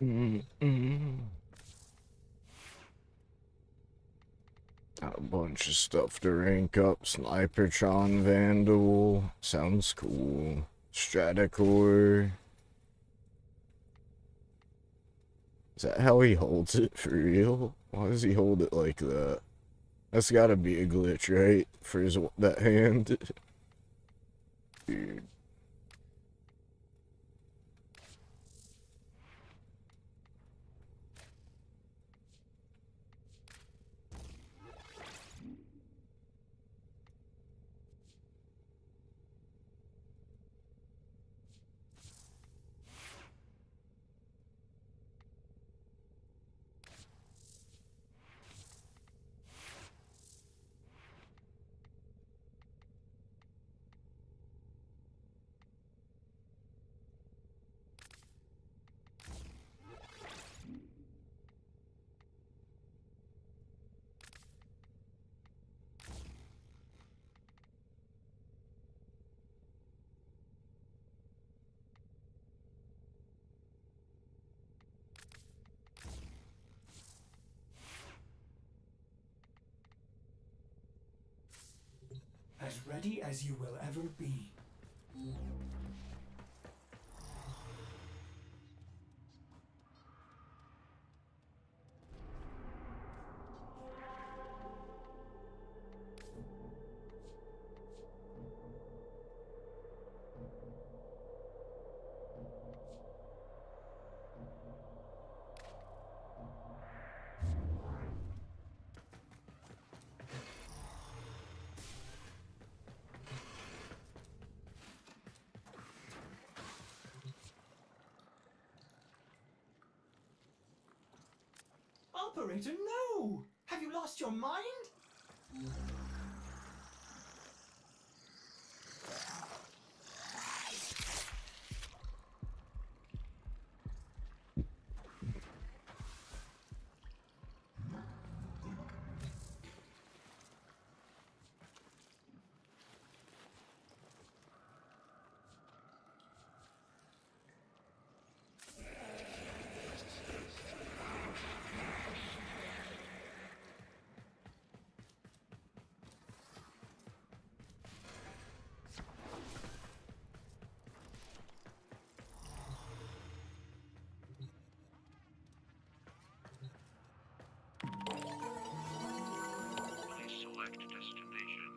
Got a bunch of stuff to rank up. Snipertron Vandal. Sounds cool. Stratacore. Is that how he holds it for real? Why does he hold it like that? That's gotta be a glitch, right? For his that hand. Dude. As ready as you will ever be. Operator, no! Have you lost your mind? Please select destination.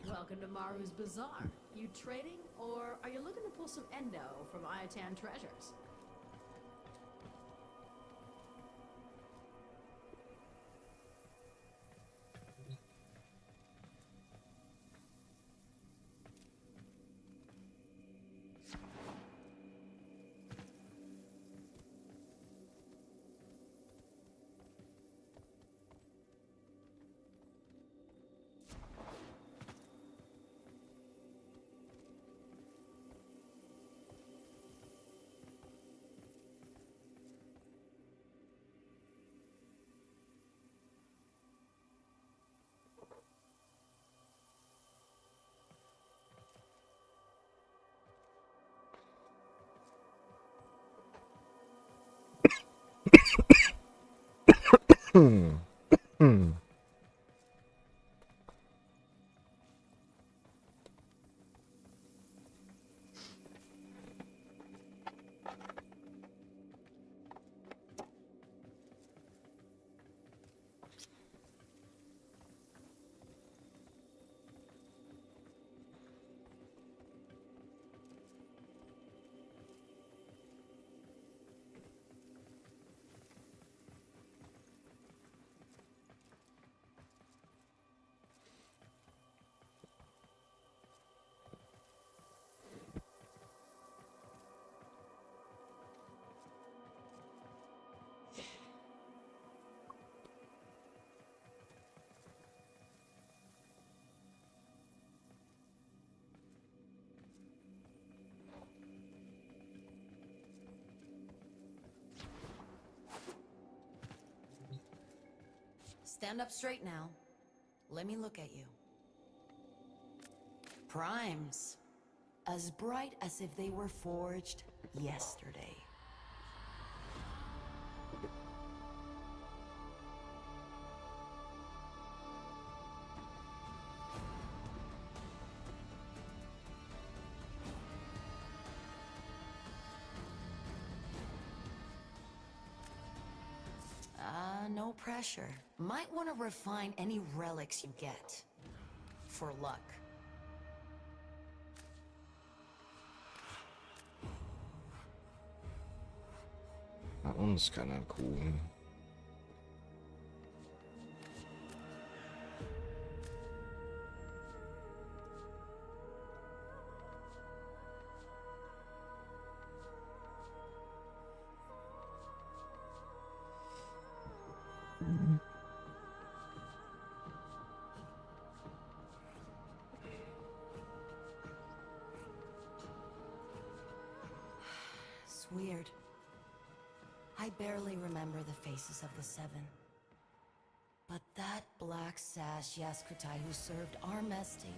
Welcome to Maru's Bazaar. You trading, or are you looking to pull some endo from Ayatan treasures? Stand up straight now. Let me look at you. Primes. As bright as if they were forged yesterday. No pressure. Might want to refine any relics you get. For luck. That one's kind of cool. It's weird. I barely remember the faces of the seven. But that black sash Yaskutai who served our mess table.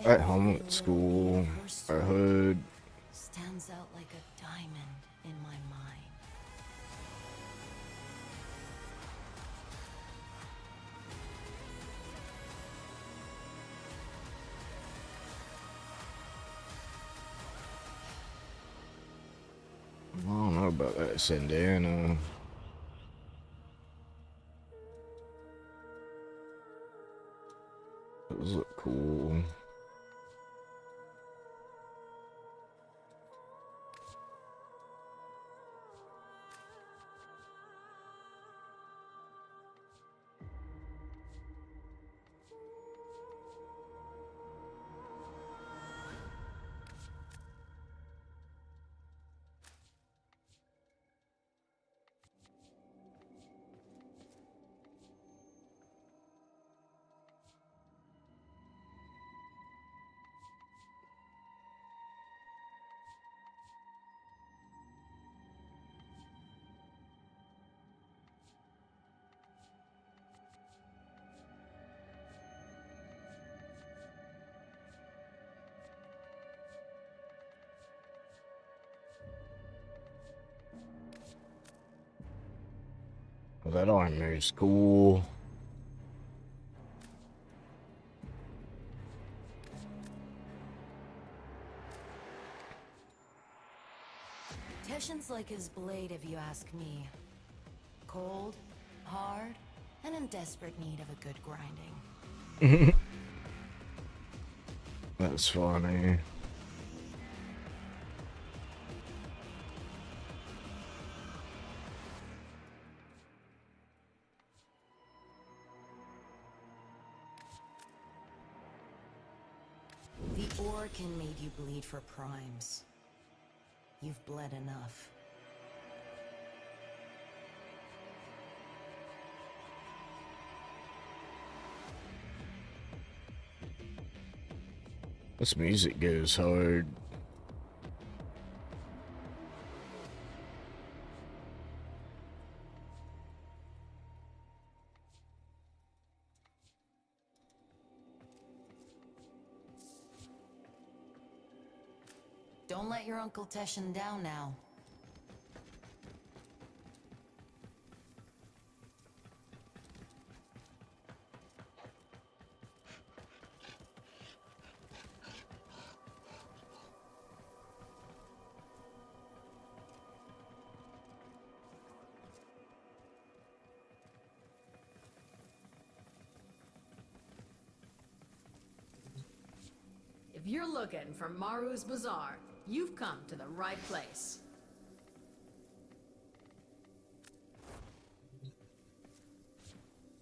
At home, at school, our hood. Stands out like a diamond in my mind. I don't know about that Sandana. Those look cool. Well, that armor is cool. Teshin's like his blade, if you ask me. Cold, hard, and in desperate need of a good grinding. That's funny. The Orkin made you bleed for primes. You've bled enough. This music goes hard. Don't let your Uncle Teshin down now. If you're looking for Maru's Bazaar, you've come to the right place.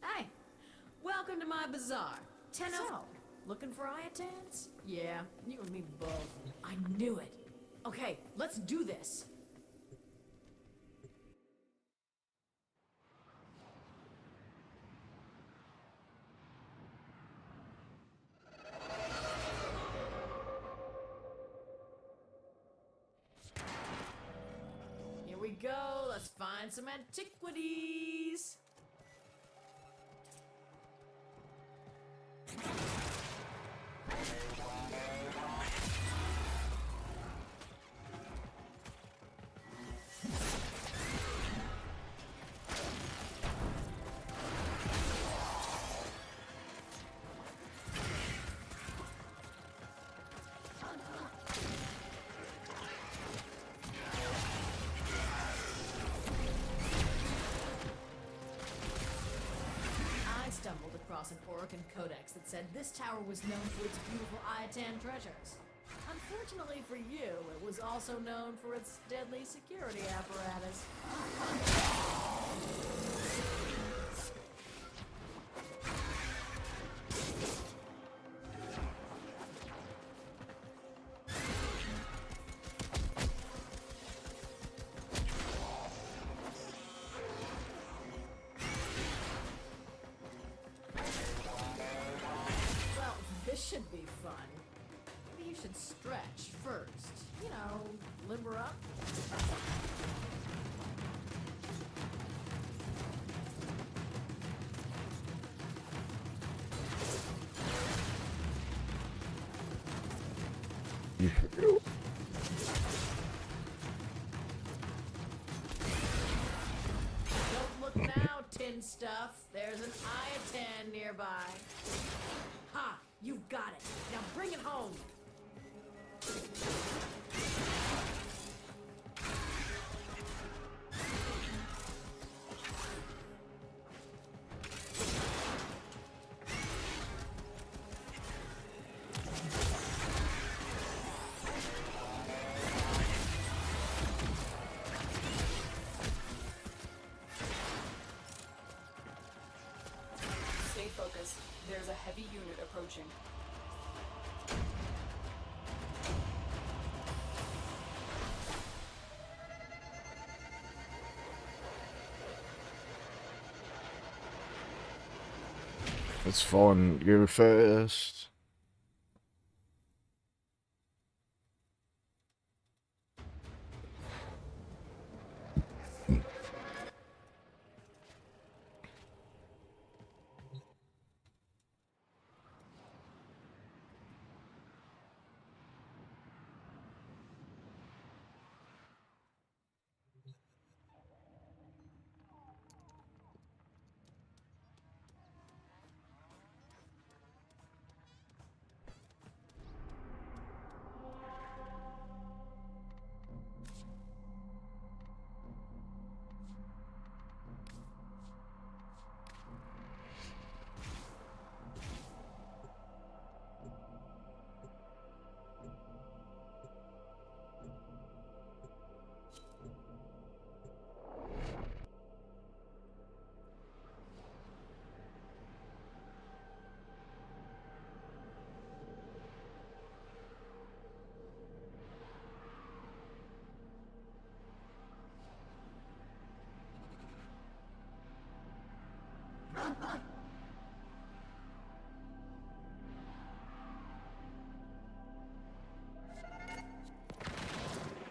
Hey, welcome to my bazaar. So, looking for Iotans? Yeah, you and me both. I knew it. Okay, let's do this. Here we go. Let's find some antiquities. I stumbled across an Orokin codex that said this tower was known for its beautiful Iotan treasures. Unfortunately for you, it was also known for its deadly security apparatus. Well, this should be fun. Maybe you should stretch first. You know, limber up. Don't look now, tin stuff. There's an Iotan nearby. Ha! You've got it. Now bring it home. Stay focused. There's a heavy unit approaching. It's fun. You're first.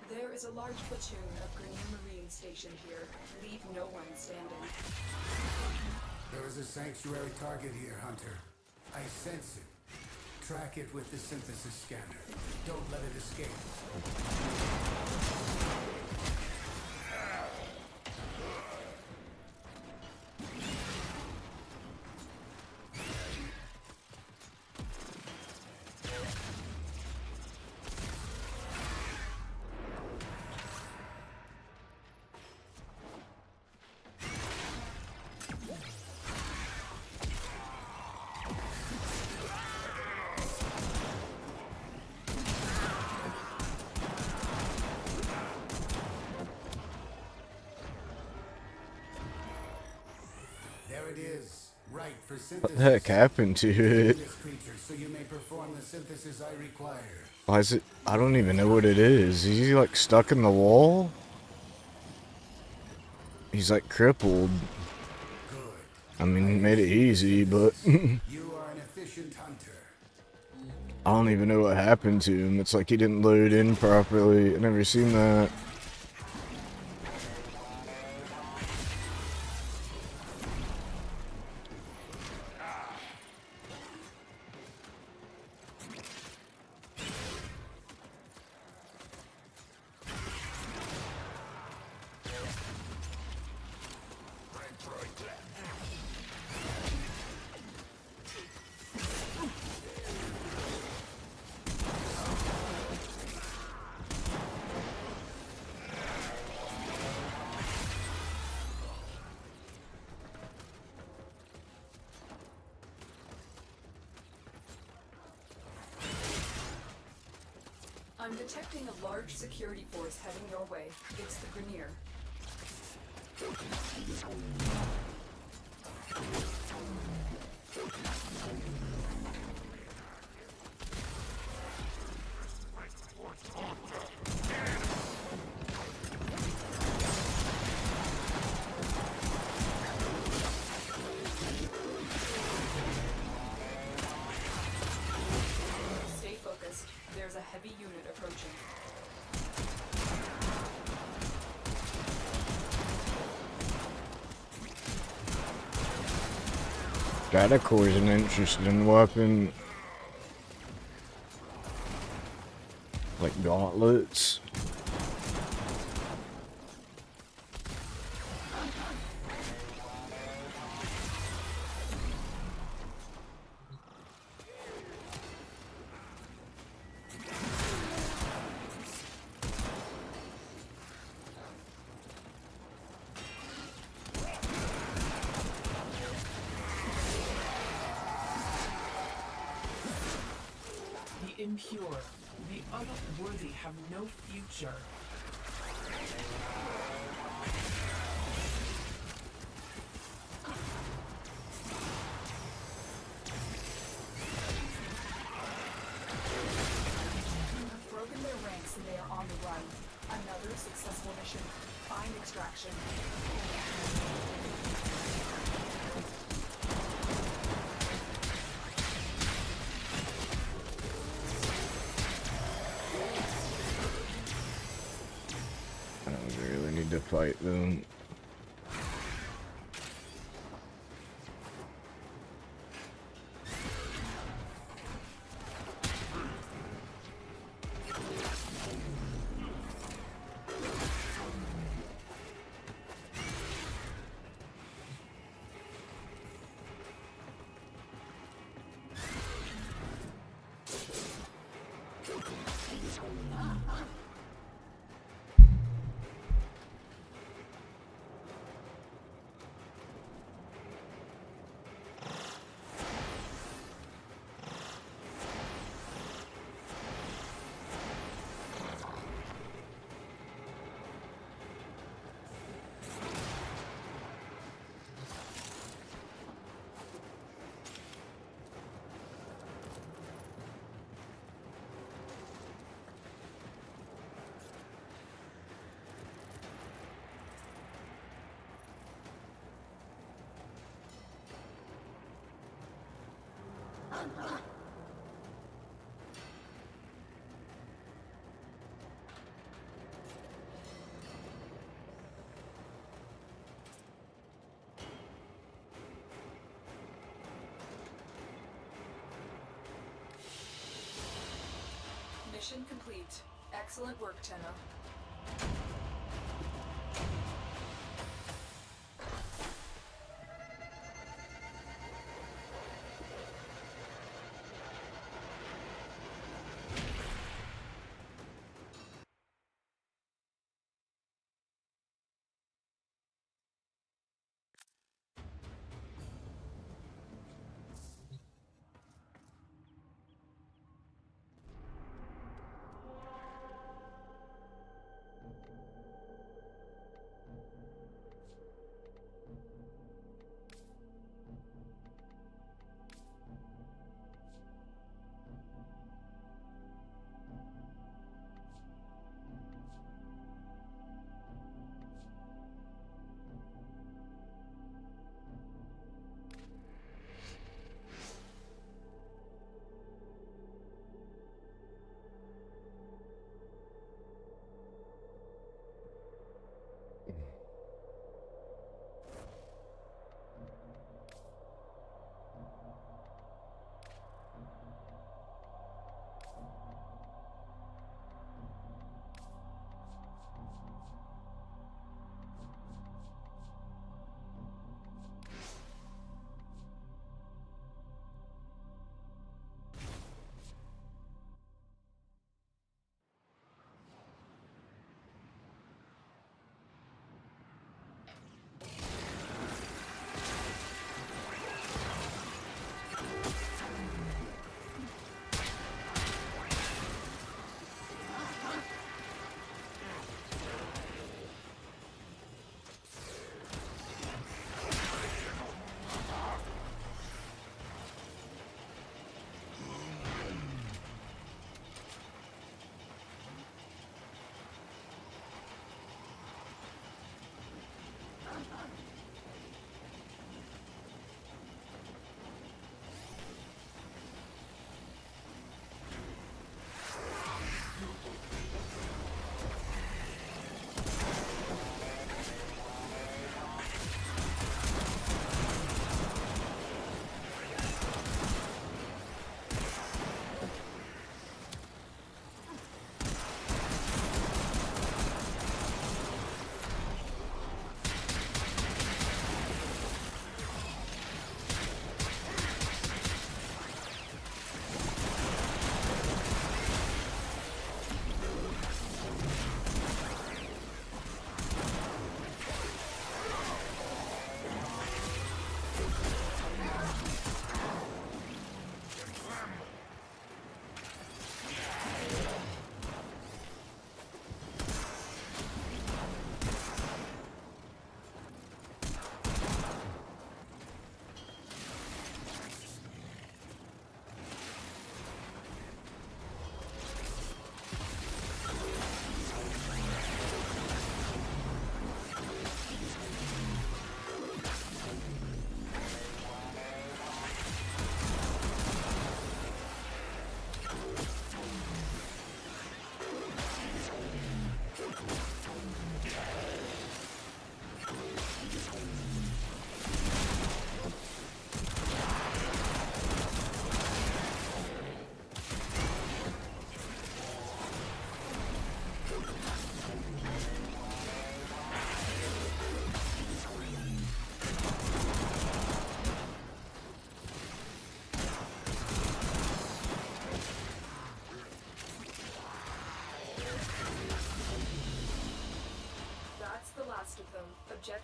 There is a large platoon of Grenier Marine stationed here. Leave no one standing. There is a sanctuary target here, Hunter. I sense it. Track it with the synthesis scanner. Don't let it escape. it is. Right for What the heck synthesis. happened to it? This creature, so you may perform the synthesis I require. Why is it? I don't even know what it is. Is he like stuck in the wall? He's like crippled. Good. I mean, made it easy, but You are an efficient hunter. I don't even know what happened to him. It's like he didn't load in properly. I never seen that. I'm detecting a large security force heading your way. It's the Grenier. Stay focused. There's a heavy unit approaching. Datacore is an interesting weapon. Like gauntlets. The impure, the unworthy have no future. I've broken their ranks and they are on the run. Another successful mission. Find extraction. I don't really need to fight them. Mission complete. Excellent work, Tenno.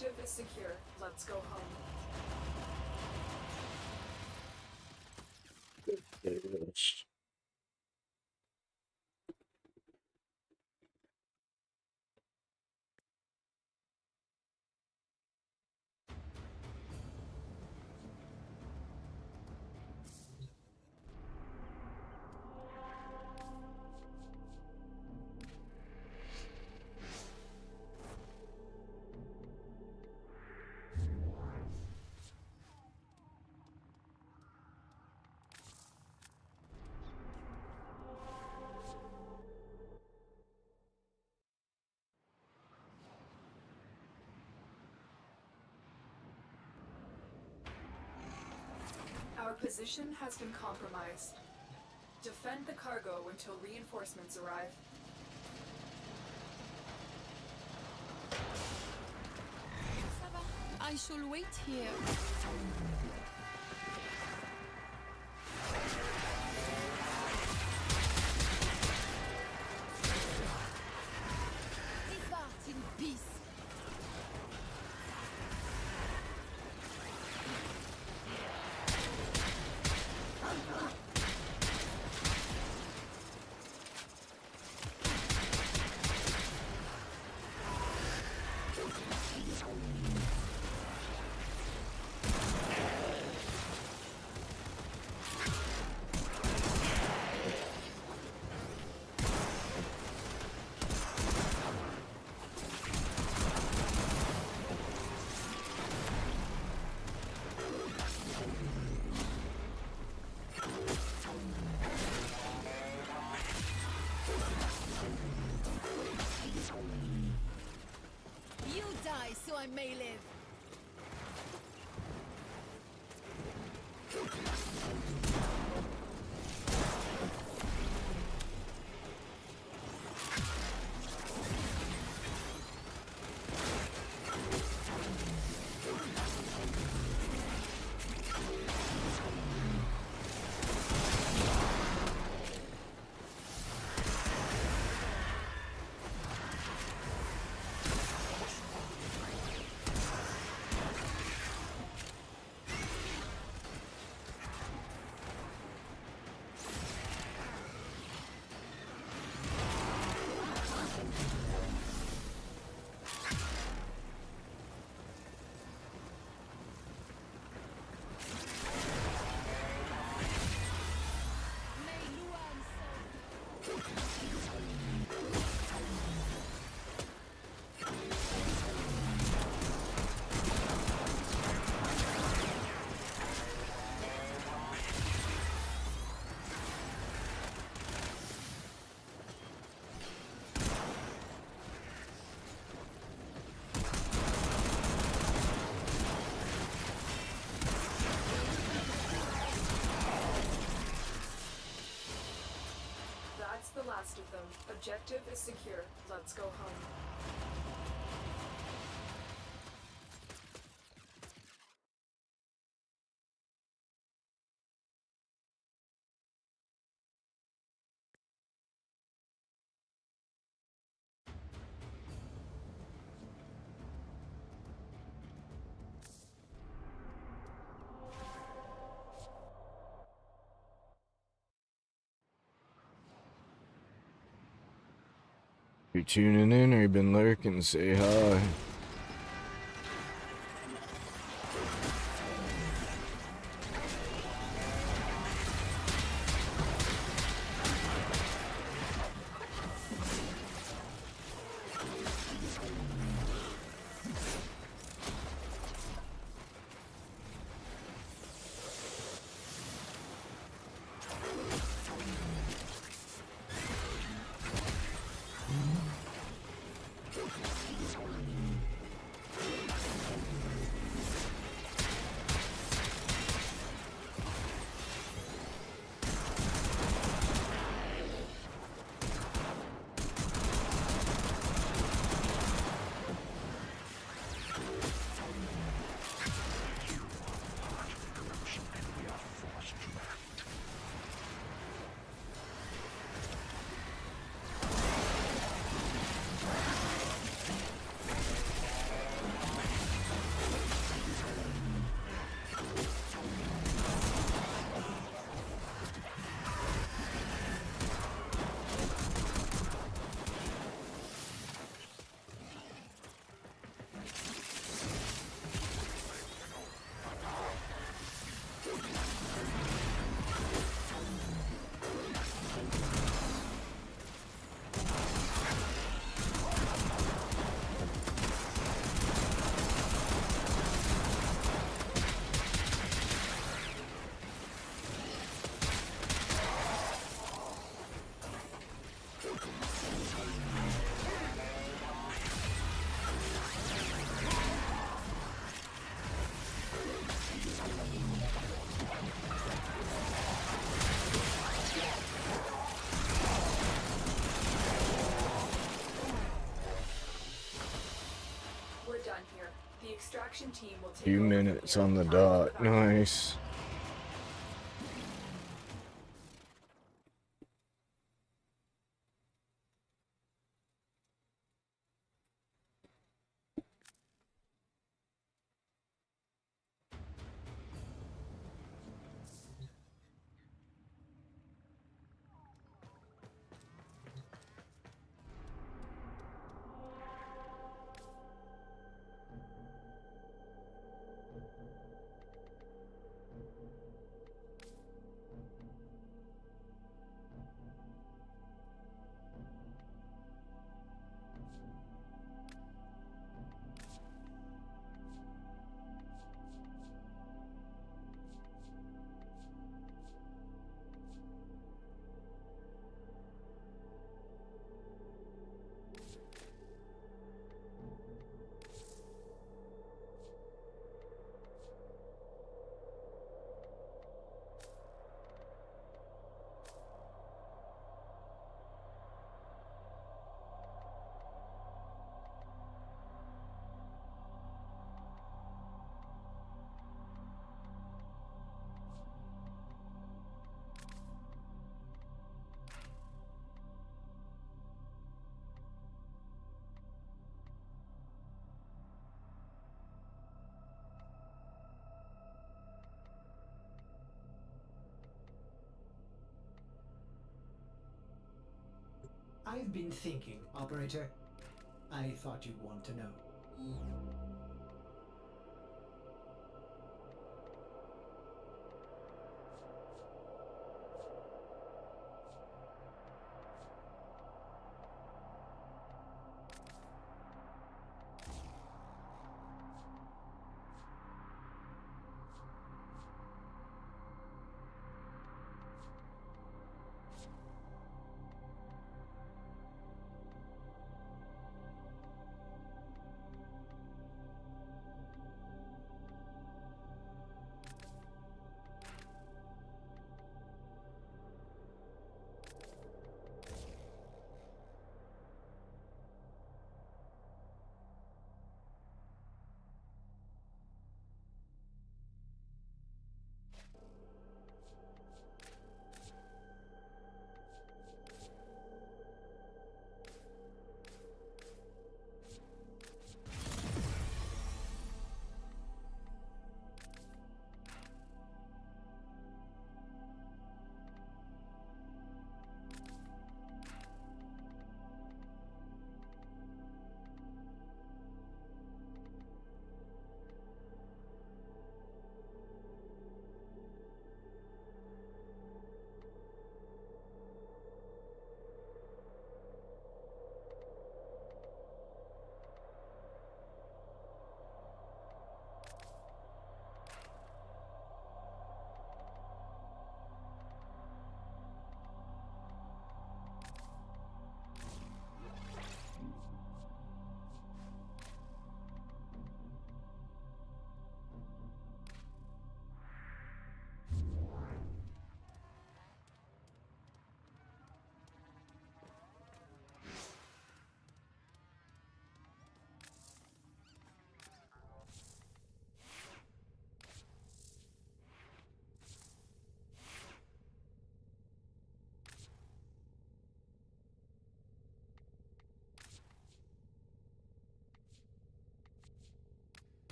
Objective is secure. Let's go home. Yes. Our position has been compromised. Defend the cargo until reinforcements arrive. I shall wait here. Depart in peace. You die so I may live. That's the last of them. Objective is secure. Let's go home. If you're tuning in or you've been lurking, say hi. extraction team will take Few over from minutes here on the in time dot. for backup. Nice. I've been thinking, Operator. I thought you'd want to know.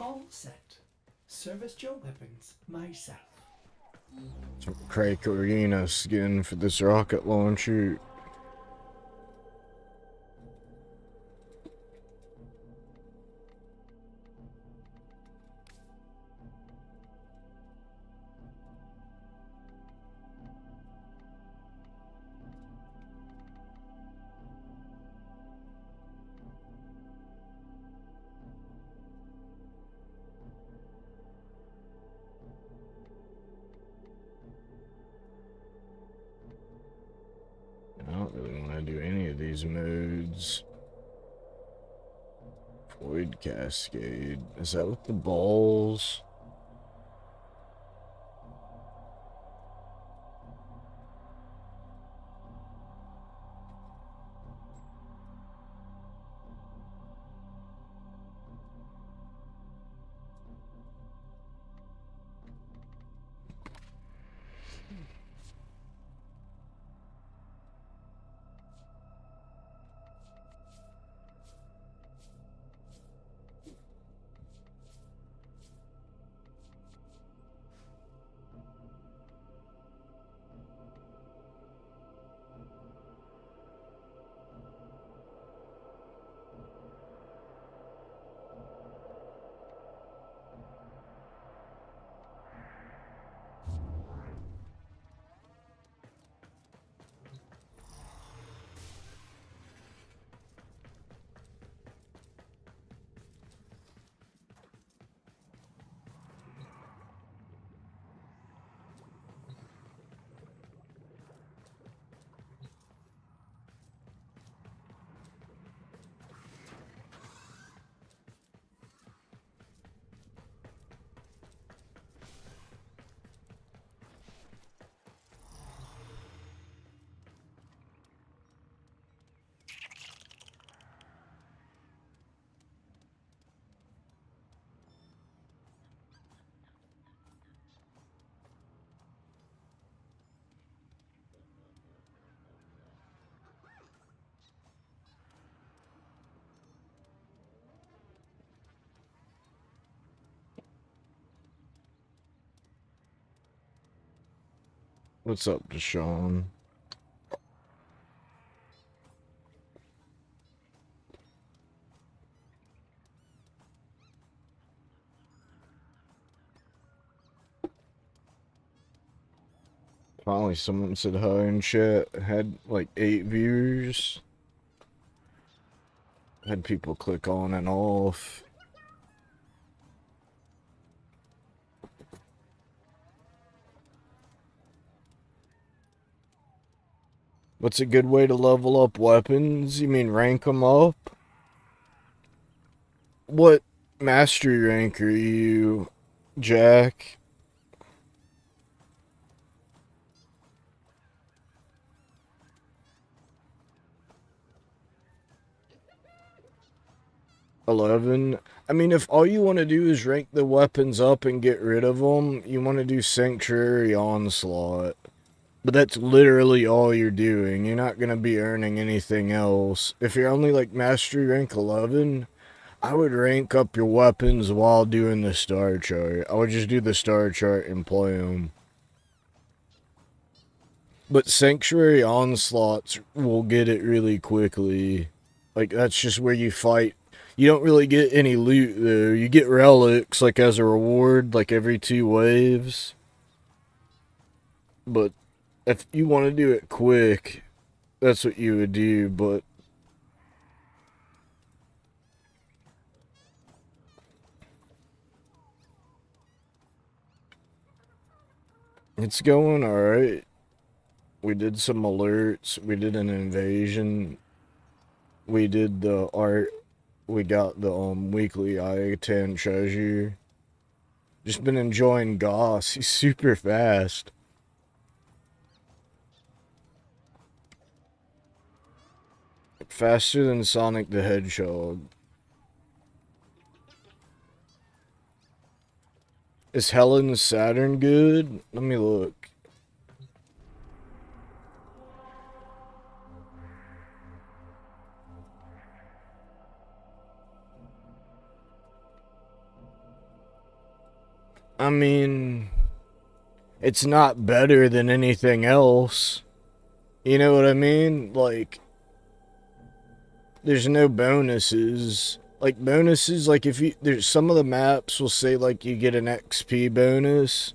All set. Service your weapons myself. Some Crake Arena skin for this rocket launcher. I don't really want to do any of these modes. Void Cascade. Is that with the balls? What's up, Deshaun? Finally, someone said hi in chat. Had like 8 viewers. Had people click on and off. What's a good way to level up weapons? You mean rank them up? What mastery rank are you, Jack? $11. I mean, if all you want to do is rank the weapons up and get rid of them, you want to do Sanctuary Onslaught. But that's literally all you're doing. You're not going to be earning anything else. If you're only like Mastery rank 11, I would rank up your weapons while doing the star chart. I would just do the star chart and play them. But Sanctuary Onslaughts will get it really quickly. Like, that's just where you fight. You don't really get any loot, though. You get relics, like, as a reward, like, every 2 waves. But if you want to do it quick, that's what you would do, but it's going alright. We did some alerts, we did an invasion, we did the art, we got the weekly I-10 treasure. Just been enjoying Goss, he's super fast. Faster than Sonic the Hedgehog. Is Helen's Saturn good? Let me look. I mean, it's not better than anything else. You know what I mean? Like, there's no bonuses. Like, bonuses, like, if you, there's some of the maps will say, like, you get an XP bonus.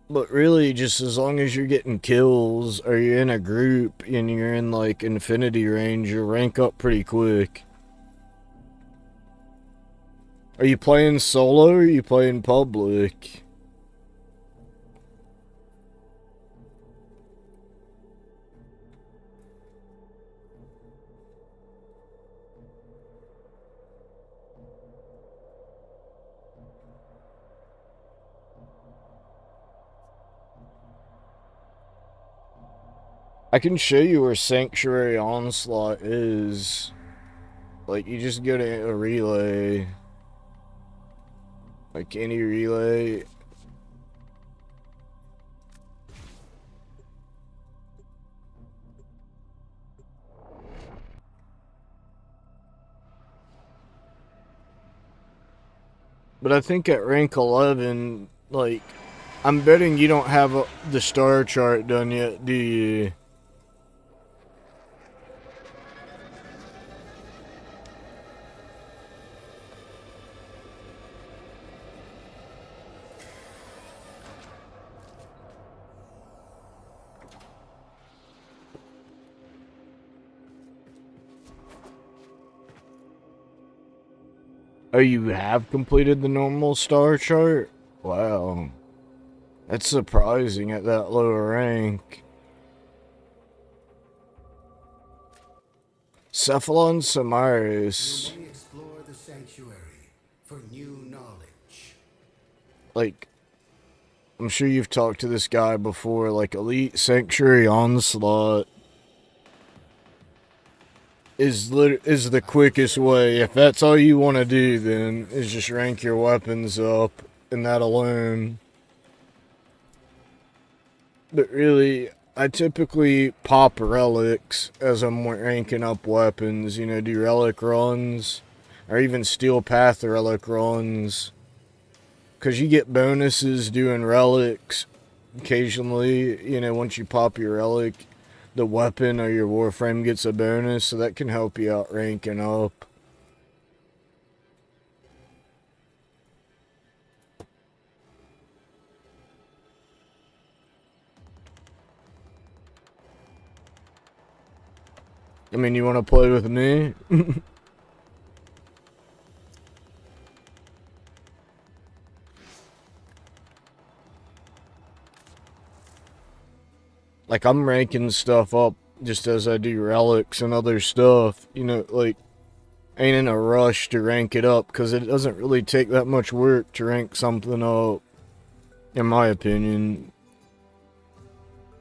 But really, just as long as you're getting kills, or you're in a group, and you're in, like, infinity range, you rank up pretty quick. Are you playing solo, or are you playing public? I can show you where Sanctuary Onslaught is. Like, you just go to a relay. Like, any relay. But I think at rank 11, like, I'm betting you don't have the star chart done yet, do you? Oh, you have completed the normal star chart? Wow. That's surprising at that low rank. Cephalon Samaris. You may explore the sanctuary for new knowledge. Like, I'm sure you've talked to this guy before, like, Elite Sanctuary Onslaught is the quickest way. If that's all you want to do, then is just rank your weapons up, and that alone. But really, I typically pop relics as I'm ranking up weapons, you know, do relic runs, or even Steel Path relic runs. Because you get bonuses doing relics occasionally, you know, once you pop your relic, the weapon or your Warframe gets a bonus, so that can help you out ranking up. I mean, you want to play with me? Like, I'm ranking stuff up just as I do relics and other stuff. You know, like, ain't in a rush to rank it up, because it doesn't really take that much work to rank something up, in my opinion.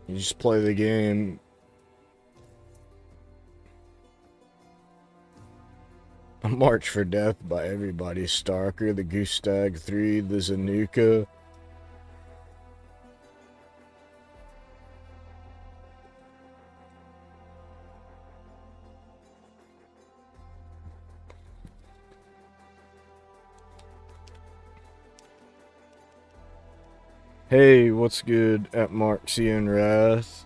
You just play the game. A March for Death by everybody. Stalker, the Goose Stag 3, the Zanuka. Hey, what's good at Marxian Wrath?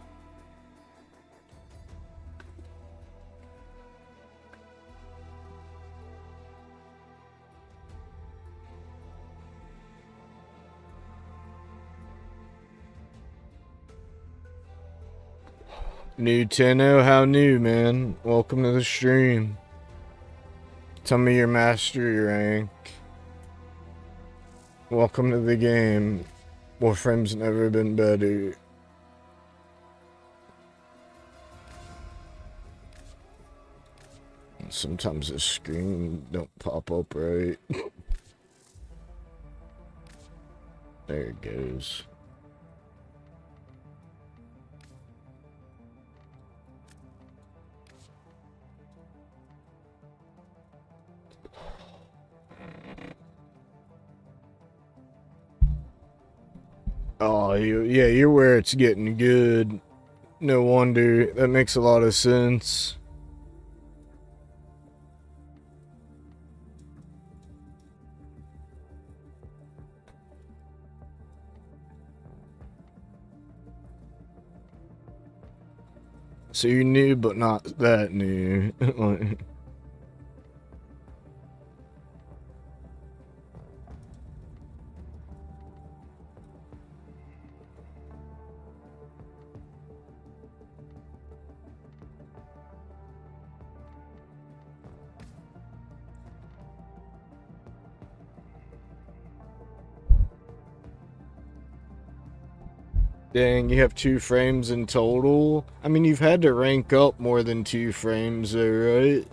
New Tenno, how new, man? Welcome to the stream. Tell me your mastery rank. Welcome to the game. Warframe's never been better. Sometimes the screen don't pop up right. There it goes. Oh, yeah, you're where it's getting good. No wonder. That makes a lot of sense. So you're new, but not that new. Like, dang, you have 2 frames in total? I mean, you've had to rank up more than 2 frames though, right?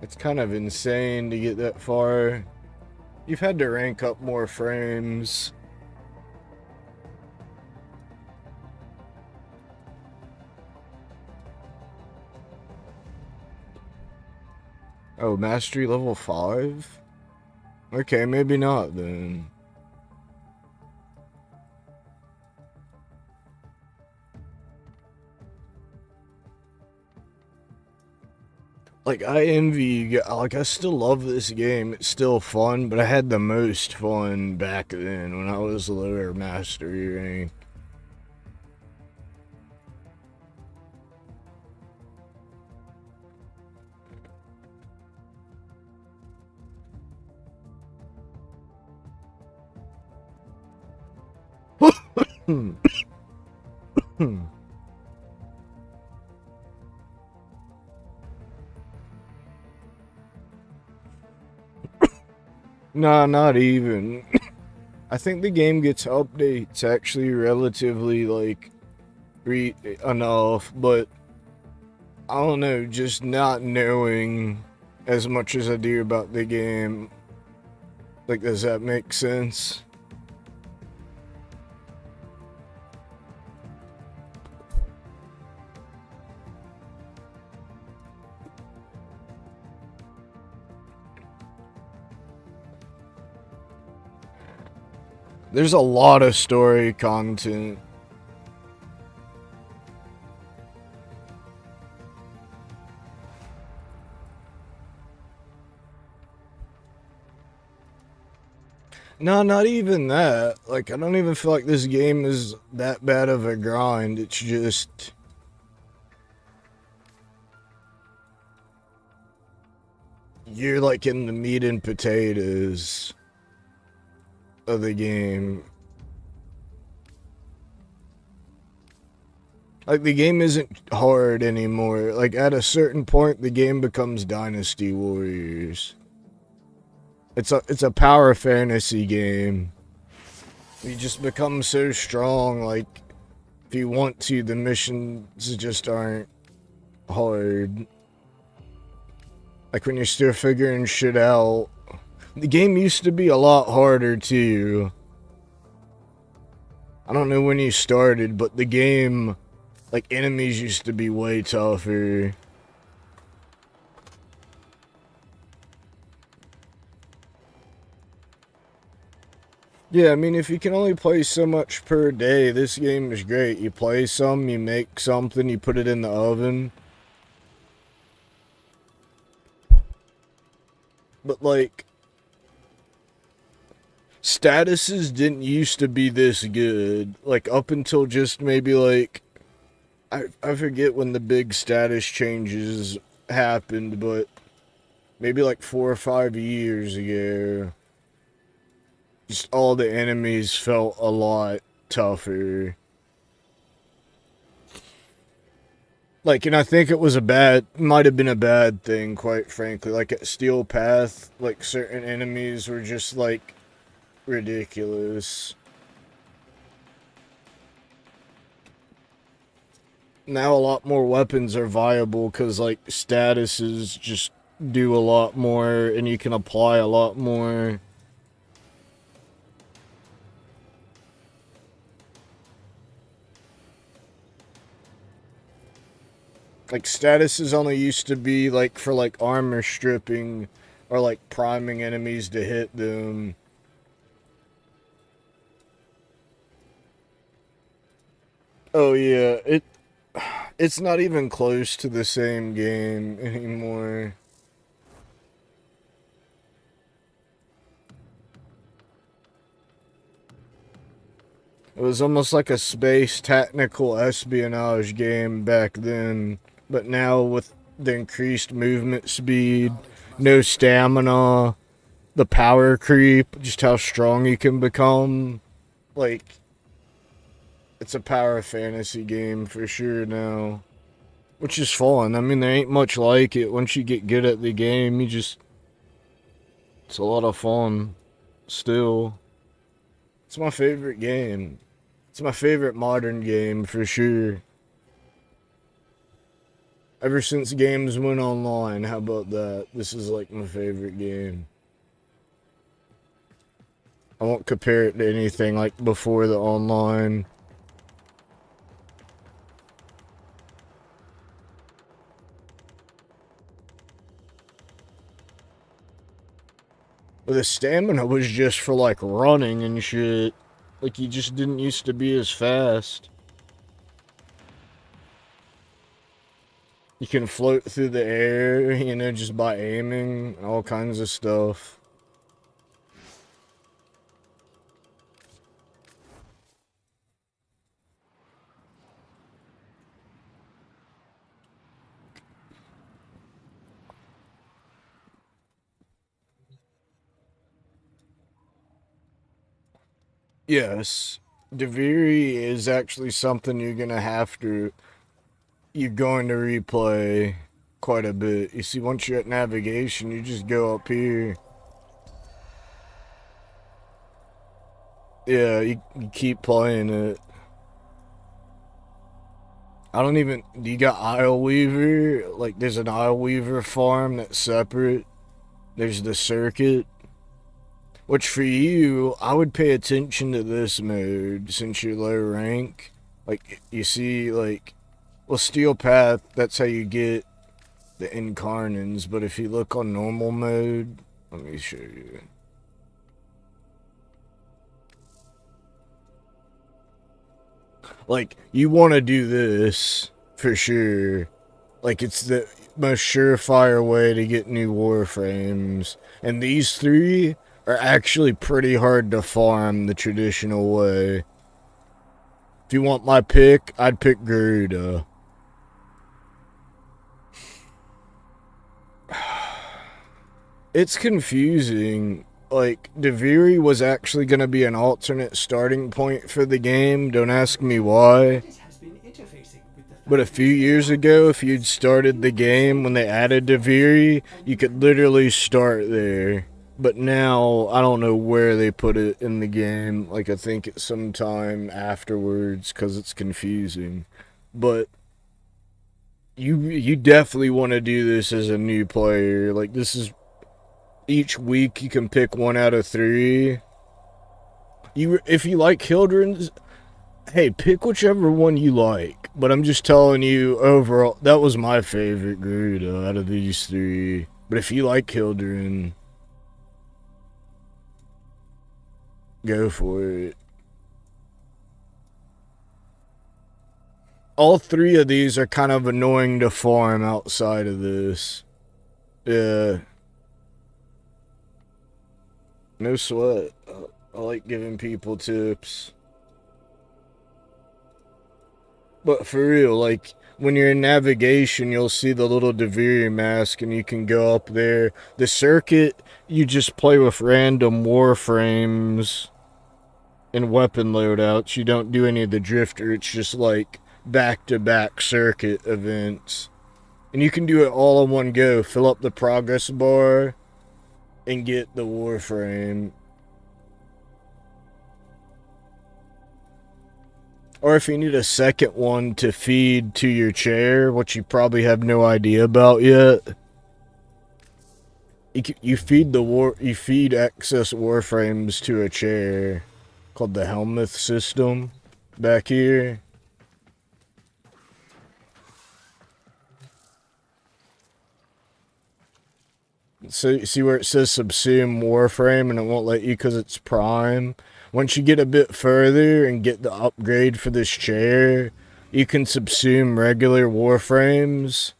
It's kind of insane to get that far. You've had to rank up more frames. Oh, mastery level 5? Okay, maybe not then. Like, I envy you. Like, I still love this game. It's still fun, but I had the most fun back then when I was lower mastery rank. Nah, not even. I think the game gets updates actually relatively, like, enough, but I don't know, just not knowing as much as I do about the game. Like, does that make sense? There's a lot of story content. No, not even that. Like, I don't even feel like this game is that bad of a grind. It's just... you're, like, in the meat and potatoes of the game. Like, the game isn't hard anymore. Like, at a certain point, the game becomes Dynasty Warriors. It's a power fantasy game. You just become so strong, like, if you want to, the missions just aren't hard. Like, when you're still figuring shit out. The game used to be a lot harder, too. I don't know when you started, but the game, like, enemies used to be way tougher. Yeah, I mean, if you can only play so much per day, this game is great. You play some, you make something, you put it in the oven. But, like, statuses didn't used to be this good. Like, up until just maybe, like, I forget when the big status changes happened, but maybe like 4 or 5 years ago. Just all the enemies felt a lot tougher. Like, and I think it was might have been a bad thing, quite frankly. Like, at Steel Path, like, certain enemies were just, like, ridiculous. Now a lot more weapons are viable because, like, statuses just do a lot more and you can apply a lot more. Like, statuses only used to be, like, for, like, armor stripping or, like, priming enemies to hit them. Oh, yeah, it's not even close to the same game anymore. It was almost like a space tactical espionage game back then. But now with the increased movement speed, no stamina, the power creep, just how strong you can become, like, it's a power fantasy game for sure now. Which is fun. I mean, there ain't much like it. Once you get good at the game, it's a lot of fun. Still. It's my favorite game. It's my favorite modern game for sure. Ever since games went online, how about that? This is like my favorite game. I won't compare it to anything like before the online. But the stamina was just for like running and shit. Like you just didn't used to be as fast. You can float through the air, you know, just by aiming, all kinds of stuff. Yes, Deviri is actually something you're going to replay quite a bit. You see, once you're at navigation, you just go up here. Yeah, you keep playing it. I don't even, do you got Isle Weaver? Like, there's an Isle Weaver farm that's separate. There's the circuit. Which for you, I would pay attention to this mode since you're low rank. Like, you see, like, well, Steel Path, that's how you get the Incarnans. But if you look on normal mode, let me show you. Like, you want to do this for sure. Like, it's the most surefire way to get new Warframes. And these three are actually pretty hard to farm the traditional way. If you want my pick, I'd pick Garuda. It's confusing. Like, Deviri was actually going to be an alternate starting point for the game. Don't ask me why. It has been interfacing with the But a few years ago, if you'd started the game when they added Deviri, you could literally start there. But now, I don't know where they put it in the game. Like, I think it's sometime afterwards because it's confusing. But you definitely want to do this as a new player. Like, this is... Each week you can pick 1 out of 3. If you like Hildren's, hey, pick whichever one you like. But I'm just telling you, overall, that was my favorite Garuda out of these 3. But if you like Hildren, go for it. All 3 of these are kind of annoying to farm outside of this. Yeah. No sweat. I like giving people tips. But for real, like, when you're in navigation, you'll see the little Deviri mask and you can go up there. The circuit, you just play with random Warframes and weapon loadouts. You don't do any of the drifter. It's just like back-to-back circuit events. And you can do it all in one go. Fill up the progress bar and get the Warframe. Or if you need a second one to feed to your chair, which you probably have no idea about yet, you feed excess Warframes to a chair called the Helmuth system back here. So you see where it says subsume Warframe and it won't let you because it's prime? Once you get a bit further and get the upgrade for this chair, you can subsume regular Warframes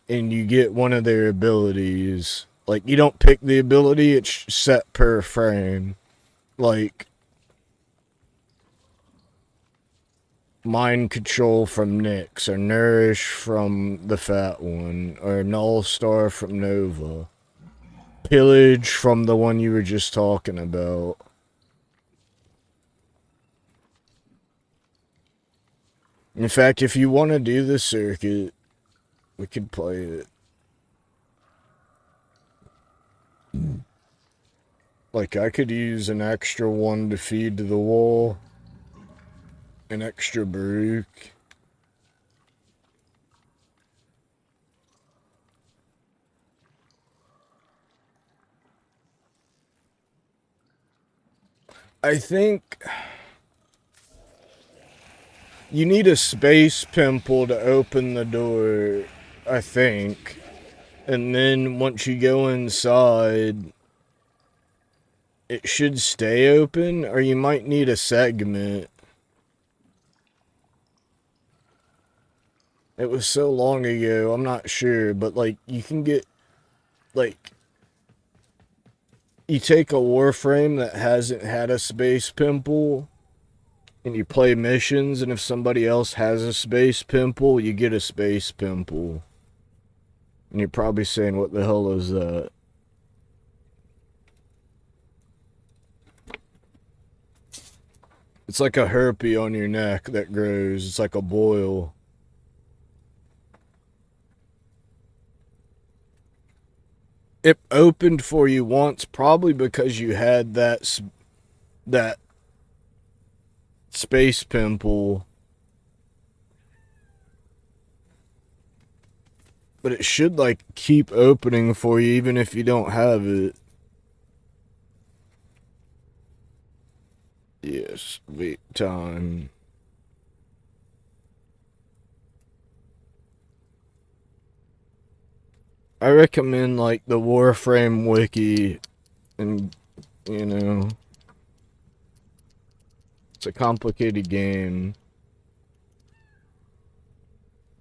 and you get one of their abilities. Like, you don't pick the ability, it's set per frame. Like, Mind Control from Nyx, or Nourish from the Fat One, or Null Star from Nova. Pillage from the one you were just talking about. In fact, if you want to do the circuit, we could play it. Like, I could use an extra one to feed to the wall. An extra Baruch. I think you need a space pimple to open the door, I think. And then once you go inside, it should stay open, or you might need a segment. It was so long ago, I'm not sure, but like you can get like you take a Warframe that hasn't had a space pimple and you play missions, and if somebody else has a space pimple, you get a space pimple. And you're probably saying, what the hell is that? It's like a herpy on your neck that grows. It's like a boil. It opened for you once, probably because you had that space pimple. But it should, like, keep opening for you even if you don't have it. Yes, wait time. I recommend, like, the Warframe wiki, and, you know, it's a complicated game.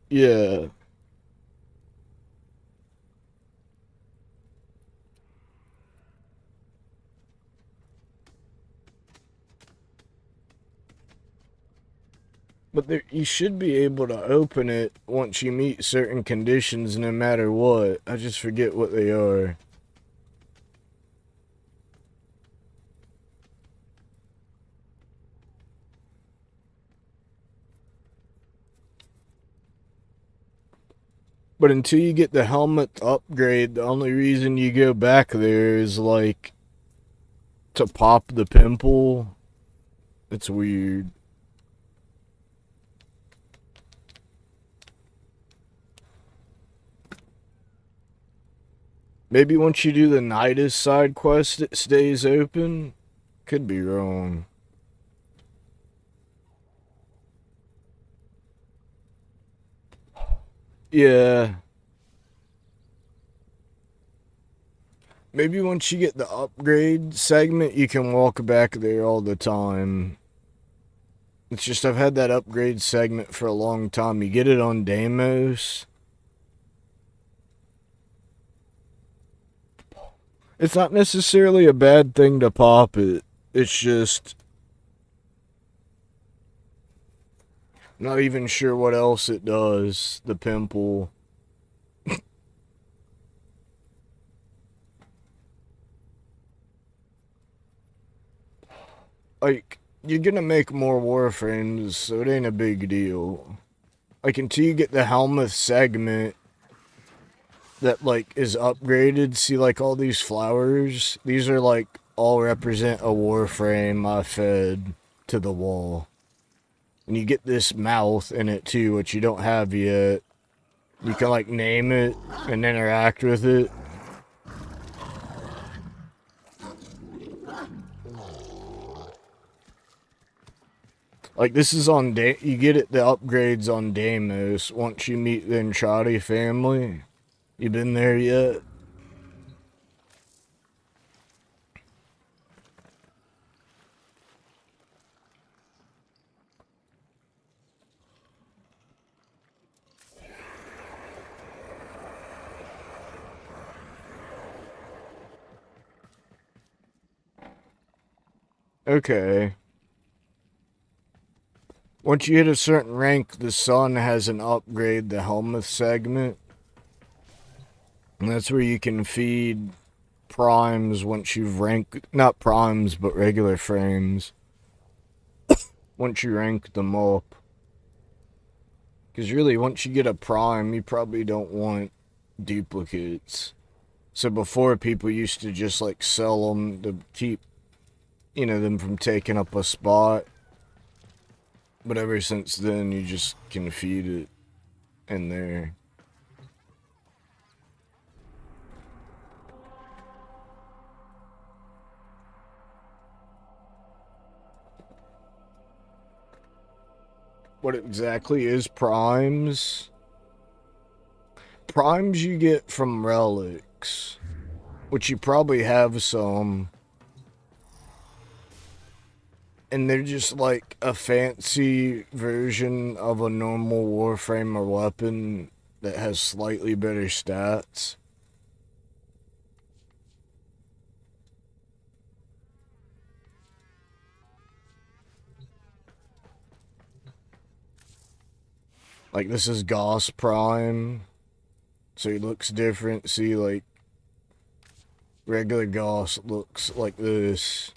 Yeah. But there, you should be able to open it once you meet certain conditions no matter what. I just forget what they are. But until you get the helmet upgrade, the only reason you go back there is, like, to pop the pimple. It's weird. Maybe once you do the Nidus side quest, it stays open? Could be wrong. Yeah. Maybe once you get the upgrade segment, you can walk back there all the time. It's just I've had that upgrade segment for a long time. You get it on Deimos. It's not necessarily a bad thing to pop it. It's just not even sure what else it does, the pimple. Like, you're gonna make more Warframes, so it ain't a big deal. Like, until you get the Helmuth segment that, like, is upgraded, see, like, all these flowers? These are, like, all represent a Warframe I fed to the wall. And you get this mouth in it, too, which you don't have yet. You can, like, name it and interact with it. Like, this is on you get it, the upgrades on Deimos once you meet the Entrati family. You been there yet? Okay. Once you hit a certain rank, the sun has an upgrade, the Helmuth segment. And that's where you can feed primes once you've ranked, not primes, but regular frames. Once you rank them up. Because really, once you get a prime, you probably don't want duplicates. So before, people used to just, like, sell them to keep, you know, them from taking up a spot. But ever since then, you just can feed it in there. what exactly is primes? Primes you get from relics, which you probably have some. And they're just like a fancy version of a normal Warframe or weapon that has slightly better stats. Like this is Gauss Prime, so he looks different. See, like regular Gauss looks like this.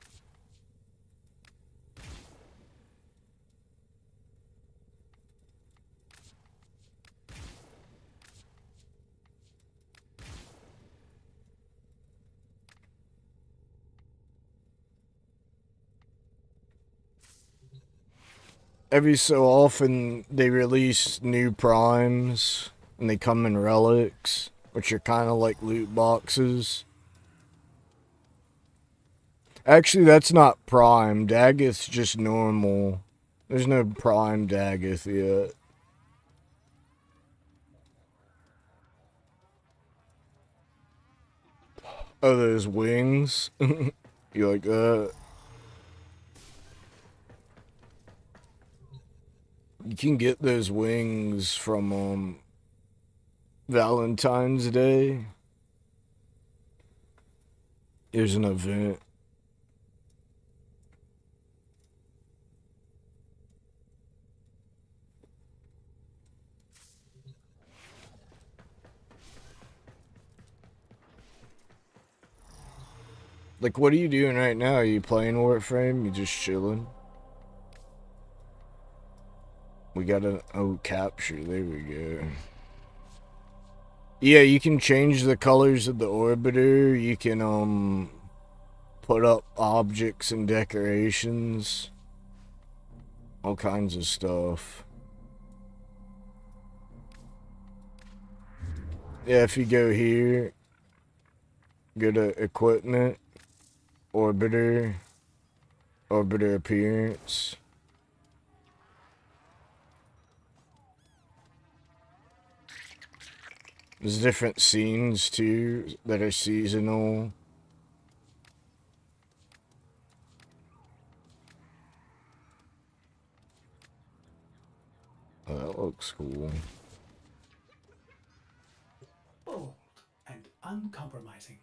Every so often they release new primes and they come in relics, which are kind of like loot boxes. Actually, that's not prime. Daggeth's just normal. There's no prime Daggeth yet. Oh, those wings? You like that? You can get those wings from Valentine's Day. There's an event. Like, what are you doing right now? Are you playing Warframe? You just chilling? We got an capture. There we go. Yeah, you can change the colors of the orbiter. You can put up objects and decorations. All kinds of stuff. Yeah, if you go here, go to equipment, orbiter, orbiter appearance. There's different scenes too that are seasonal. Oh, that looks cool. Bold and uncompromising.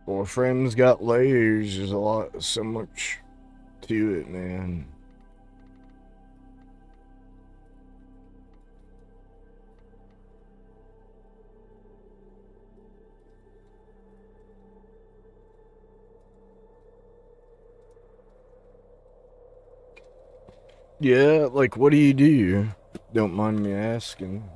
Warframe's got layers. There's so much to it, man. Yeah, like, what do you do? Don't mind me asking.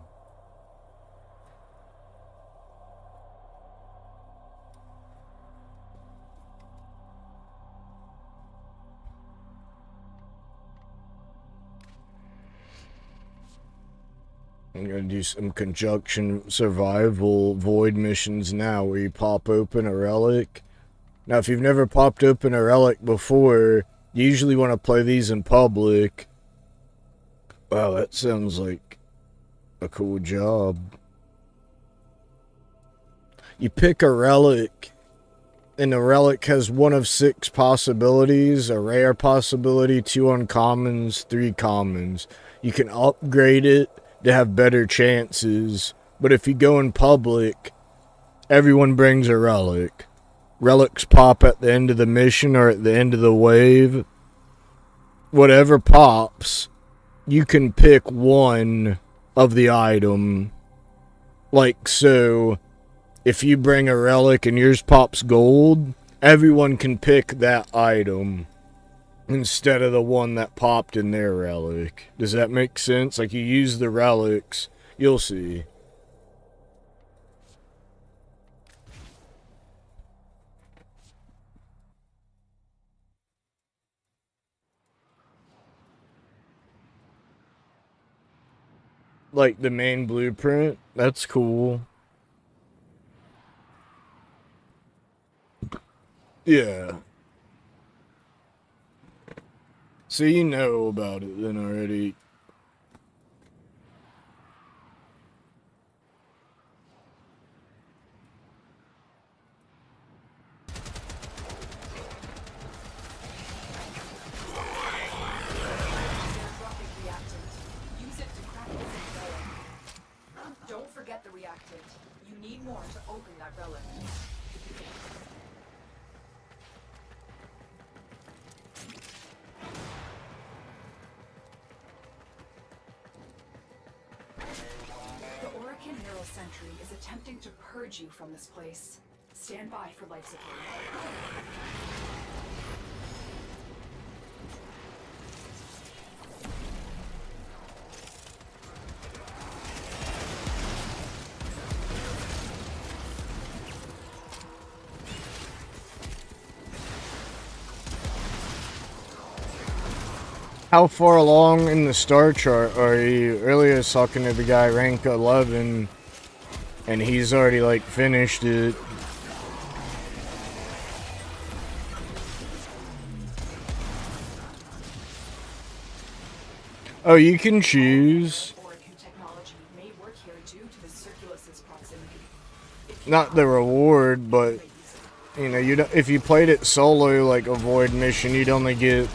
I'm gonna do some conjunction survival void missions now where you pop open a relic. Now, if you've never popped open a relic before, you usually want to play these in public. Wow, that sounds like a cool job. You pick a relic, and the relic has one of 6 possibilities: a rare possibility, 2 uncommons, 3 commons. You can upgrade it to have better chances, but if you go in public, everyone brings a relic. Relics pop at the end of the mission or at the end of the wave. Whatever pops, you can pick one of the item. Like so, if you bring a relic and yours pops gold, everyone can pick that item instead of the one that popped in their relic. Does that make sense? Like, you use the relics, you'll see. Like the main blueprint, that's cool. Yeah. So you know about it then already. Dropping reactant. Use it to crack open the relic. Don't forget the reactant. You need more to open that relic. The Orokin Neural Sentry is attempting to purge you from this place. Stand by for life support. How far along in the star chart are you? Earlier I was talking to the guy rank 11 and he's already like finished it. Oh, you can choose. Orokin technology may work here due to the Circulus's proximity. Not the reward, but you know, you don't, if you played it solo like a void mission, you'd only get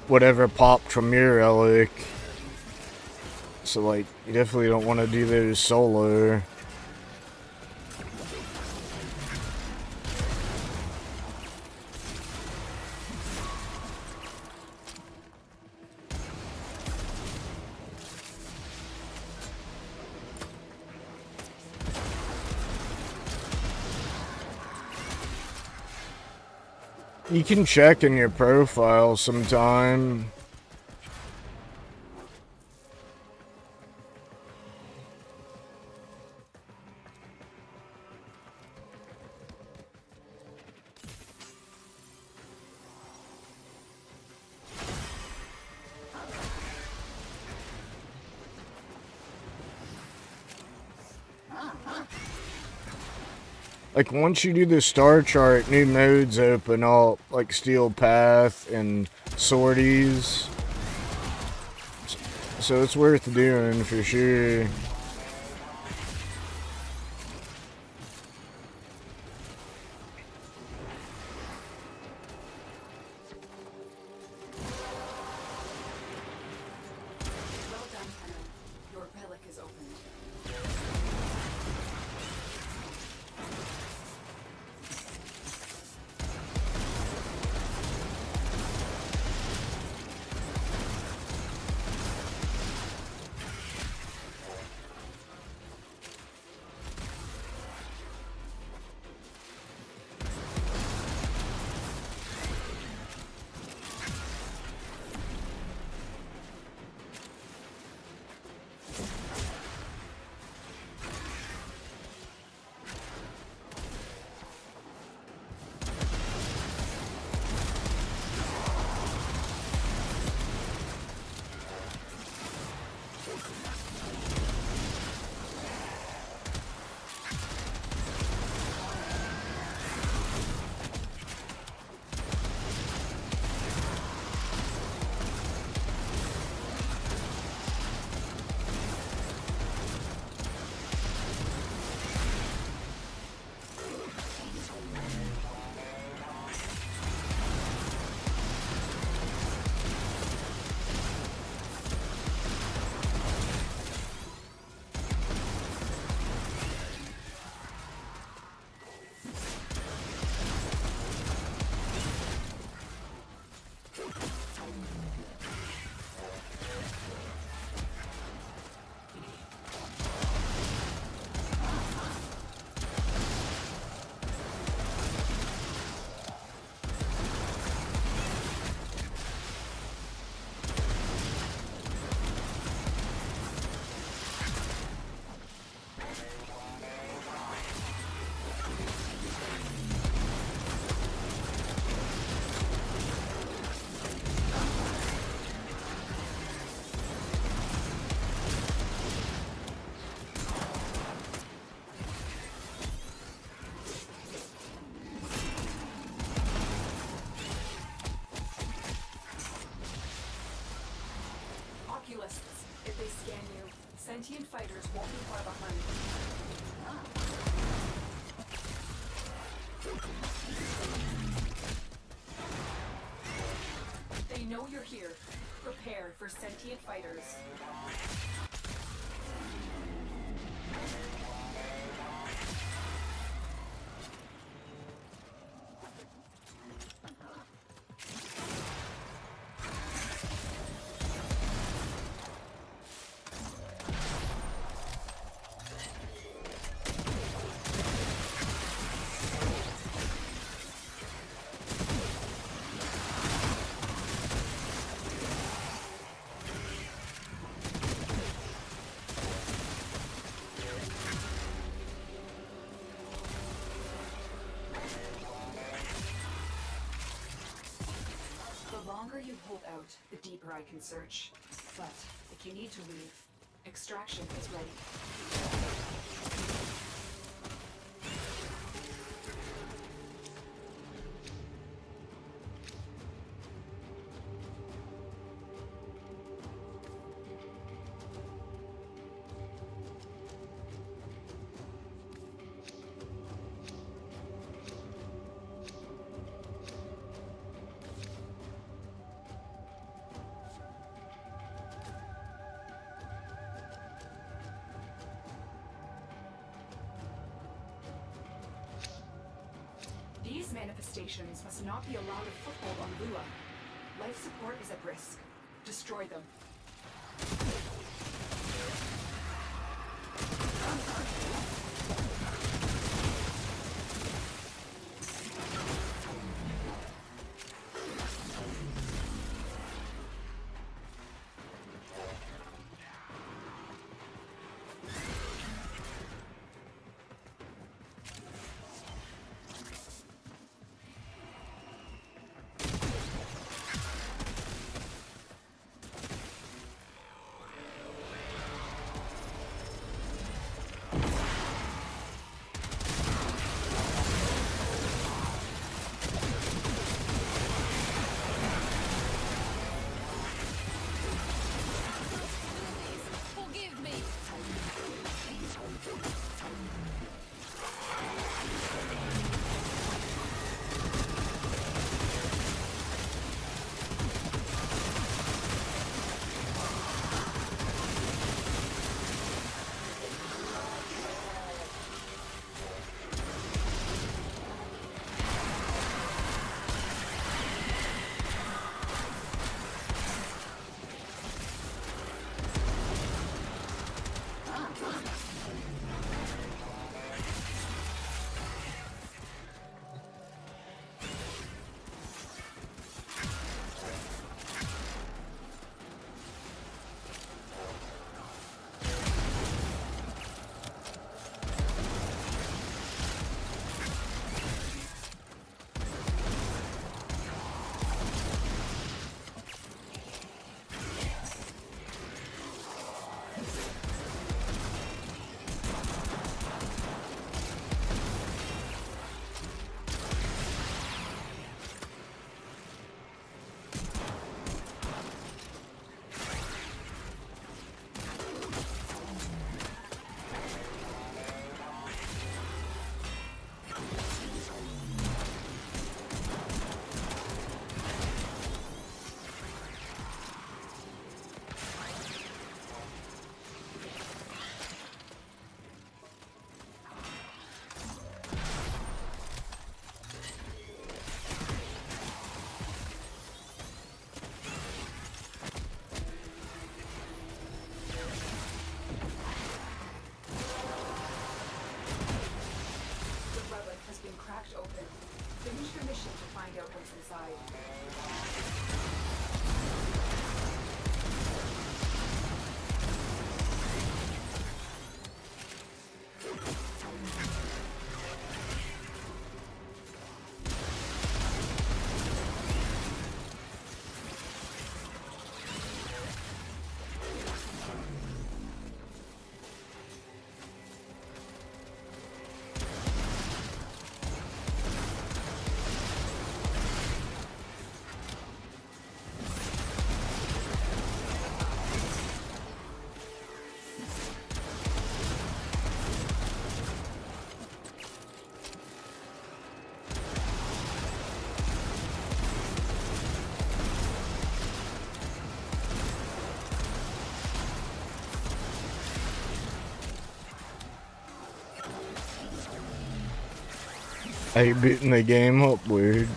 whatever popped from your relic. So like, you definitely don't want to do those solo. You can check in your profile sometime. Like, once you do the star chart, new modes open up, like Steel Path and Sorties. So it's worth doing for sure. Well done, Canon. Your relic is opened. If they scan you, sentient fighters won't be far behind. They know you're here. Prepare for sentient fighters. The longer you hold out, the deeper I can search. But if you need to leave, extraction is ready. These manifestations must not be allowed a foothold on Lua. Life support is at risk. Destroy them. I hate beating the game up weird.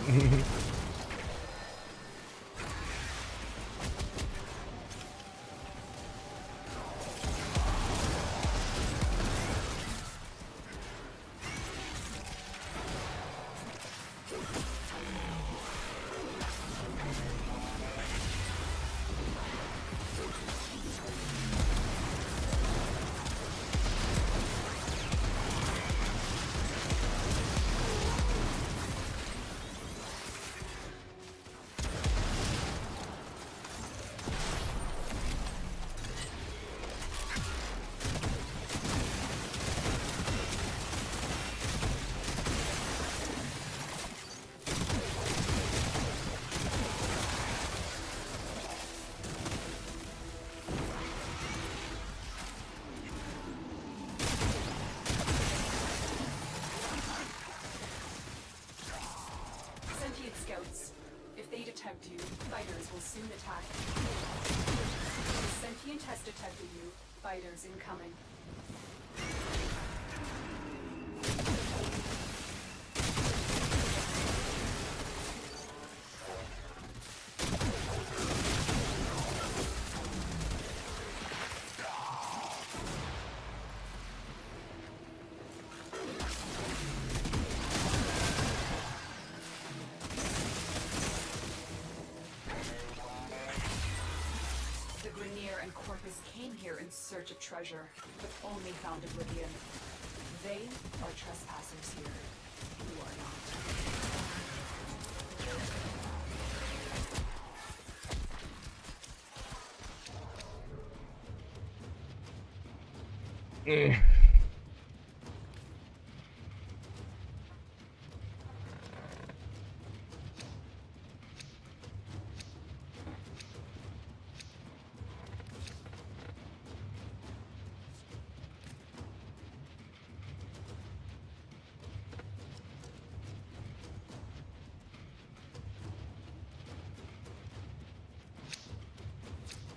Sentient scouts. If they detect you, fighters will soon attack. The sentient has detected you. Fighters incoming. The Grenier and Corpus came here in search of treasure, but only found oblivion. They are trespassers here. You are not.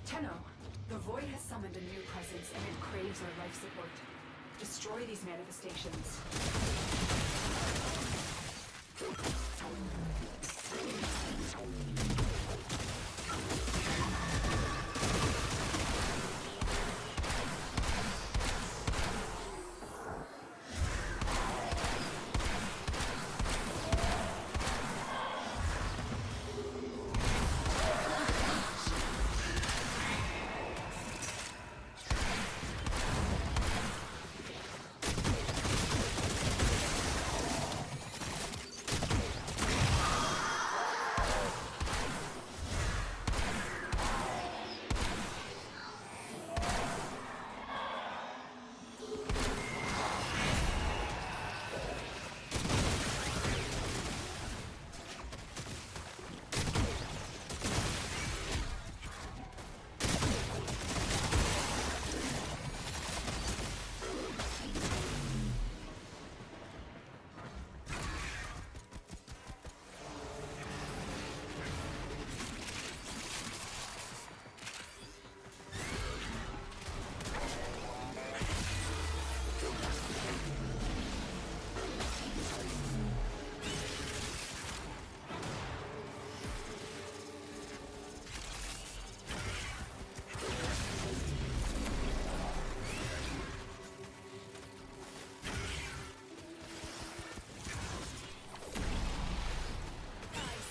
Tenno, the Void has summoned a new presence and it craves our life support. Destroy these manifestations.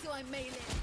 So I may live.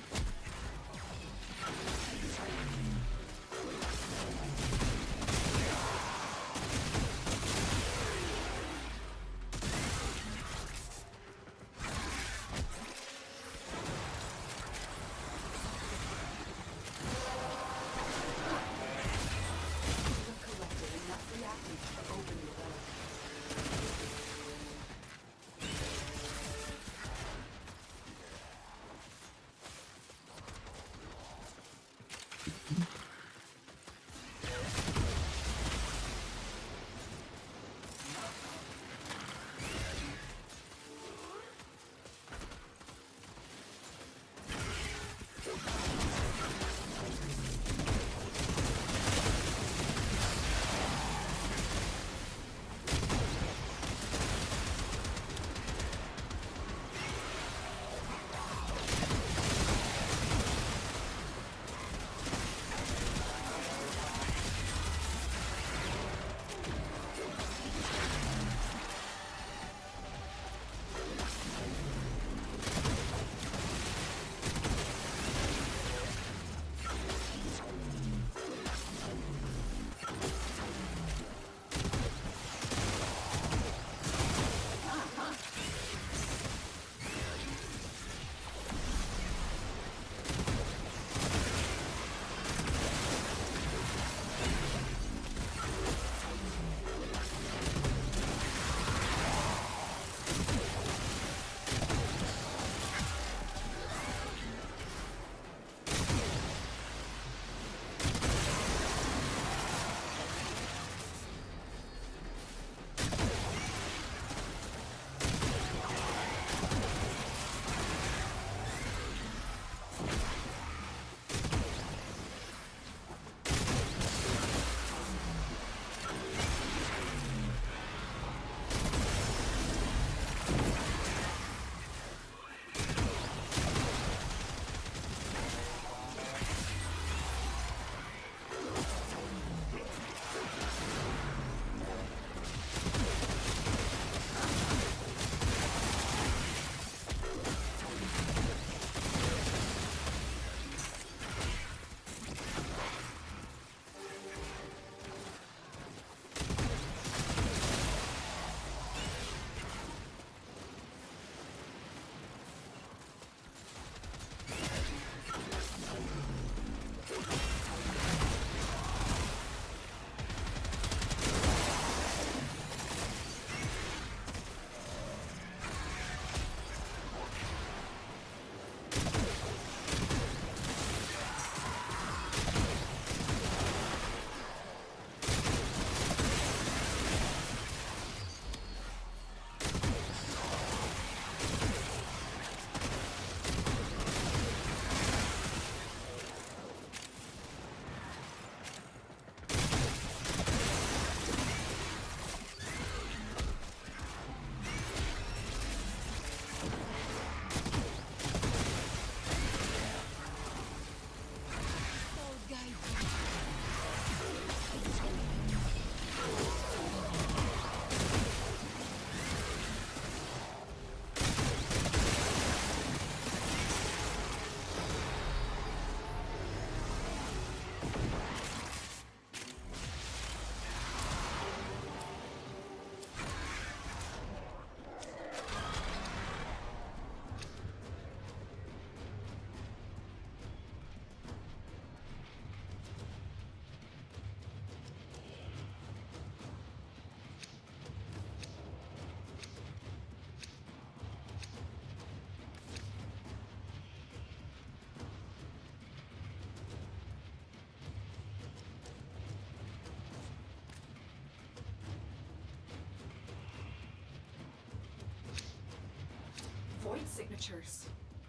corrupted signatures.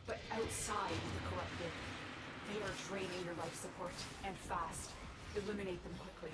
But outside the corrupted, they are draining your life support, and fast. Eliminate them quickly.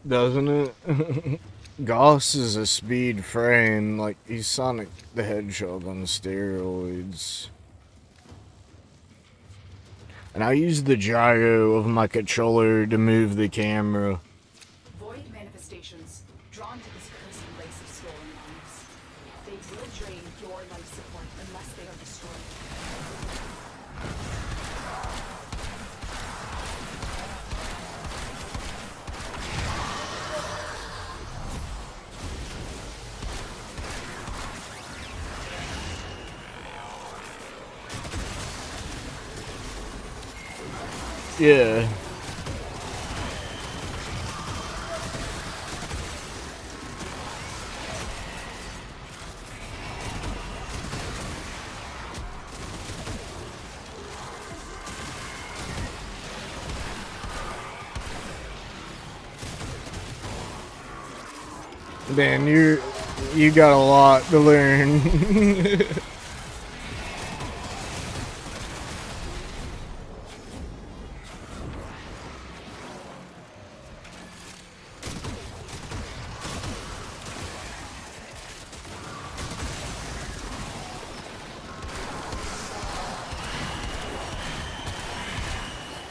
doesn't it? Goss is a speed frame, like he's Sonic the Hedgehog on steroids. And I use the gyro of my controller to move the camera. Void manifestations, drawn to this cursed race of stolen lives. They will drain your life support unless they are destroyed. Yeah. Man, you got a lot to learn.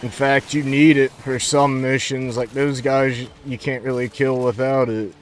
In fact, you need it for some missions, like those guys you can't really kill without it.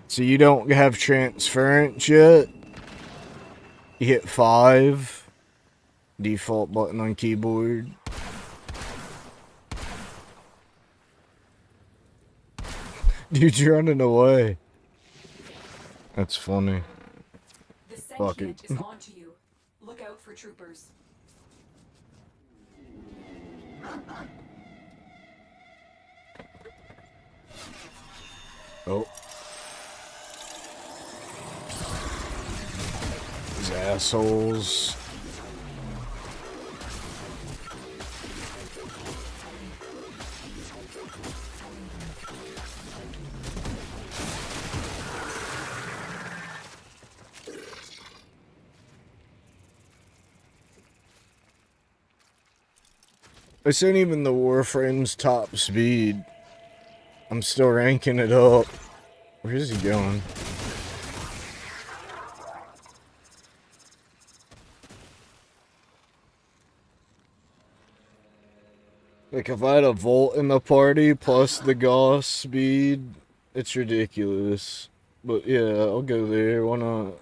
So you don't have transference yet? You hit 5. Default button on keyboard. Dude's running away. That's funny. The Fuck it. sentient is on to you. Look out for troopers. Oh. These assholes. This ain't even the Warframe's top speed. I'm still ranking it up. Where is he going? Like, if I had a Volt in the party plus the Gauss speed, it's ridiculous. But yeah, I'll go there. Why not?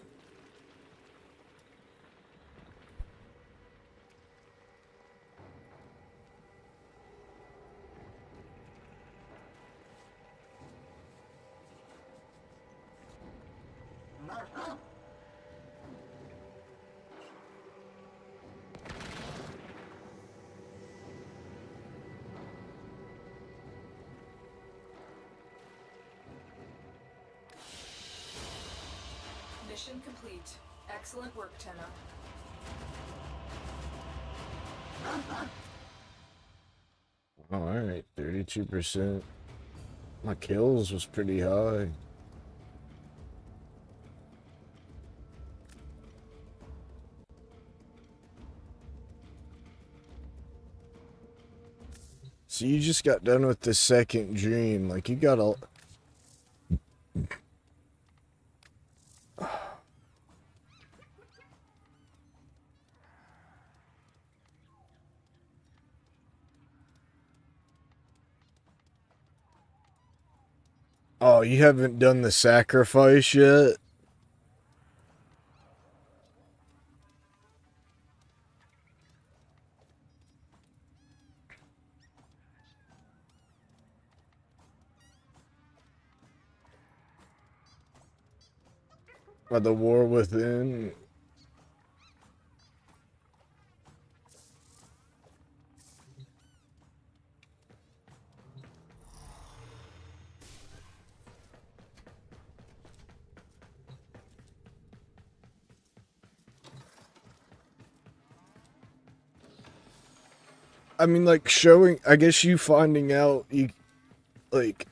Mission complete. Excellent work, Tenna. Alright, 32%. My kills was pretty high. So you just got done with the second dream. Like, you got a... Oh, you haven't done the sacrifice yet? By the war within? I mean, like, showing, I guess you finding out, like,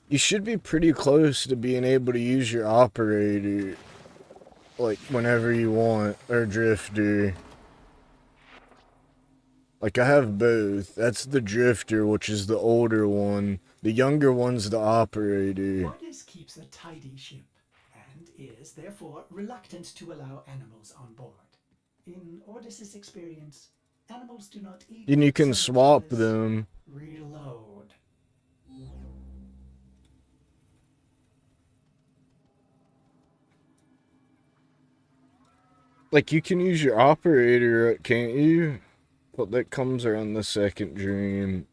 you should be pretty close to being able to use your operator, like, whenever you want, or drifter. Like, I have both. That's the drifter, which is the older one. The younger one's the operator. Ordis keeps a tidy ship, and is therefore reluctant to allow animals on board. In Ordis's experience, animals do not eat And you can so much swap as them. reload. Like, you can use your operator, can't you? But that comes around the second dream.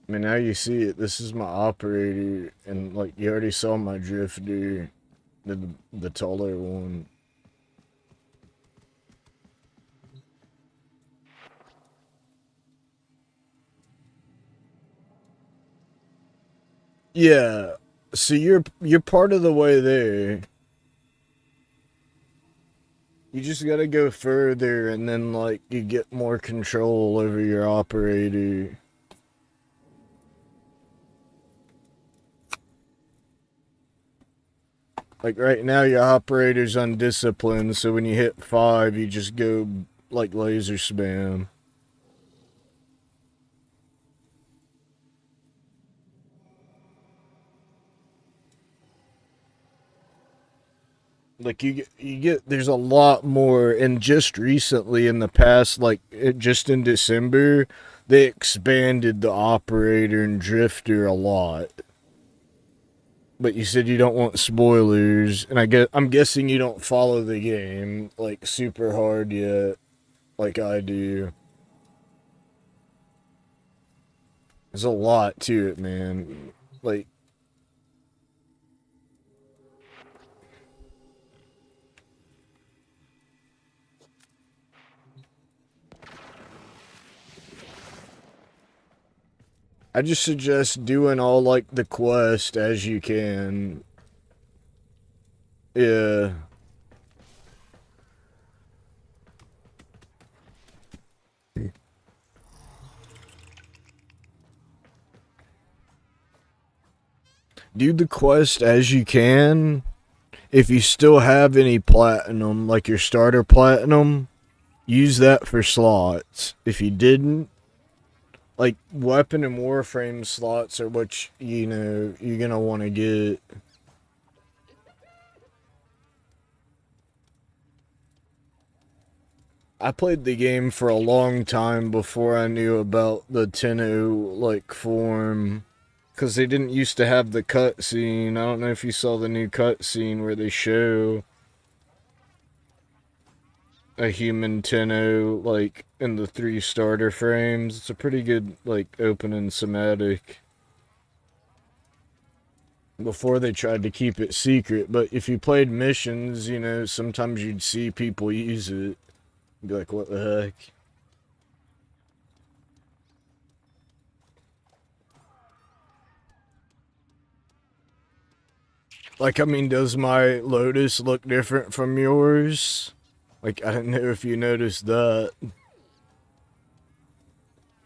I mean, now you see it. This is my operator, and like you already saw my drifter, the taller one. Yeah, so you're part of the way there. You just gotta go further, and then like you get more control over your operator. Like right now, your operator's undisciplined, so when you hit 5, you just go like laser spam. Like you get there's a lot more, and just recently in the past, like just in December, they expanded the operator and drifter a lot. But you said you don't want spoilers, and I'm guessing you don't follow the game like super hard yet, like I do. There's a lot to it, man. Like, I just suggest doing all like the quest as you can. Yeah. Do the quest as you can. If you still have any platinum, like your starter platinum, use that for slots. If you didn't, like weapon and warframe slots are what you're gonna want to get. I played the game for a long time before I knew about the Tenno like form, because they didn't used to have the cutscene. I don't know if you saw the new cutscene where they show a human Tenno like in the 3 starter frames. It's a pretty good like opening somatic. Before they tried to keep it secret, but if you played missions, sometimes you'd see people use it. Be like, what the heck? Like, I mean, does my Lotus look different from yours? Like, I don't know if you noticed that.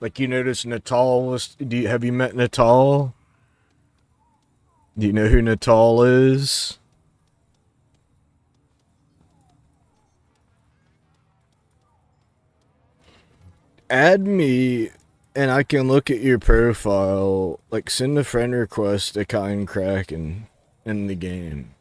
Like, you noticed Natal was... have you met Natal? Do you know who Natal is? Add me, and I can look at your profile. Like, send a friend request to Kind Kraken in the game.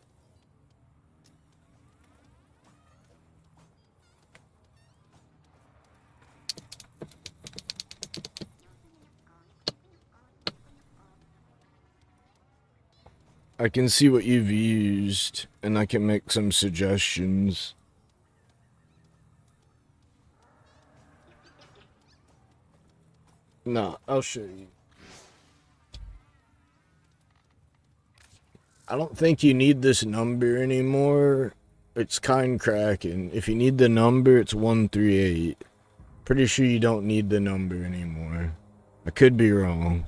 I can see what you've used, and I can make some suggestions. Nah, I'll show you. I don't think you need this number anymore. It's kind cracking. If you need the number, it's 138. Pretty sure you don't need the number anymore. I could be wrong.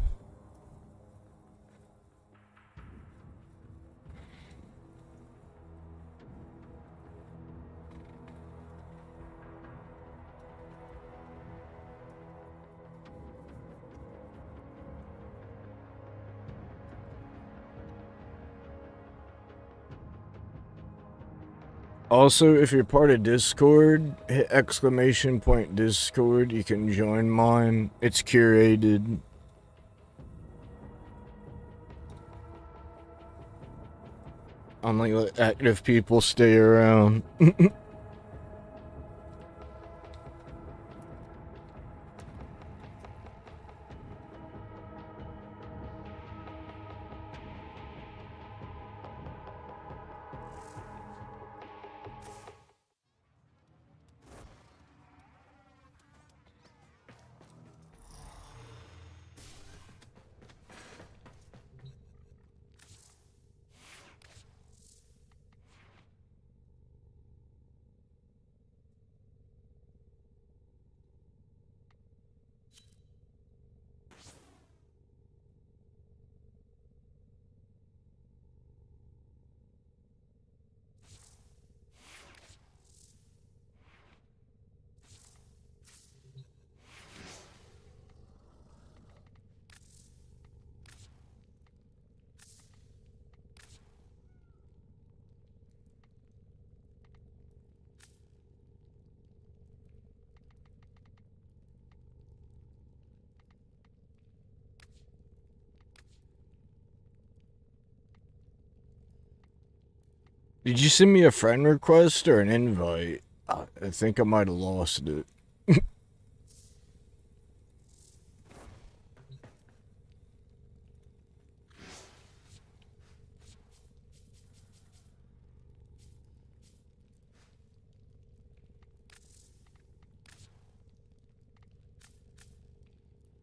Also, if you're part of Discord, hit !Discord. You can join mine. It's curated. Only let active people stay around. Did you send me a friend request or an invite? I think I might have lost it.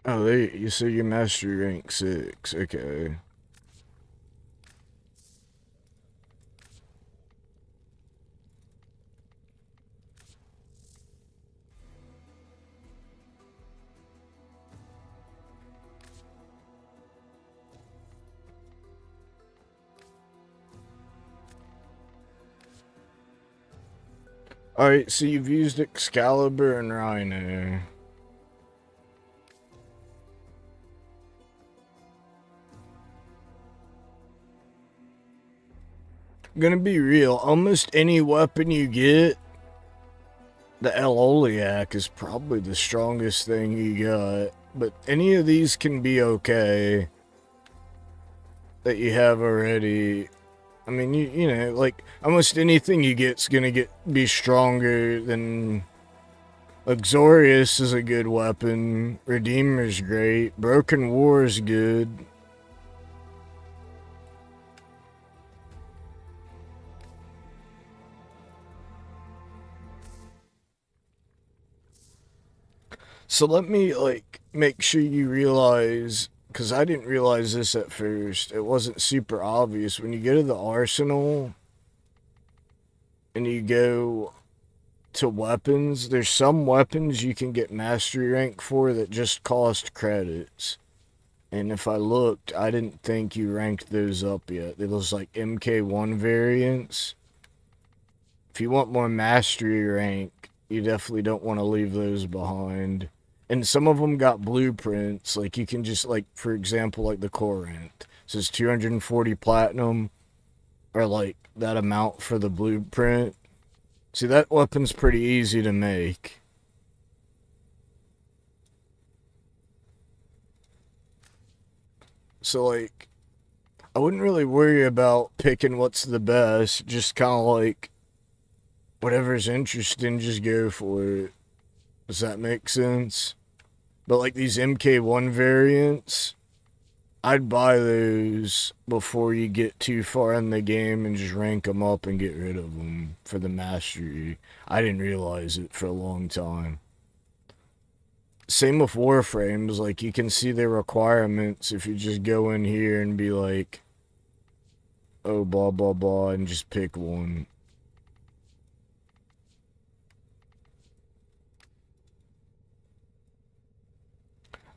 Oh, there you say your mastery rank 6. Okay. Alright, so you've used Excalibur and Rhino. I'm gonna be real, almost any weapon you get, the Eloliac is probably the strongest thing you got. But any of these can be okay that you have already. I mean, you know, like, almost anything you get's gonna be stronger than... Luxurious is a good weapon. Redeemer's great. Broken War's good. So let me, like, make sure you realize... Because I didn't realize this at first. It wasn't super obvious. When you go to the arsenal and you go to weapons, there's some weapons you can get mastery rank for that just cost credits. And if I looked, I didn't think you ranked those up yet. It was like MK1 variants. If you want more mastery rank, you definitely don't want to leave those behind. And some of them got blueprints, like you can just, like, for example, like the Corinth. It says 240 platinum, or like that amount for the blueprint. See, that weapon's pretty easy to make. So, like, I wouldn't really worry about picking what's the best, just kind of like, whatever's interesting, just go for it. Does that make sense? But like these MK1 variants, I'd buy those before you get too far in the game and just rank them up and get rid of them for the mastery. I didn't realize it for a long time. Same with Warframes, like you can see their requirements if you just go in here and be like, oh, blah, blah, blah, and just pick one.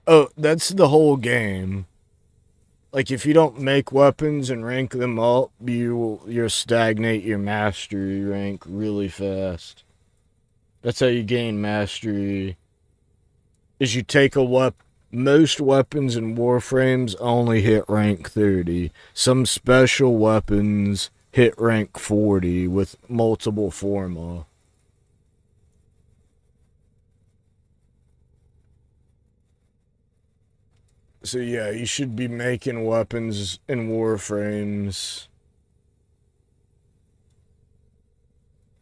Oh, that's the whole game. Like, if you don't make weapons and rank them up, you'll stagnate your mastery rank really fast. That's how you gain mastery. Is you take a weapon. Most weapons in Warframes only hit rank 30. Some special weapons hit rank 40 with multiple forma. So yeah, you should be making weapons in Warframes.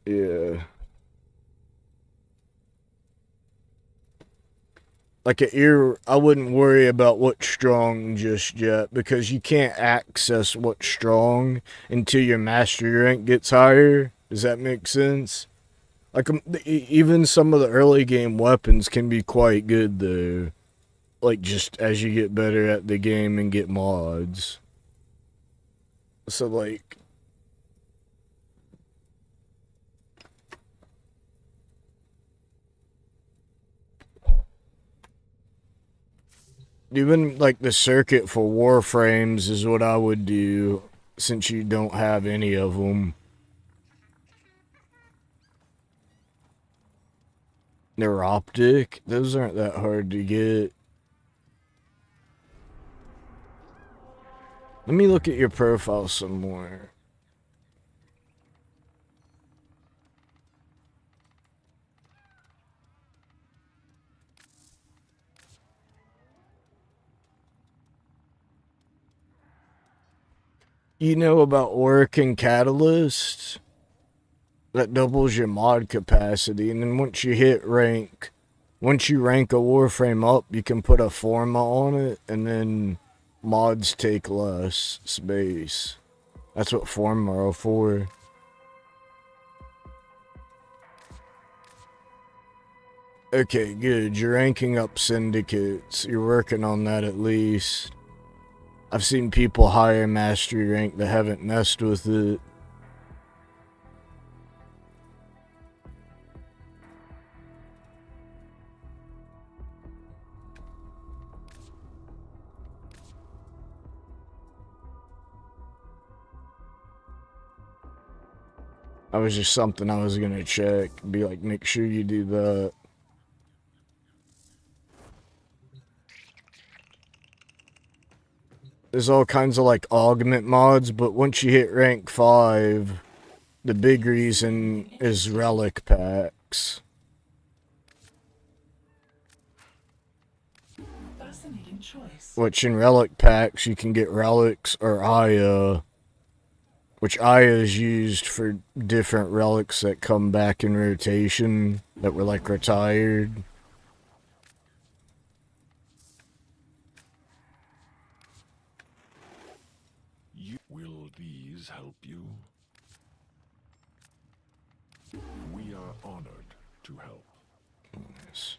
Yeah. Like a ear, I wouldn't worry about what's strong just yet because you can't access what's strong until your mastery rank gets higher. Does that make sense? Like even some of the early game weapons can be quite good though. Like just as you get better at the game and get mods. So like even like the circuit for Warframes is what I would do since you don't have any of them. Neuroptic? Those aren't that hard to get. Let me look at your profile some more. You know about working Catalyst? That doubles your mod capacity, and then once you rank a Warframe up, you can put a forma on it, and then mods take less space. That's what forma are for. Okay, good. You're ranking up syndicates. You're working on that at least. I've seen people higher mastery rank that haven't messed with it. That was just something I was gonna check. Be like, make sure you do that. There's all kinds of like augment mods, but once you hit rank 5, the big reason is relic packs. Fascinating choice. Which in relic packs you can get relics or Aya. Which Aya is used for different relics that come back in rotation that were like retired. Will these help you? We are honored to help. Nice.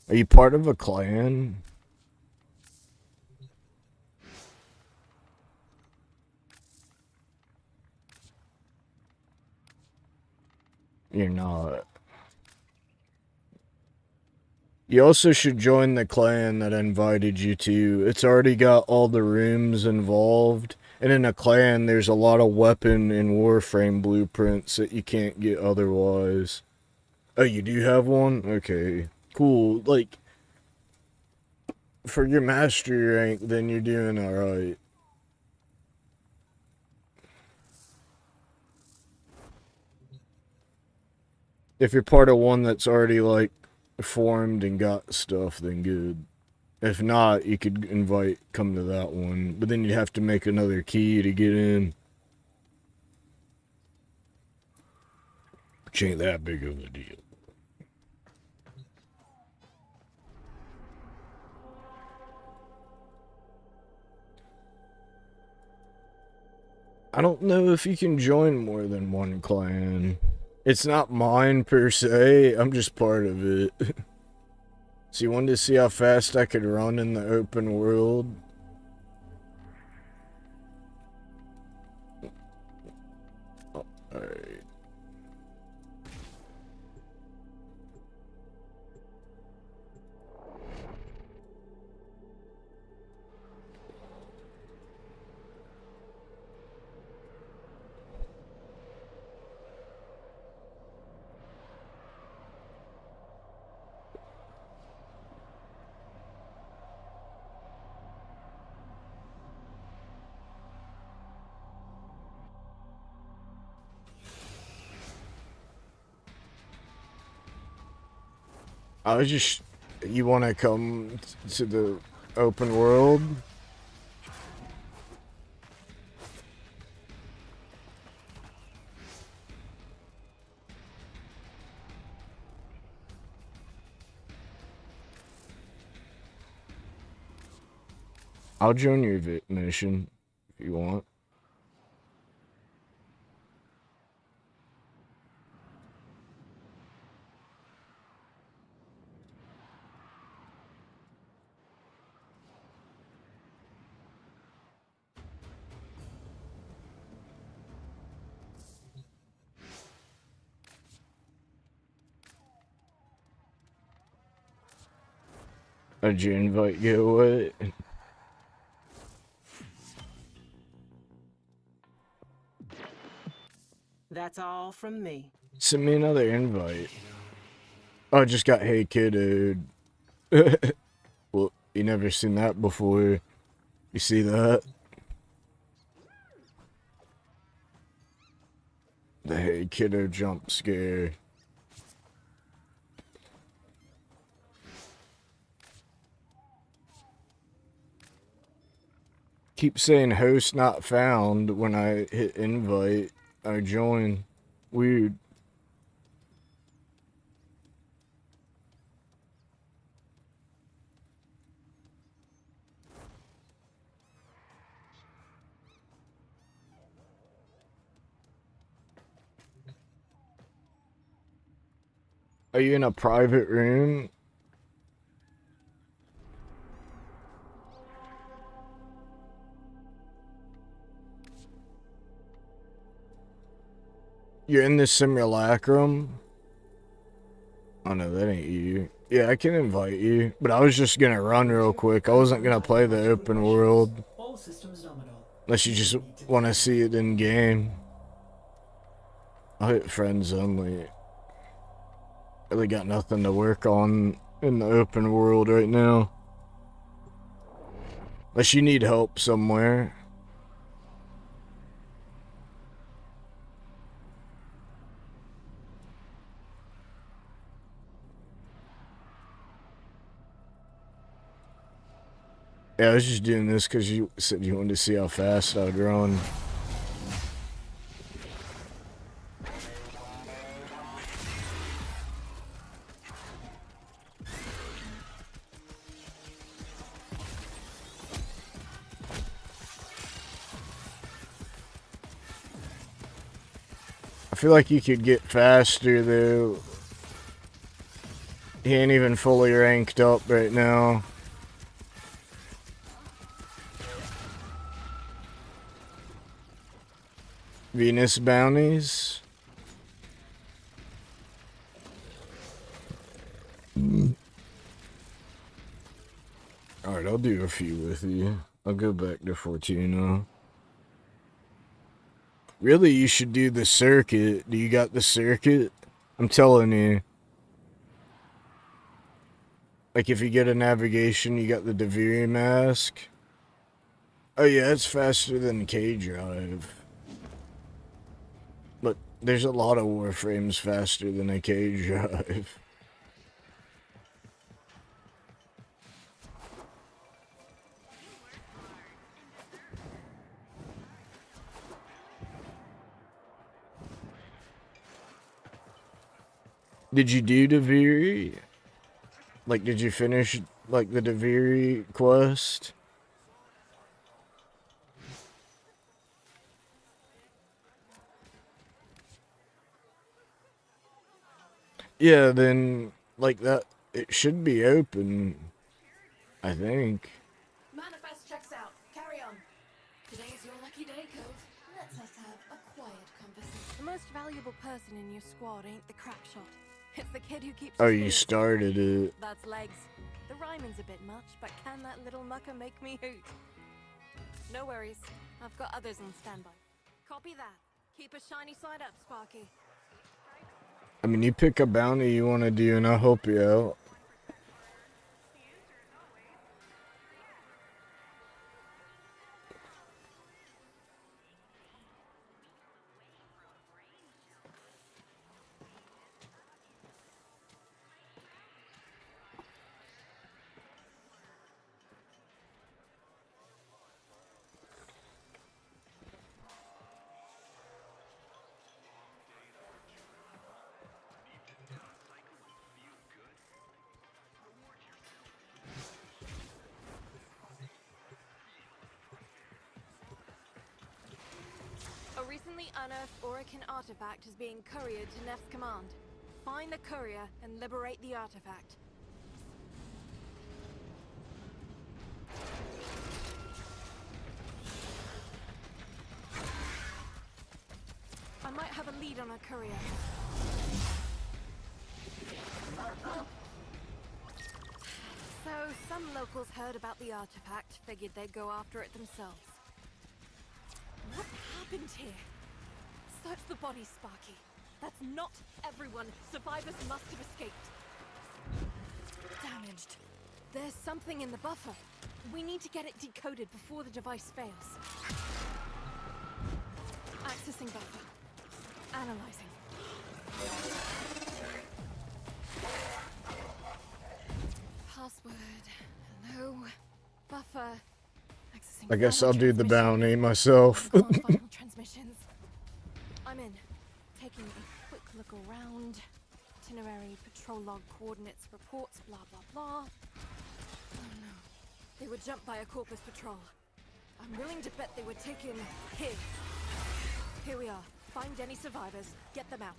Are you part of a clan? You're not. You also should join the clan that I invited you to. It's already got all the rooms involved. And in a clan, there's a lot of weapon and Warframe blueprints that you can't get otherwise. Oh, you do have one? Okay. Cool. Like, for your mastery rank, then you're doing alright. If you're part of one that's already, like, formed and got stuff, then good. If not, you could come to that one. But then you'd have to make another key to get in. Which ain't that big of a deal. I don't know if you can join more than one clan. It's not mine per se, I'm just part of it. So you wanted to see how fast I could run in the open world? Oh, alright. I was just... You want to come to the open world? I'll join your mission if you want. Did you invite you away? That's all from me. Send me another invite. Oh, I just got hey kiddo. Well, you never seen that before. You see that? The hey kiddo jump scare. Keep saying host not found when I hit invite or join. Weird. Are you in a private room? You're in the simulacrum? Oh no, that ain't you. Yeah, I can invite you, but I was just gonna run real quick. I wasn't gonna play the open world. All systems nominal. Unless you just want to see it in game. I'll hit friends only. Really got nothing to work on in the open world right now. Unless you need help somewhere. Yeah, I was just doing this because you said you wanted to see how fast I would run. I feel like you could get faster though. He ain't even fully ranked up right now. Venus bounties. Alright, I'll do a few with you. I'll go back to Fortuna. Really, you should do the circuit. Do you got the circuit? I'm telling you. Like, if you get a navigation, you got the Deviri mask. Oh yeah, it's faster than K-Drive. But there's a lot of Warframes faster than a K-Drive. Did you do Deviri? Like, did you finish, like, the Deviri quest? Yeah, then, like, that, it should be open, I think. Manifest checks out. Carry on. Today's your lucky day, Cove. Let's us have a quiet conversation. The most valuable person in your squad ain't the crack shot. It's the kid who keeps Oh, us you fierce. started it. That's legs. The rhyming's a bit much, but can that little mucker make me hoot? No worries. I've got others on standby. Copy that. Keep a shiny side up, Sparky. I mean, you pick a bounty you want to do, and I'll help you out. recently unearthed Orokin artifact is being couriered to Nef's command. Find the courier and liberate the artifact. I might have a lead on a courier. So, some locals heard about the artifact, figured they'd go after it themselves. What happened here? Search the body, Sparky. That's not everyone. Survivors must have escaped. Damaged. There's something in the buffer. We need to get it decoded before the device fails. Accessing buffer. Analyzing. Password. Hello. Buffer. Accessing. I guess final I'll do the transmission. bounty myself. Final transmissions. I'm in. Taking a quick look around. Itinerary, patrol log, coordinates, reports, blah blah blah. Oh no. They were jumped by a Corpus patrol. I'm willing to bet they were taken here. Here we are. Find any survivors. Get them out.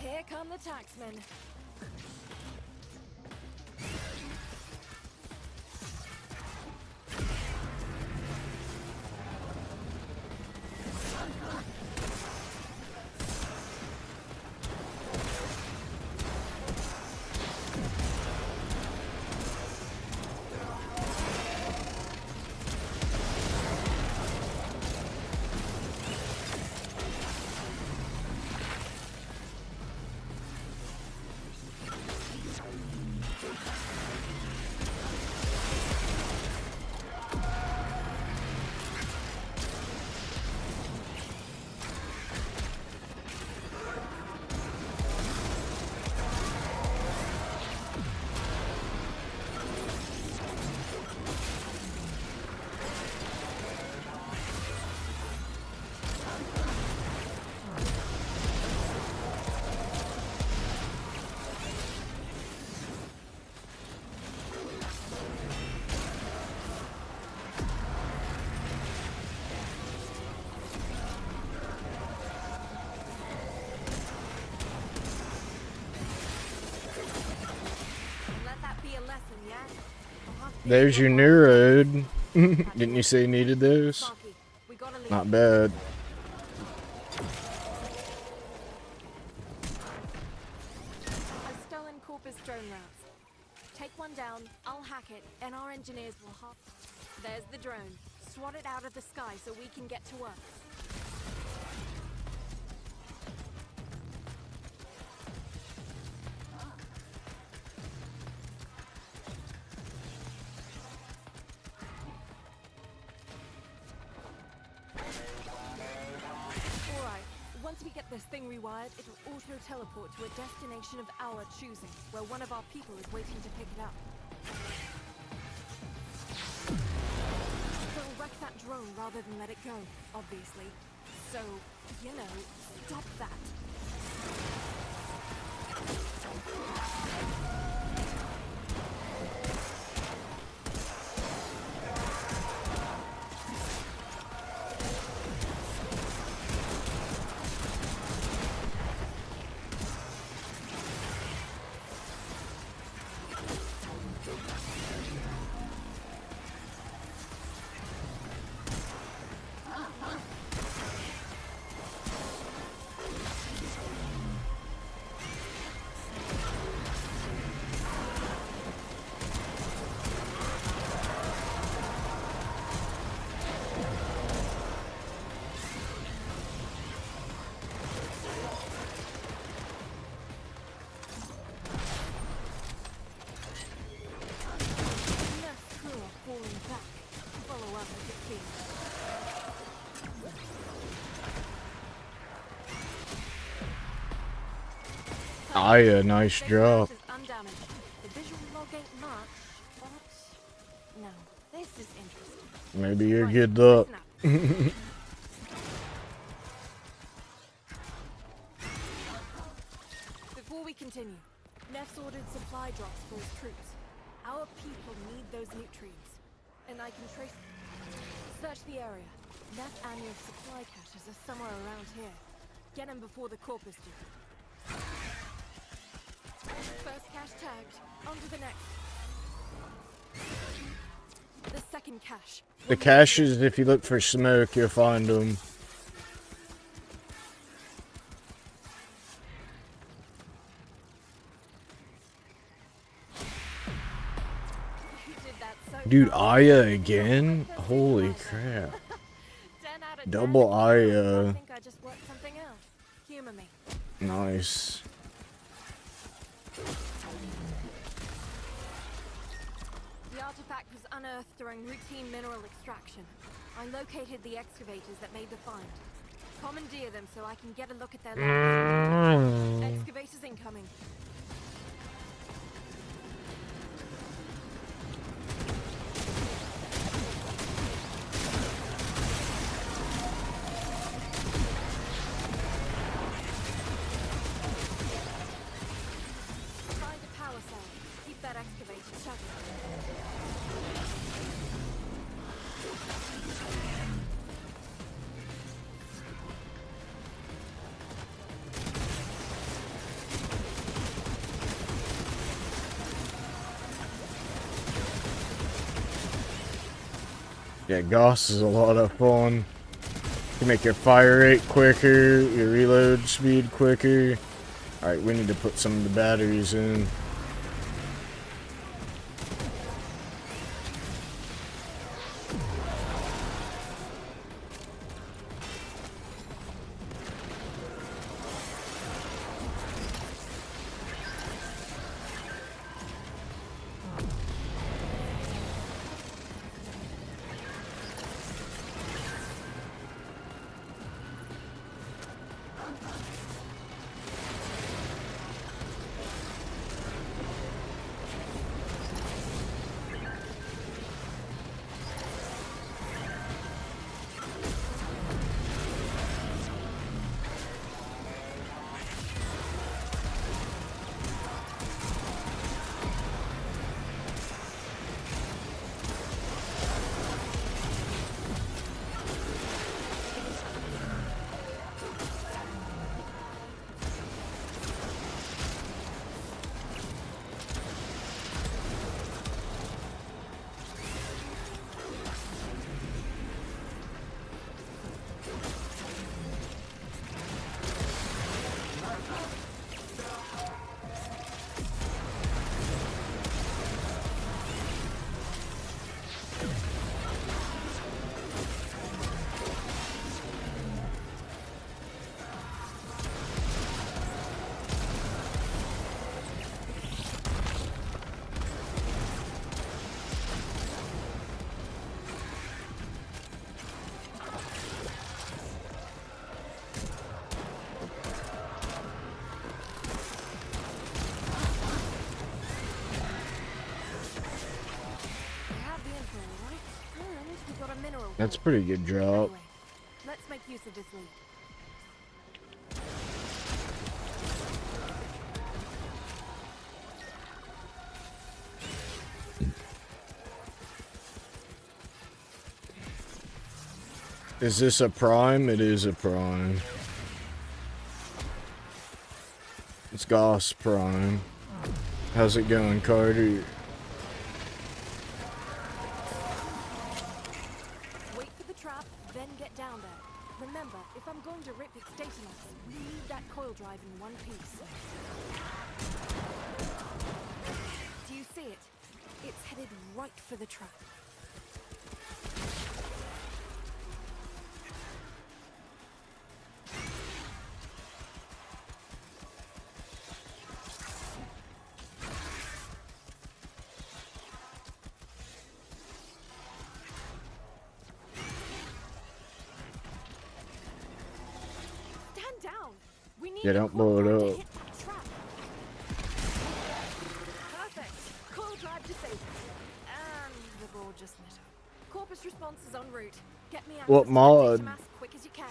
Here come the taxmen. There's your new road. Didn't you say you needed those? Not bad. I've stolen Corpus drone routes. Take one down, I'll hack it, and our engineers will hop. There's the drone. Swat it out of the sky so we can get to work. Once we get this thing rewired, it'll auto-teleport to a destination of our choosing, where one of our people is waiting to pick it up. They'll wreck that drone rather than let it go, obviously. So, you know, stop that. Aya, nice Safe drop. house is undamaged. The visual log ain't much, but no, this is interesting. Maybe you're Right, good luck. listen up. Before we continue, Neff's ordered supply drops for his troops. Our people need those nutrients, and I can trace... Search the area. Neff and your supply caches are somewhere around here. Get them before the corpus do. First cache tagged. On to the next. The second cache. The caches, if you look for smoke, you'll find them. You did that so Dude, fast. Aya again? Holy crap. 10 out of 10. Double I Aya. think I just worked something out. Humor me. Nice. The artifact was unearthed during routine mineral extraction. I located the excavators that made the find. Commandeer them so I can get a look at their labs. Excavators incoming. Find a power cell. Keep that excavator shut. Yeah, Goss is a lot of fun. You make your fire rate quicker, your reload speed quicker. Alright, we need to put some of the batteries in. That's a pretty good drop. Anyway, let's make use of this lead. Is this a prime? It is a prime. It's Goss Prime. How's it going, Carter? Wait for the trap, then get down there. Remember, if I'm going to rip its data loss, we need that coil drive in one piece. Do you see it? It's headed right for the trap. Stand down. We need Yeah, the don't blow coil it drive to up. hit that trap. First response is en route. Get me What access to that mod? data mass quick as you can.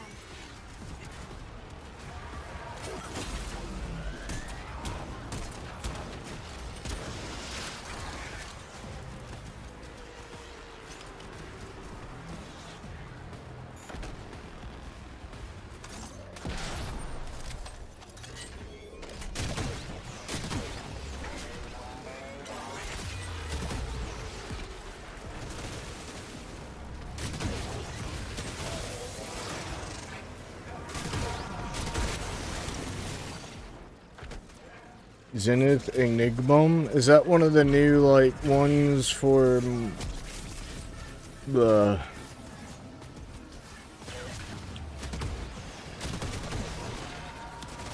Zenith Enigmum? Is that one of the new, like, ones for the...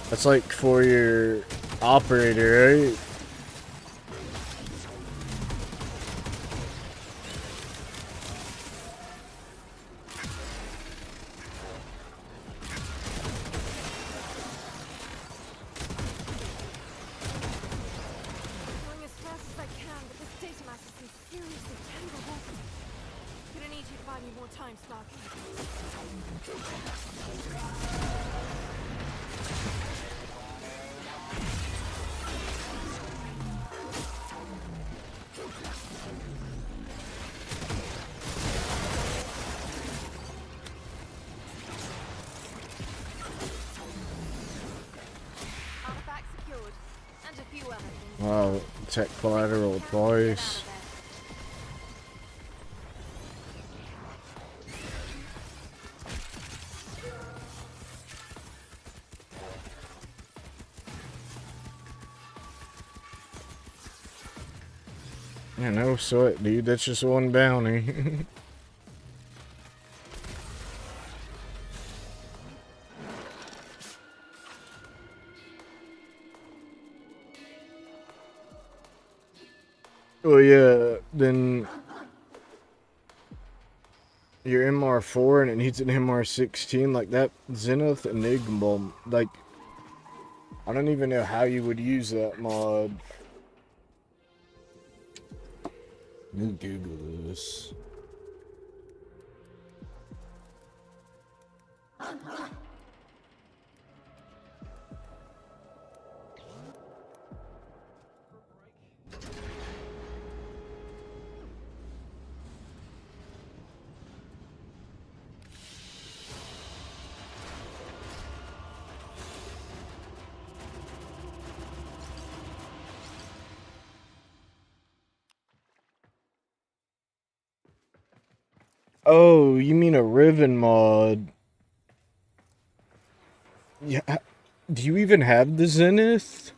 That's like for your operator, right? Going as fast as I can, but this data mass has been seriously tangled. Gonna need you to buy me more time, Sparky. Artifact secured. And a few other things. Wow, tech collateral twice. Yeah, no sweat, dude. That's just one bounty. Well, yeah, then your MR4 and it needs an MR16, like that Zenith Enigma, like, I don't even know how you would use that mod. Let me Google this. Oh, you mean a Riven mod? Yeah. Do you even have the Zenith?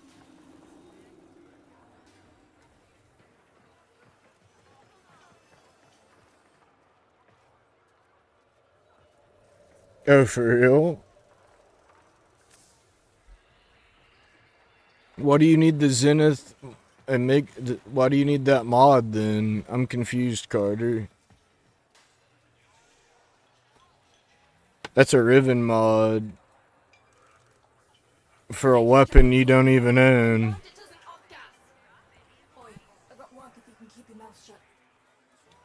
Oh, for real? Why do you need the Zenith and why do you need that mod then? I'm confused, Carter. That's a Riven mod. For a weapon you don't even own.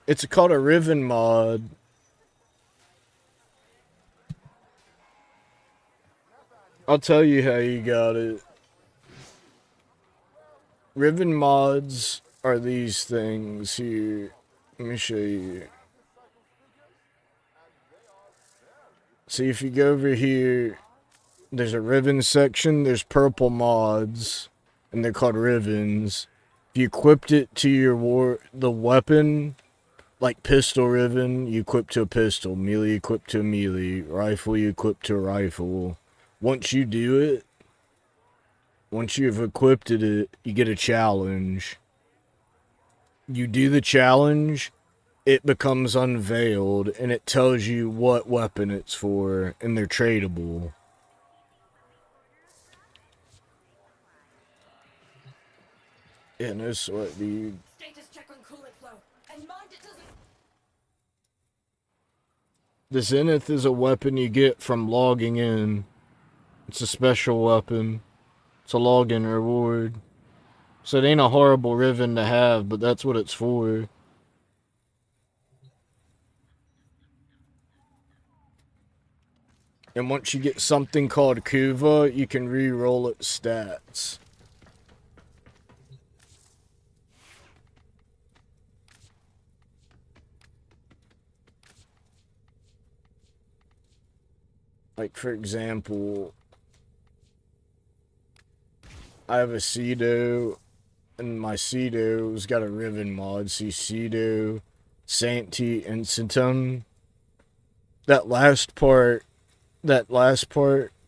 It's called a Riven mod. I'll tell you how you got it. Riven mods are these things here. Let me show you. See, if you go over here, there's a Riven section, there's purple mods, and they're called Rivens. If you equipped it to the weapon, like pistol Riven, you equip to a pistol, melee equip to a melee, rifle you equip to a rifle. Once you do it, once you've equipped it, you get a challenge. You do the challenge, it becomes unveiled, and it tells you what weapon it's for, and they're tradable. Yeah, no sweat, dude. Status check on coolant flow. And mind it doesn't. The Zenith is a weapon you get from logging in. It's a special weapon. It's a login reward. So it ain't a horrible Riven to have, but that's what it's for. And once you get something called Kuva, you can re-roll its stats. Like, for example, I have a Cedo, and my Cedo's got a Riven mod. See, Cedo, Santi, Incentum. That last part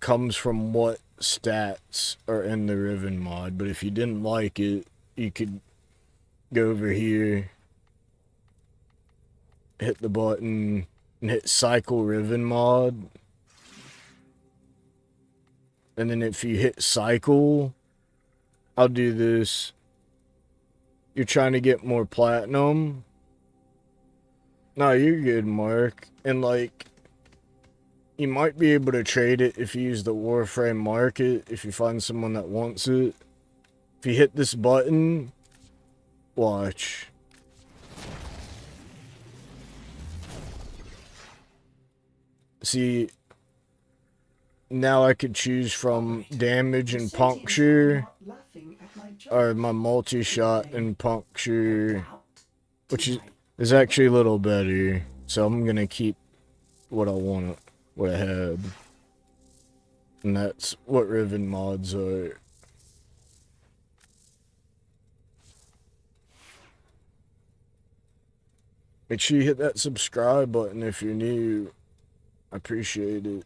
comes from what stats are in the Riven mod. But if you didn't like it, you could go over here, hit the button, and hit Cycle Riven mod. And then if you hit Cycle, I'll do this. You're trying to get more platinum. No, you're good, Mark. And like, you might be able to trade it if you use the Warframe market, if you find someone that wants it. If you hit this button, watch. See, now I could choose from damage and puncture, or my multi-shot and puncture, which is actually a little better. So I'm gonna keep what I want, what I had. And that's what Riven mods are. Make sure you hit that subscribe button if you're new. I appreciate it.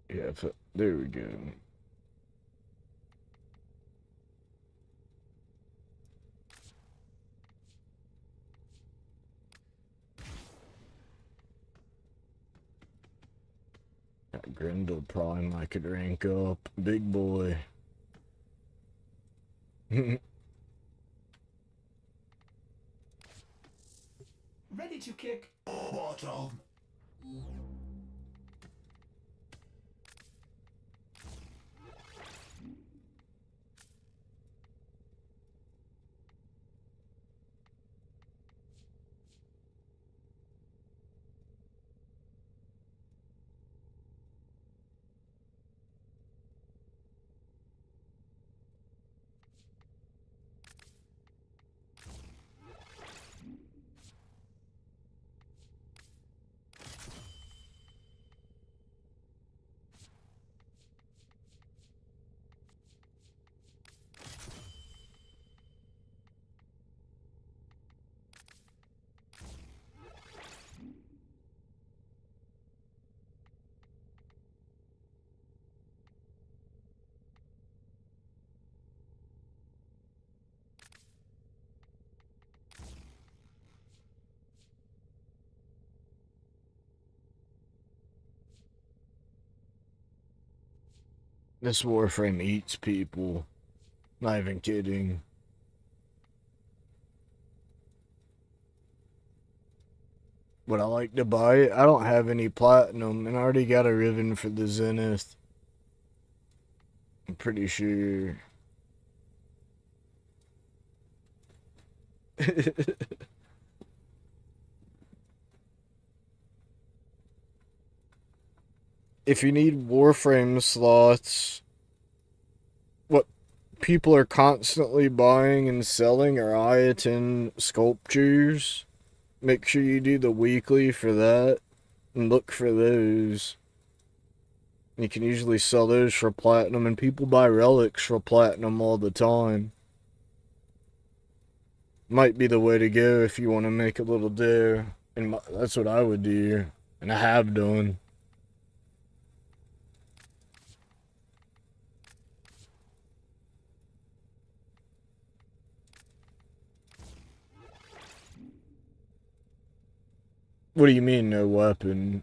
Yeah, there we go. Got Grendel Prime I could rank up. Big boy. Ready to kick bottom. This Warframe eats people. Not even kidding. Would I like to buy it? I don't have any platinum, and I already got a Riven for the Zenith. I'm pretty sure. If you need Warframe slots, what people are constantly buying and selling are Iatan sculptures. Make sure you do the weekly for that and look for those. You can usually sell those for platinum, and people buy relics for platinum all the time. Might be the way to go if you want to make a little dough. And that's what I would do, and I have done. What do you mean, no weapon?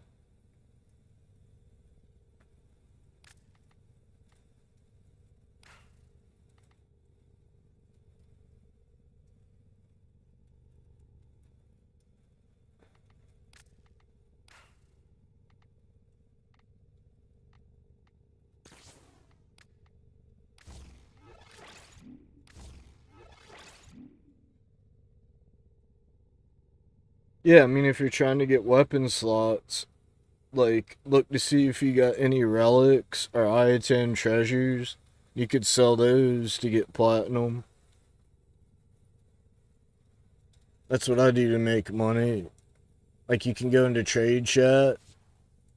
Yeah, I mean, if you're trying to get weapon slots, like, look to see if you got any relics or I-10 treasures. You could sell those to get platinum. That's what I do to make money. Like, you can go into trade chat,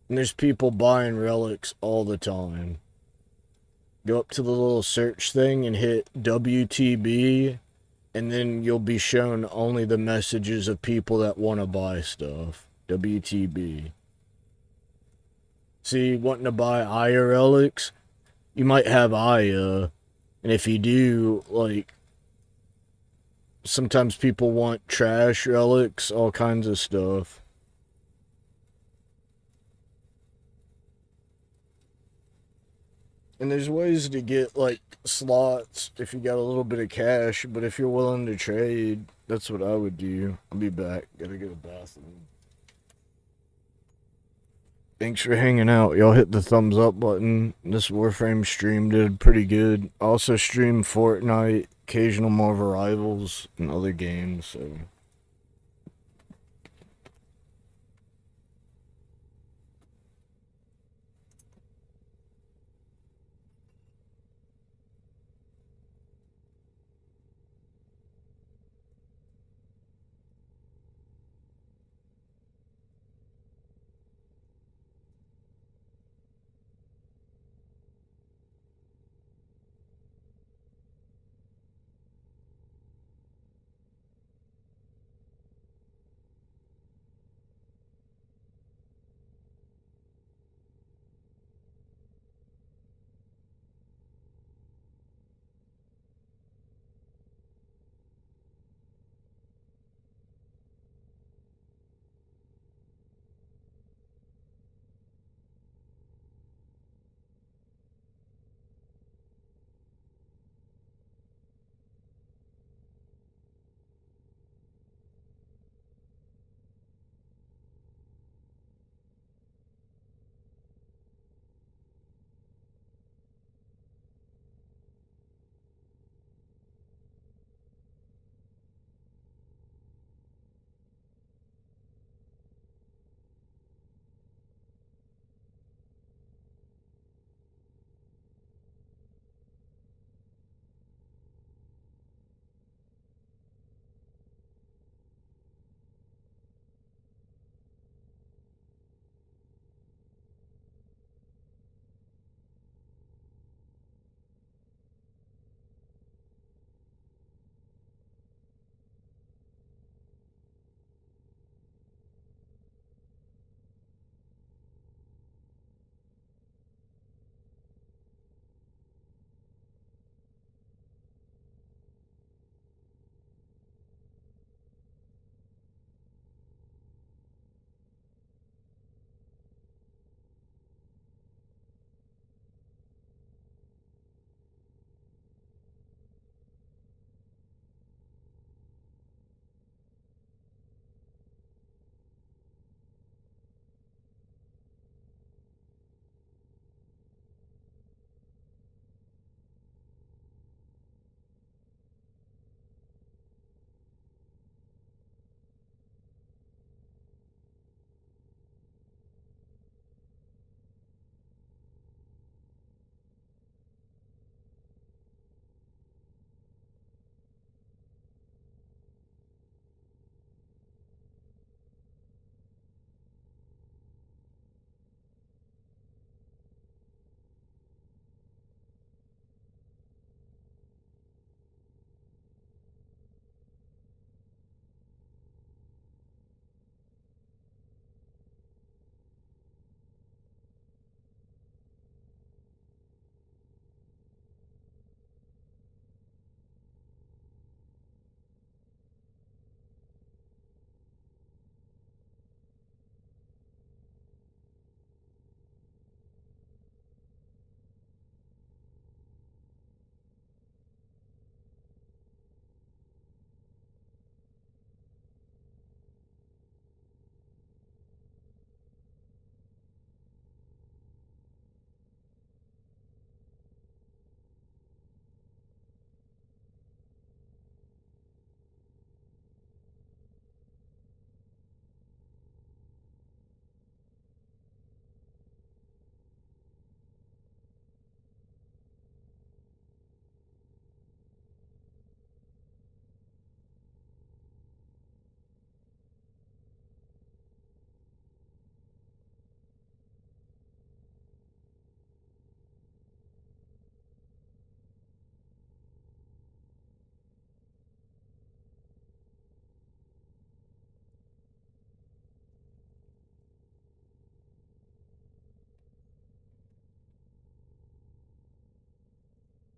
and there's people buying relics all the time. Go up to the little search thing and hit WTB, and then you'll be shown only the messages of people that want to buy stuff. WTB. See, wanting to buy Aya relics? You might have Aya, and if you do, like, sometimes people want trash relics, all kinds of stuff. And there's ways to get, like, slots if you got a little bit of cash, but if you're willing to trade, that's what I would do. I'll be back. Gotta go to the bathroom. Thanks for hanging out. Y'all hit the thumbs up button. This Warframe stream did pretty good. I also stream Fortnite, occasional Marvel Rivals, and other games, so...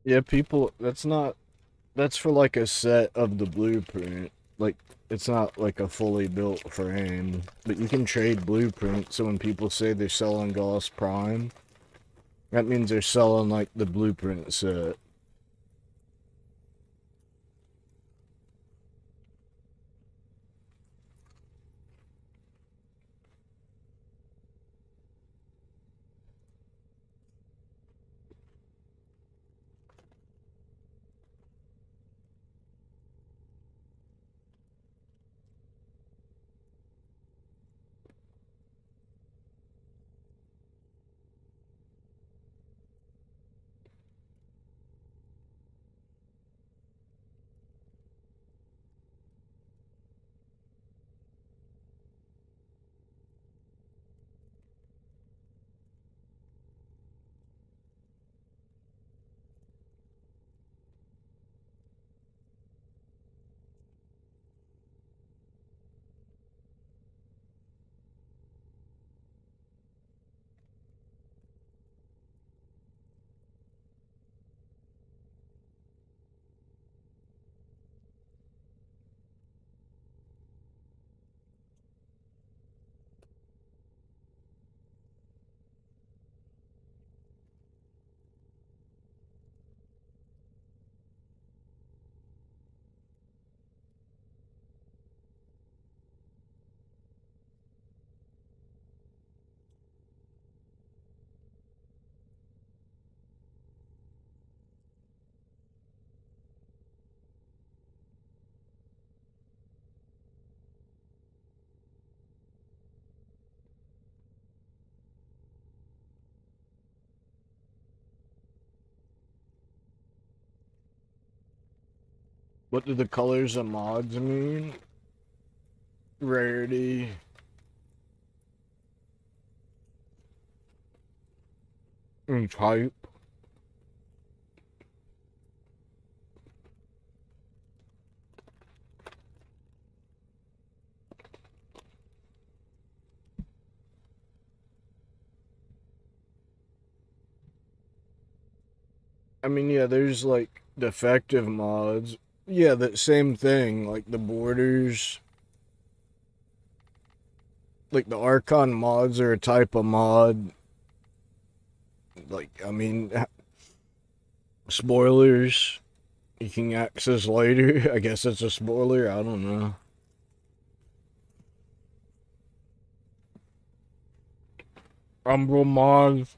Yeah, people, that's for like a set of the blueprint. Like, it's not like a fully built frame. But you can trade blueprints, so when people say they're selling Gauss Prime, that means they're selling like the blueprint set. What do the colors of mods mean? Rarity. And type. I mean, yeah, there's like defective mods. Yeah, that same thing, like the borders. Like the Archon mods are a type of mod. Like, I mean, spoilers you can access later. I guess it's a spoiler, I don't know. Umbral mods.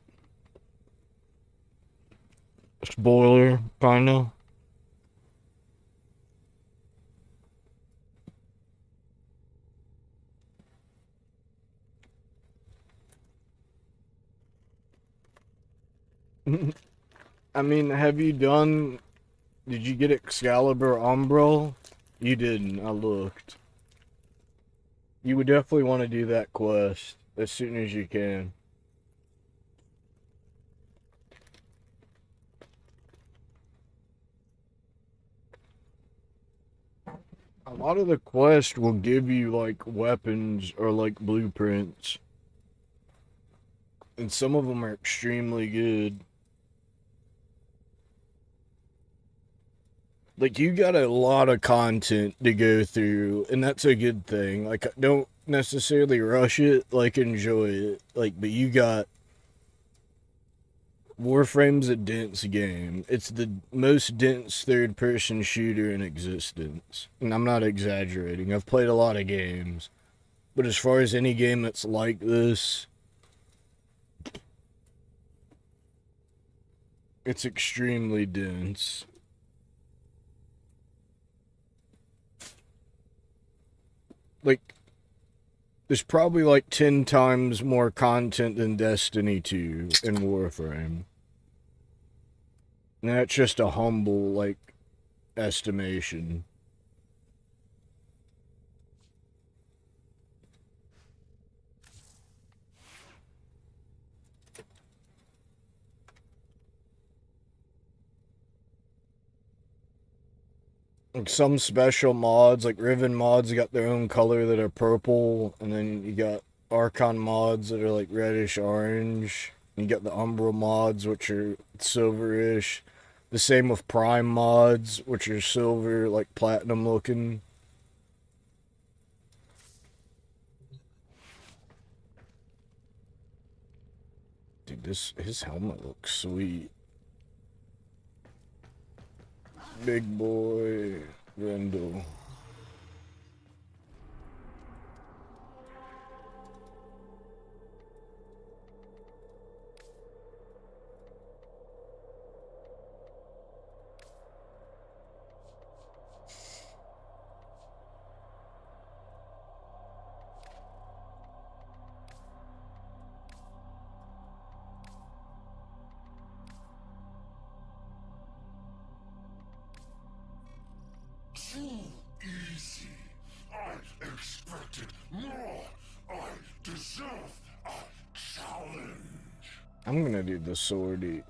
Spoiler, kinda. I mean, have you done... Did you get Excalibur Umbral? You didn't, I looked. You would definitely want to do that quest as soon as you can. A lot of the quests will give you, like, weapons or, like, blueprints. And some of them are extremely good. Like, you got a lot of content to go through, and that's a good thing. Like, don't necessarily rush it, like, enjoy it. Like, but you got... Warframe's a dense game. It's the most dense third-person shooter in existence. And I'm not exaggerating. I've played a lot of games. But as far as any game that's like this, it's extremely dense. Like, there's probably like 10 times more content than Destiny 2 in Warframe. And that's just a humble, like, estimation. Like some special mods, like Riven mods, got their own color that are purple, and then you got Archon mods that are like reddish orange. You got the Umbral mods, which are silverish. The same with Prime mods, which are silver, like platinum looking. Dude, his helmet looks sweet. Big boy Rendell. Too easy. I expected more. I deserve a challenge. I'm gonna do the swordy.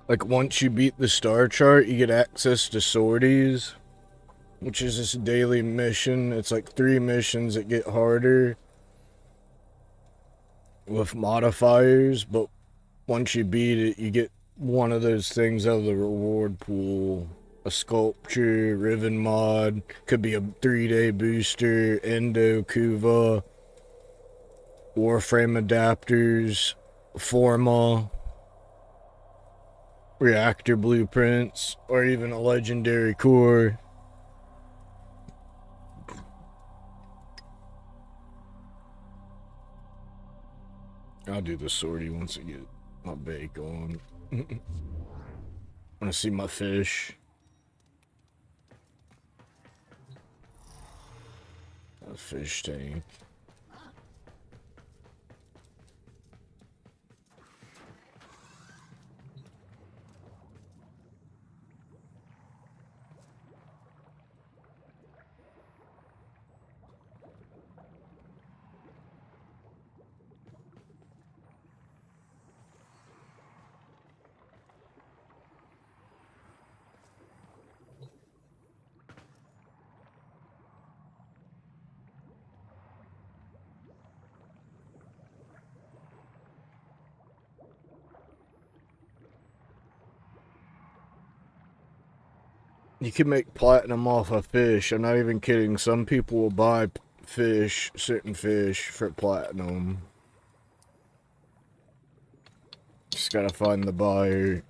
Like, once you beat the star chart, you get access to sorties, which is this daily mission. It's like 3 missions that get harder with modifiers, but once you beat it, you get one of those things out of the reward pool. A sculpture, riven mod, could be a 3-day booster, endo, kuva, Warframe adapters, Forma, reactor blueprints, or even a legendary core. I'll do the sortie once I get my bake on. I want to see my fish. A fish tank. You can make platinum off a fish. I'm not even kidding. Some people will buy fish, certain fish, for platinum. Just gotta find the buyer.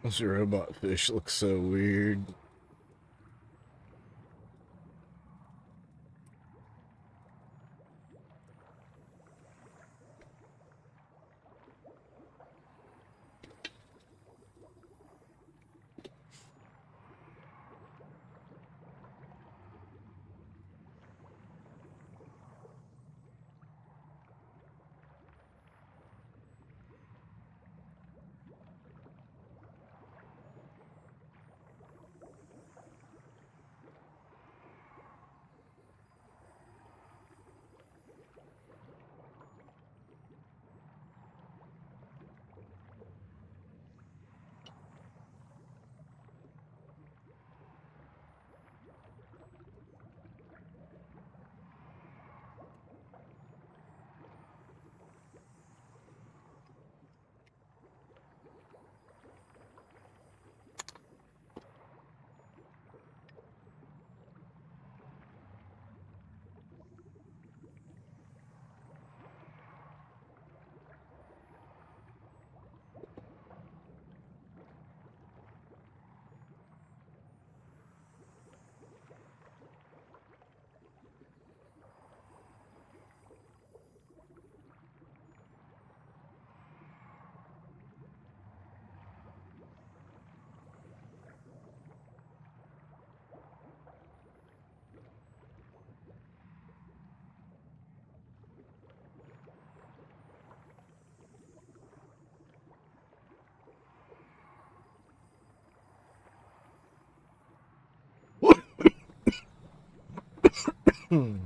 This robot fish looks so weird. You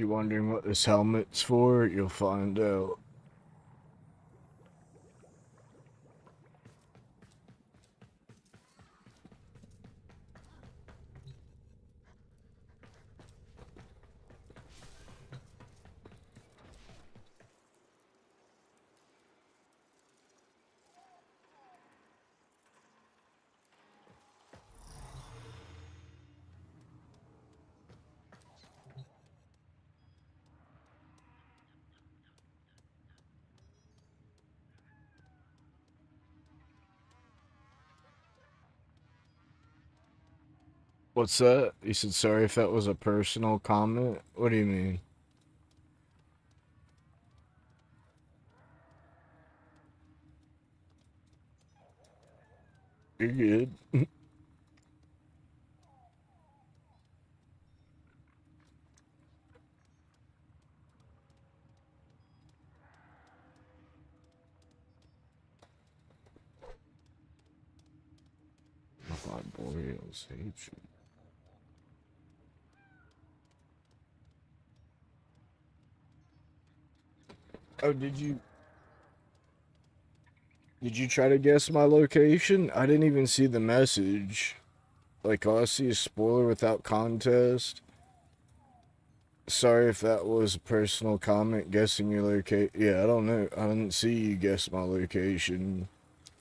wondering what this helmet's for? You'll find out. What's that? You said sorry if that was a personal comment? What do you mean? You're good. My Boreals hate you. Oh, did you try to guess my location? I didn't even see the message. Like, all I see is spoiler without contest. Sorry if that was a personal comment, guessing your location. Yeah, I don't know. I didn't see you guess my location.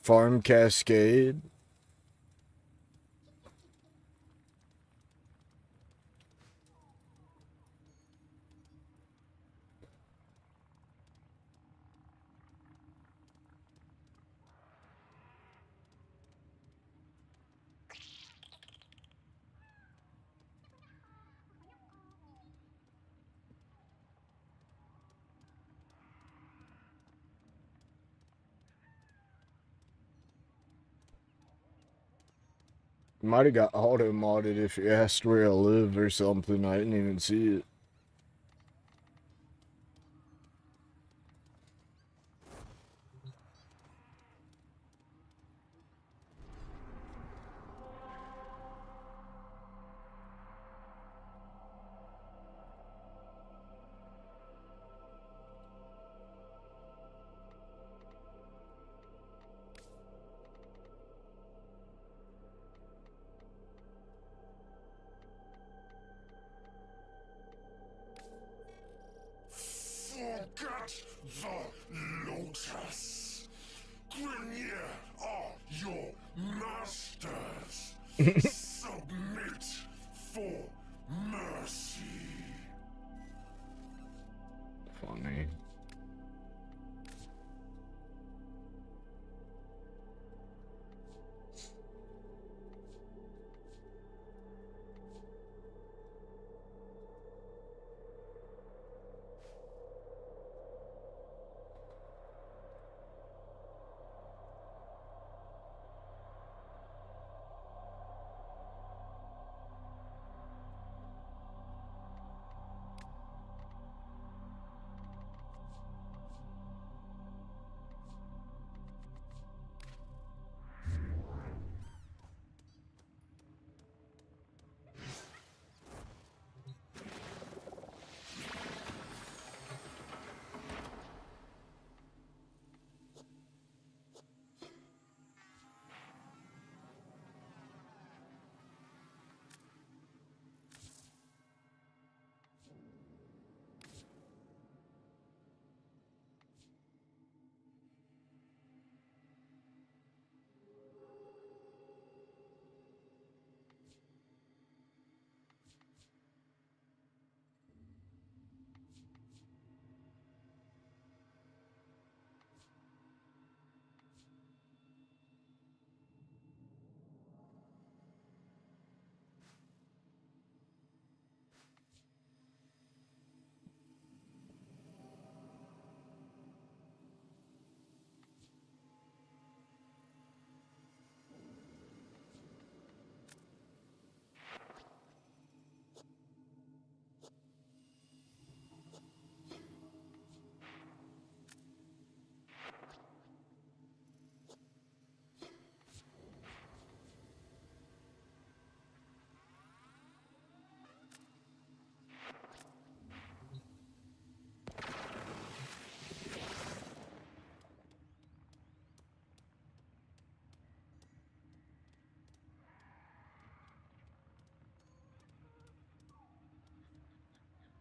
Farm Cascade? Might have got auto-modded if you asked where I live or something. I didn't even see it. Forget the Lotus. Grineer are your masters. Submit for mercy. Funny.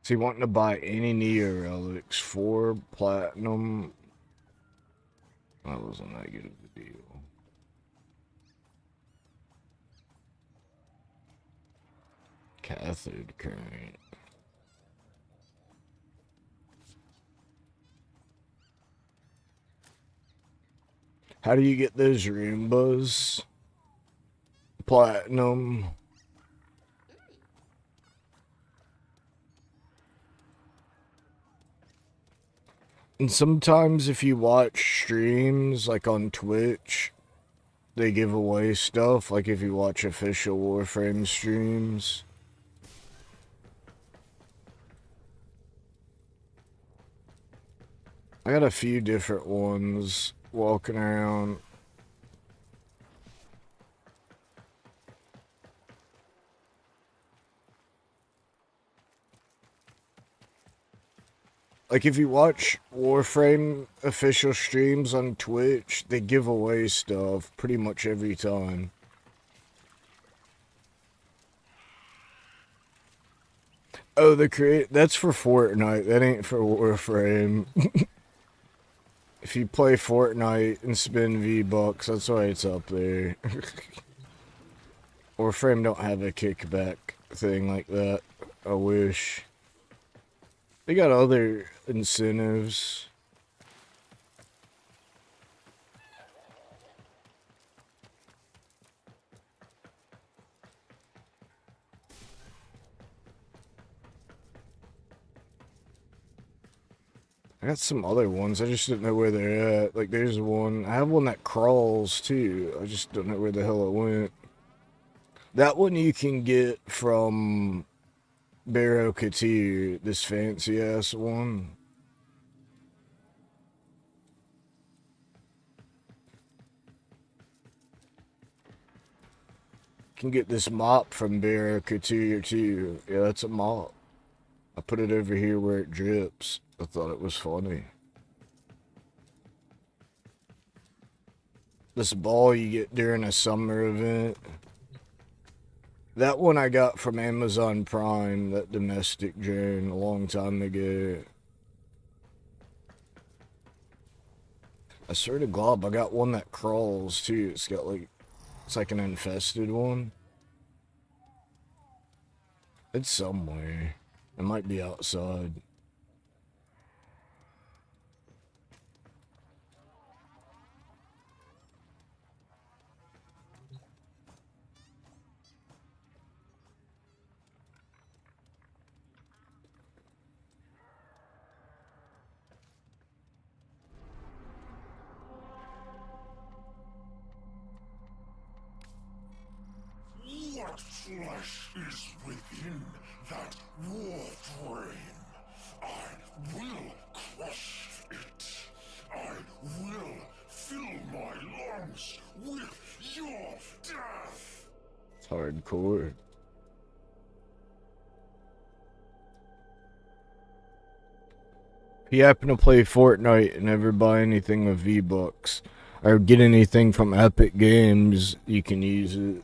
Is he wanting to buy any Neo relics? 4 platinum. That wasn't that good of a deal. Cathode current. How do you get those Roombas? Platinum. And sometimes if you watch streams, like on Twitch, they give away stuff, like if you watch official Warframe streams. I got a few different ones walking around. Like, if you watch Warframe official streams on Twitch, they give away stuff pretty much every time. Oh, that's for Fortnite. That ain't for Warframe. If you play Fortnite and spend V-Bucks, that's why it's up there. Warframe don't have a kickback thing like that. I wish. They got other incentives. I got some other ones, I just didn't know where they're at. Like, there's one, I have one that crawls too, I just don't know where the hell it went. That one you can get from Barrow Katir, this fancy ass one. Can get this mop from Barrow Katir too. Yeah, that's a mop. I put it over here where it drips. I thought it was funny. This ball you get during a summer event. That one I got from Amazon Prime, that domestic drone, a long time ago. I swear to God, I got one that crawls too. It's got like, it's like an infested one. It's somewhere. It might be outside. What flesh is within that Warframe? I will crush it. I will fill my lungs with your death. It's hardcore. If you happen to play Fortnite and never buy anything with V-Bucks, or get anything from Epic Games, you can use it.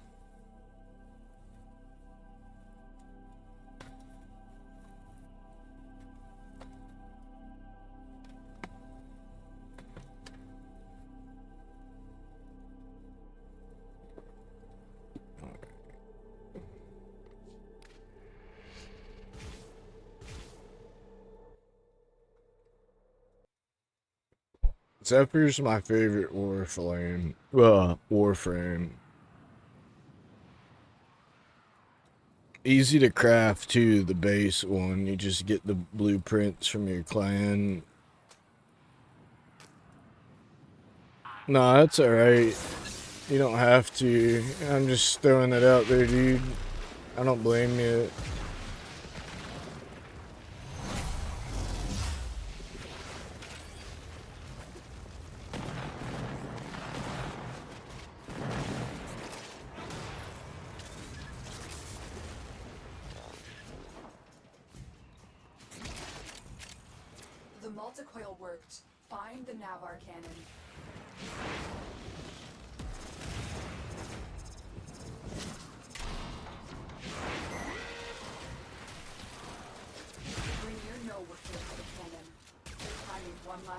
Zephyr's my favorite Warframe. Warframe. Easy to craft too, the base one. You just get the blueprints from your clan. Nah, that's alright. You don't have to. I'm just throwing it out there, dude. I don't blame you. The multi-coil worked. Find the Navar cannon.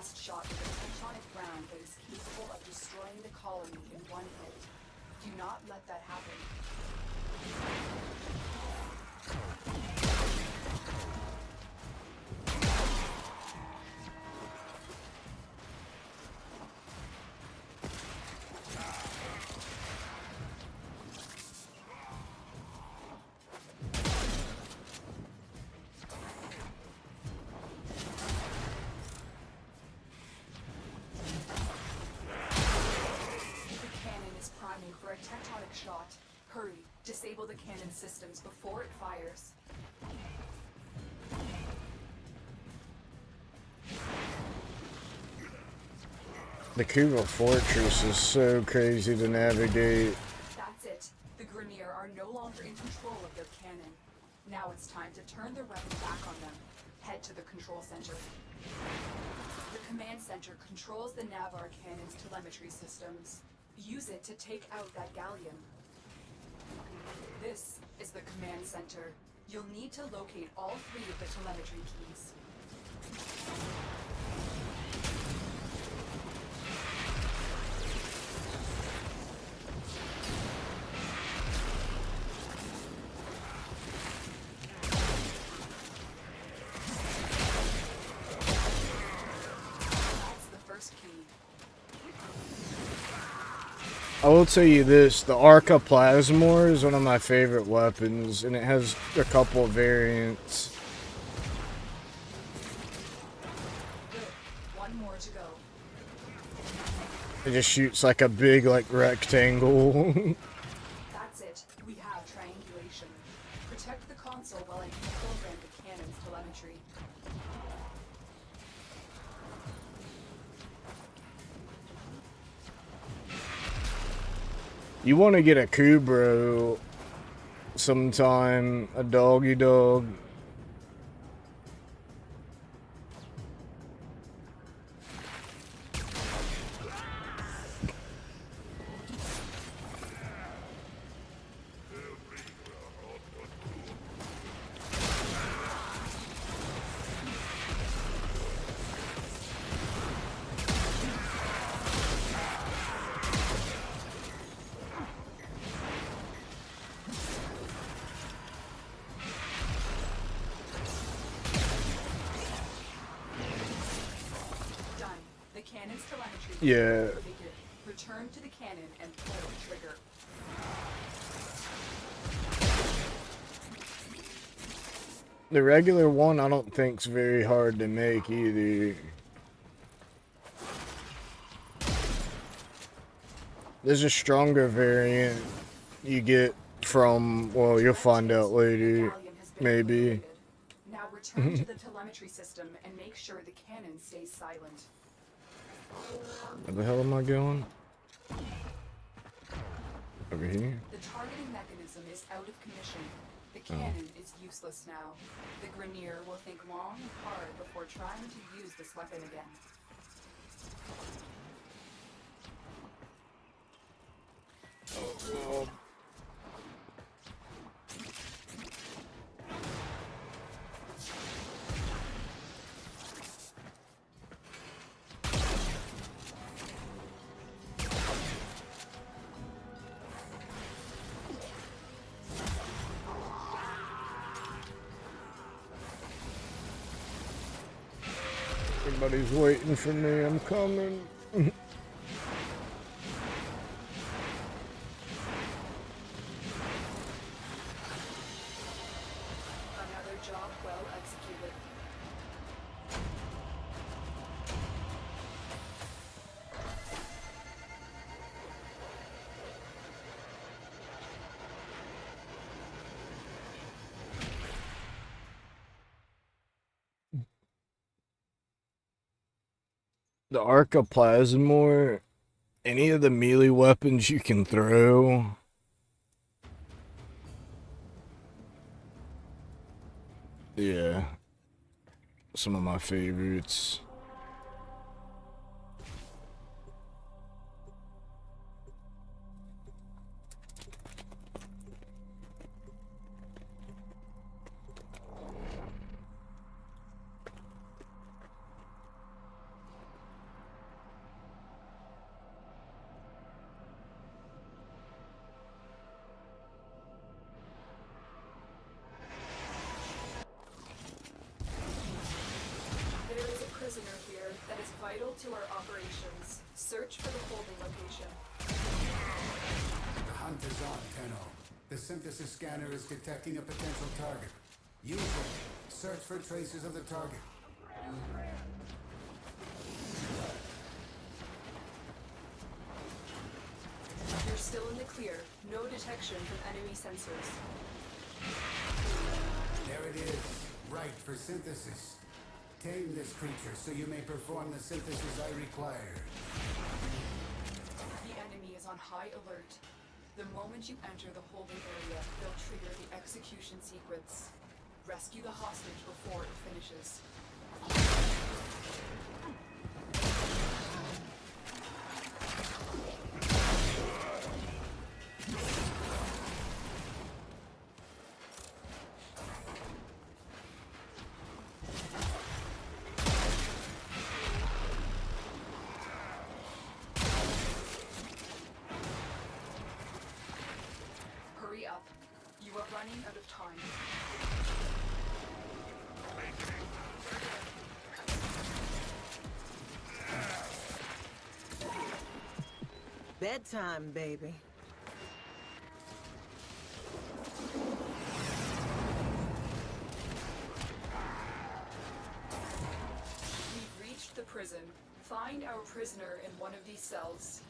blast shot with a tectonic round that is capable of destroying the colony in one hit. Do not let that happen. For a tectonic shot. Hurry, disable the cannon systems before it fires. The Kuba Fortress is so crazy to navigate. That's it. The Grineer are no longer in control of their cannon. Now it's time to turn their weapon back on them. Head to the control center. The command center controls the Navarre cannon's telemetry systems. Use it to take out that galleon. This is the command center. You'll need to locate all 3 of the telemetry keys. That's the first key. I will tell you this, the Arca Plasmor is one of my favorite weapons, and it has a couple of variants. Good. One more to go. It just shoots like a big, like, rectangle. That's it. We have triangulation. Protect the console while I reprogram the cannon's telemetry. You want to get a Kubro sometime, a doggy dog. Yeah. Return to the cannon and pull the trigger. The regular one I don't think's very hard to make either. There's a stronger variant you get from, well, you'll find out later, maybe. Now return to the telemetry system and make sure the cannon stays silent. Where the hell am I going? Over here? The targeting mechanism is out of commission. The cannon is useless now. The Grineer will think long and hard before trying to use this weapon again. Oh. Everybody's waiting for me, I'm coming. Another job well executed. The Arca Plasmor, any of the melee weapons you can throw. Yeah. Some of my favorites. vital to our operations. Search for the holding location. The hunt is on, Tenno. The synthesis scanner is detecting a potential target. Use it. Search for traces of the target. You're still in the clear. No detection from enemy sensors. There it is. Right for synthesis. Tame this creature so you may perform the synthesis I require. The enemy is on high alert. The moment you enter the holding area, they'll trigger the execution sequence. Rescue the hostage before it finishes. Hurry up. You are running out of time. Bedtime, baby. We've reached the prison. Find our prisoner in one of these cells.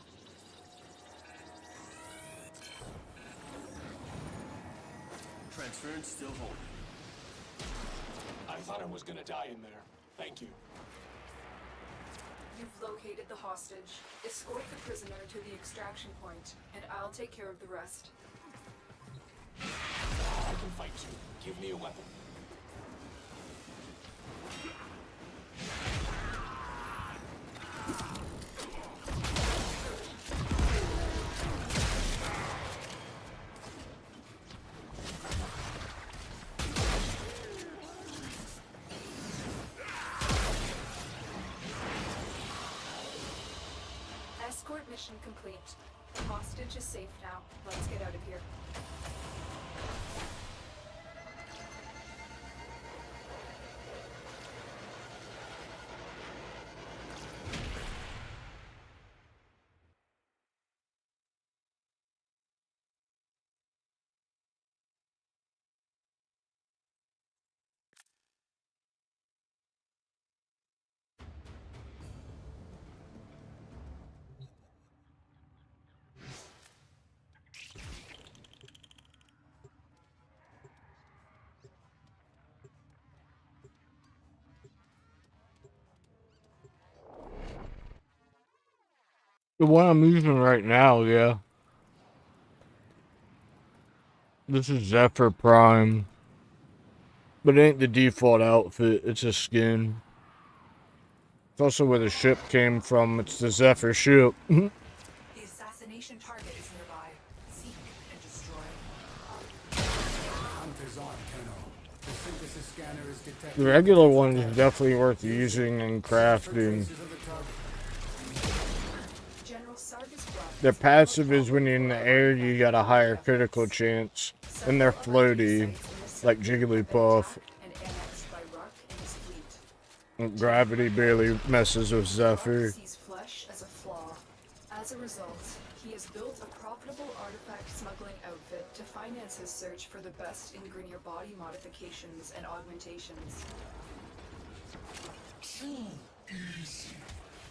Transference still holding. I thought I was gonna die in there. Thank you. You've located the hostage. Escort the prisoner to the extraction point, and I'll take care of the rest. I can fight too. Give me a weapon. Escort mission complete. The hostage is safe now. Let's get out of here. The one I'm using right now, yeah. This is Zephyr Prime. But it ain't the default outfit, it's a skin. It's also where the ship came from, it's the Zephyr ship. The assassination target is nearby. Seek and destroy. Hunt is on, Tenno. The synthesis scanner is detecting. The regular one is definitely worth using and crafting. Their passive is when you're in the air, you got a higher critical chance. And they're floaty, like Jigglypuff. Gravity barely messes with Zephyr. Sees flesh as a flaw. As a result, he has built a profitable artifact smuggling outfit to finance his search for the best in Grineer body modifications and augmentations. Too easy.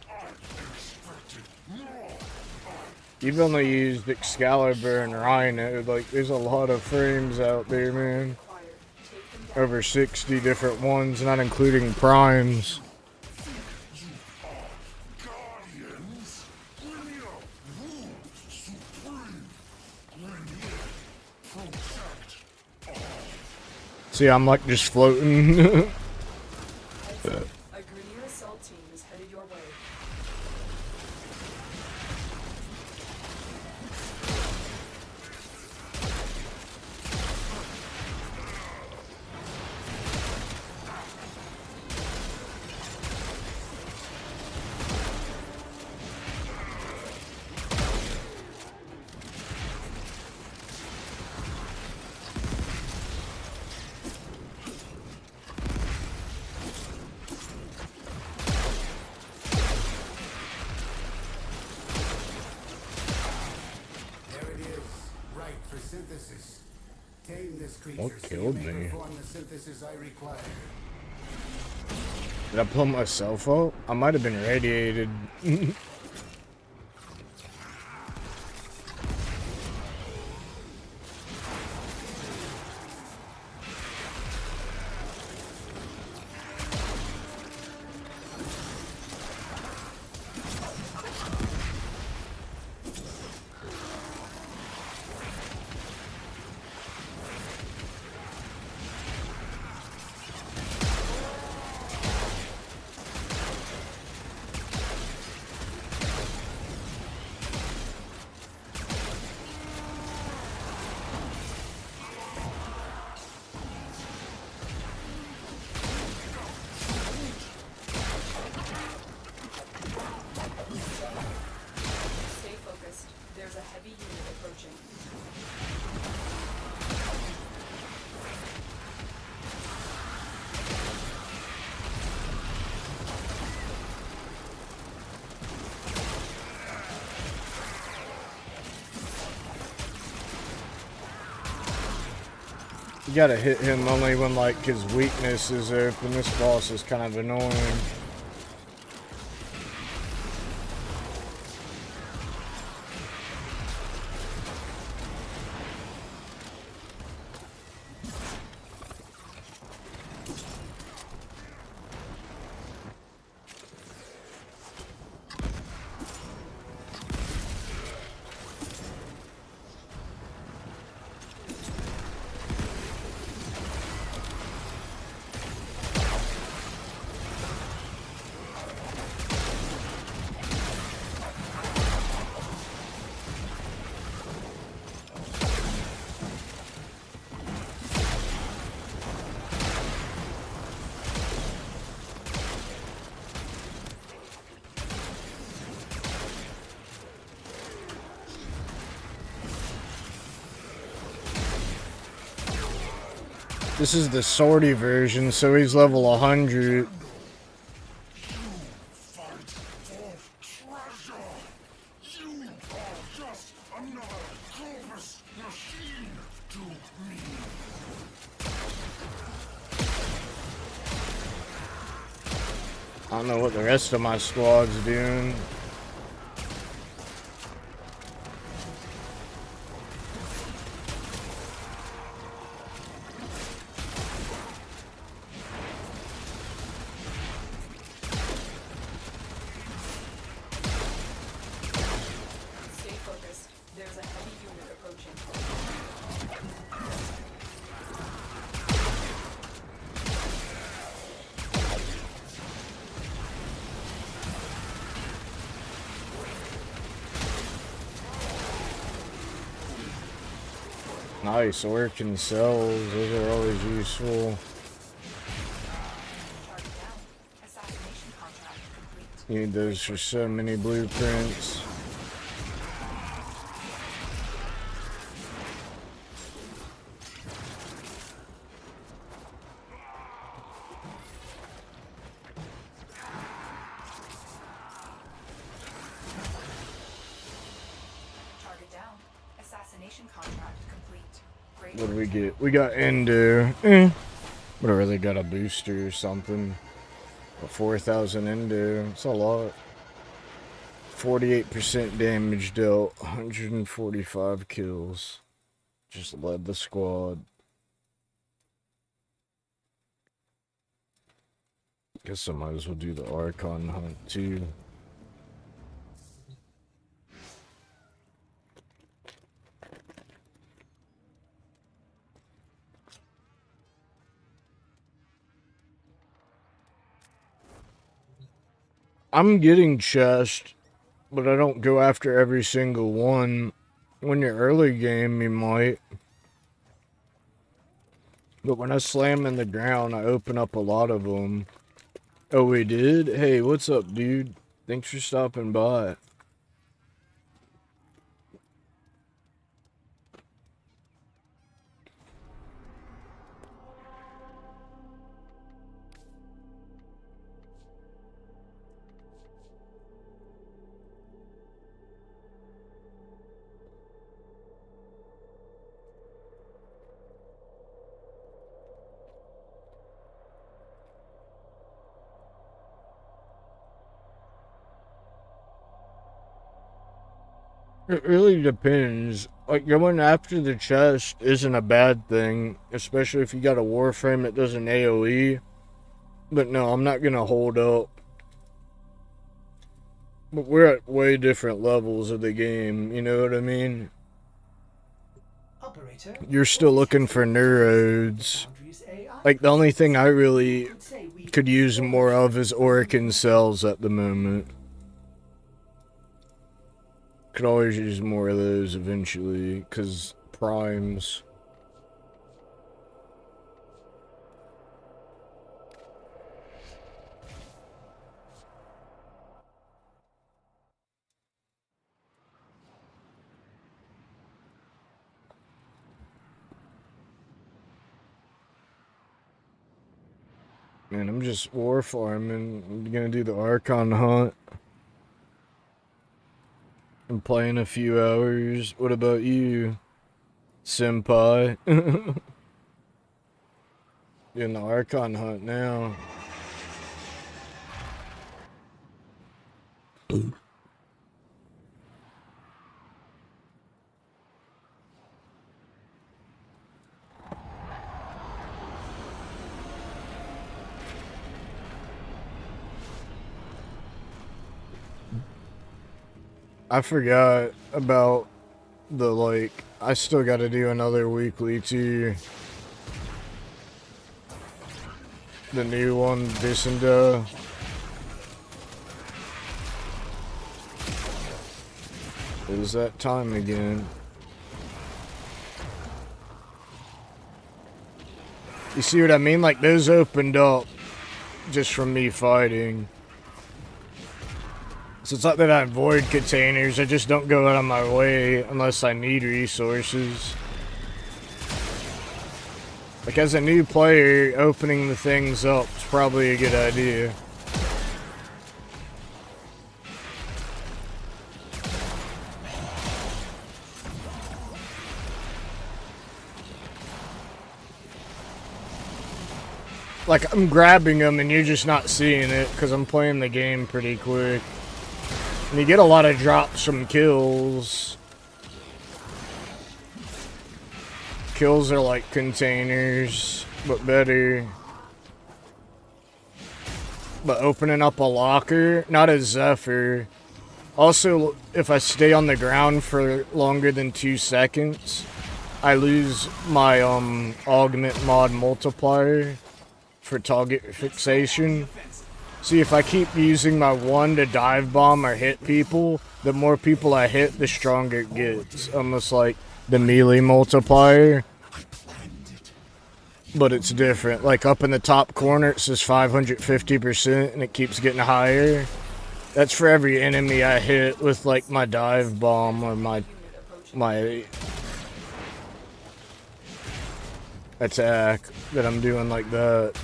I expected more. You've only used Excalibur and Rhino, like there's a lot of frames out there, man. Over 60 different ones, not including primes. See, I'm like just floating. A Grineer assault team is headed your way. synthesis. Tame this creature What so you killed may me? perform the synthesis I require. Did I pull myself up? I might have been radiated. Stay focused. There's a heavy unit approaching. You gotta hit him only when, like, his weakness is open. This boss is kind of annoying. This is the swordy version, so he's level 100. I don't know what the rest of my squad's doing. Stay focused. There's a heavy unit approaching. Nice, working cells. Those are always useful. Need those for so many blueprints. Target down. Assassination contract complete. Great. What do we get? We got Endo. Whatever, they got a booster or something. A 4,000 Endo. It's a lot. 48% damage dealt. 145 kills. Just led the squad. Guess I might as well do the Archon hunt too. I'm getting chest, but I don't go after every single one. When you're early game, you might. But when I slam in the ground, I open up a lot of them. Oh, we did? Hey, what's up, dude? Thanks for stopping by. It really depends. Like, going after the chest isn't a bad thing, especially if you got a Warframe that does an AoE. But no, I'm not gonna hold up. But we're at way different levels of the game, you know what I mean? Operator, You're still looking for neurodes. Like, the only thing I really could use more of is Orokin cells at the moment. Could always use more of those eventually, because primes. Man, I'm just war farming. I'm gonna do the Archon hunt. I'm playing a few hours. What about you, senpai? Doing the Archon hunt now. I forgot about the, like, I still gotta do another weekly too. The new one, Dissenda. It was that time again. You see what I mean? Like, those opened up just from me fighting. So it's not that I avoid containers, I just don't go out of my way unless I need resources. Like, as a new player, opening the things up is probably a good idea. Like, I'm grabbing them and you're just not seeing it because I'm playing the game pretty quick. And you get a lot of drops from kills. Kills are like containers, but better. But opening up a locker, not a Zephyr. Also, if I stay on the ground for longer than 2 seconds, I lose my augment mod multiplier for target fixation. See, if I keep using my 1 to dive bomb or hit people, the more people I hit, the stronger it gets. Almost like the melee multiplier. But it's different. Like, up in the top corner, it says 550%, and it keeps getting higher. That's for every enemy I hit with, like, my dive bomb or my attack that I'm doing like that.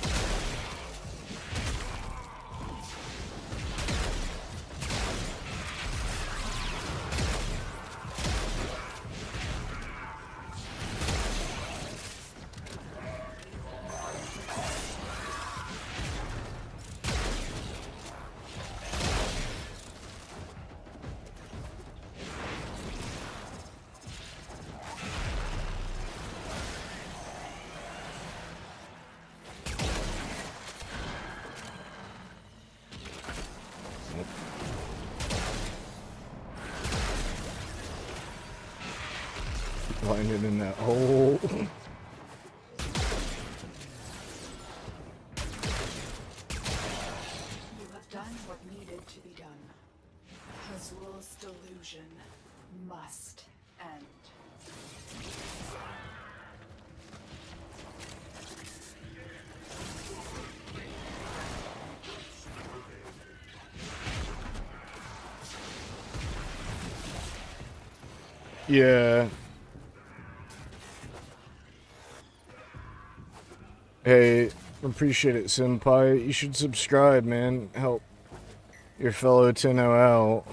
Landed in that hole. You have done what needed to be done. Hazul's delusion must end. Yeah. Hey, appreciate it, senpai. You should subscribe, man. Help your fellow Tenno out.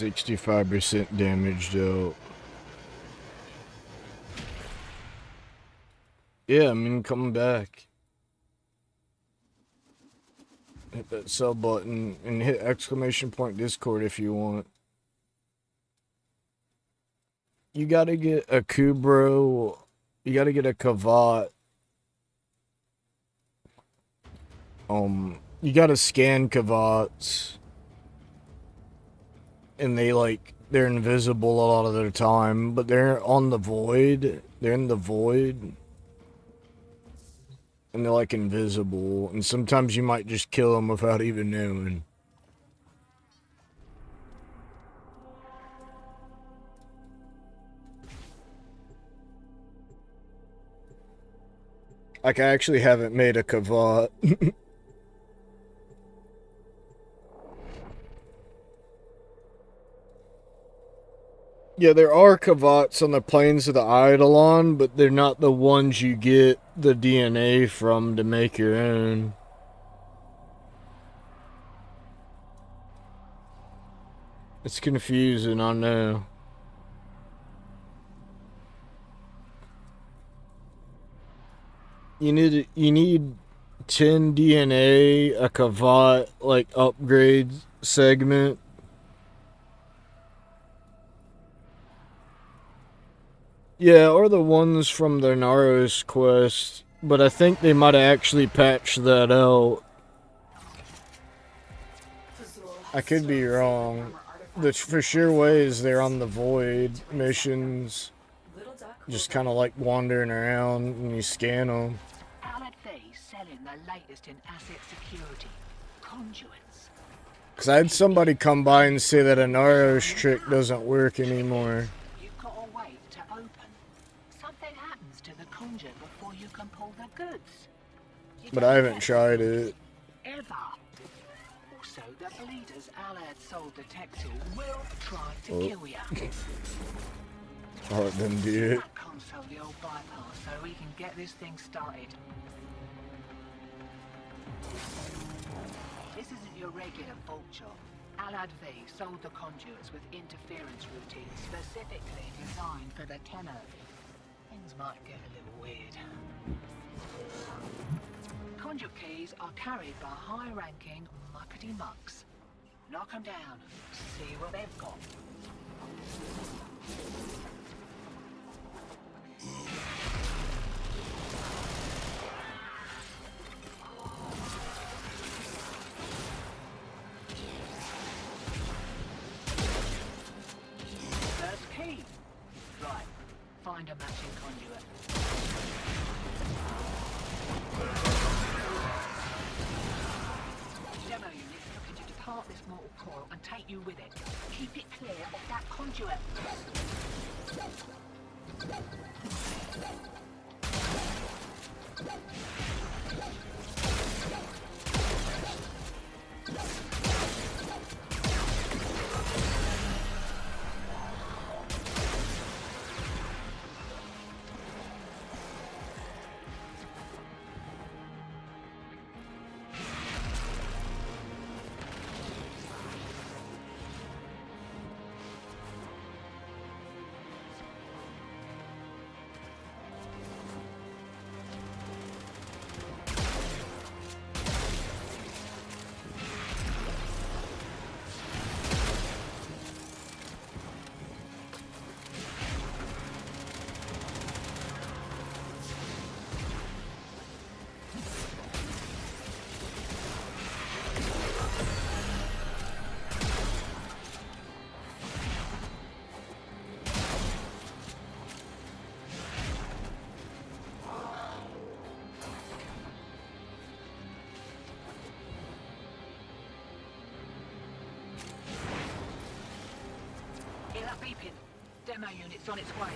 65% damage dealt. Yeah, I mean, come back. Hit that sub button and hit ! Discord if you want. You gotta get a Kubro. You gotta get a Kavat. You gotta scan Kavats. And they're invisible a lot of their time, but they're on the void. They're in the void. And they're like invisible. And sometimes you might just kill them without even knowing. Like, I actually haven't made a Kavat. Yeah, there are Kavats on the plains of the Eidolon, but they're not the ones you get the DNA from to make your own. It's confusing, I know. You need 10 DNA, a Kavat, like, upgrade segment. Yeah, or the ones from the Naros quest, but I think they might have actually patched that out. I could be wrong. The for sure way is they're on the Void missions, just kind of like wandering around and you scan them. Selling the latest in asset security, conduits. Cause I had somebody come by and say that a Naros trick doesn't work anymore. You've got to wait to open. Something happens to the conjure before you can pull the goods. But I haven't tried it. Ever. Also, the bleeders Alad sold the tech to will try to kill you. I'll let them do it. Console the old bypass so we can get this thing started. This isn't your regular vault job. Alad V sold the conduits with interference routines specifically designed for the Tenno. Things might get a little weird. Conduit keys are carried by high-ranking muckety mucks. Knock them down. See what they've got. First key. Right. Find a matching conduit. Demo unit looking to depart this mortal coil and take you with it. Keep it clear of that conduit. Beeping. Demo unit's on its way.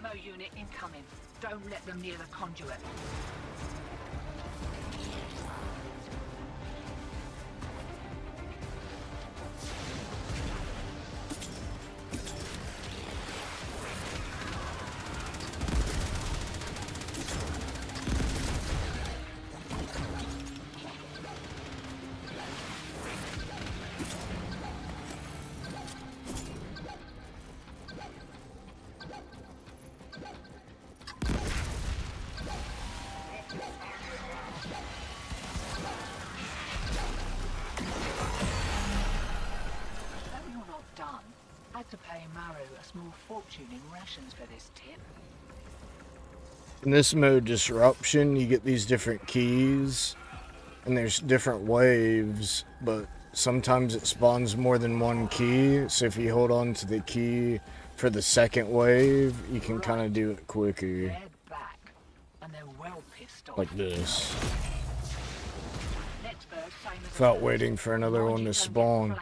Demo unit incoming. Don't let them near the conduit. To pay Maru a small fortune in rations for this tip. In this mode, Disruption, you get these different keys, and there's different waves, but sometimes it spawns more than one key, so if you hold on to the key for the second wave, you can kind of do it quicker. They're back, and they're well pissed off. Like this. Next verse, same as Without waiting for another one to spawn.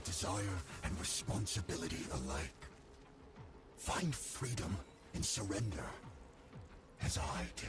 Desire and responsibility alike. Find freedom in surrender, as I did.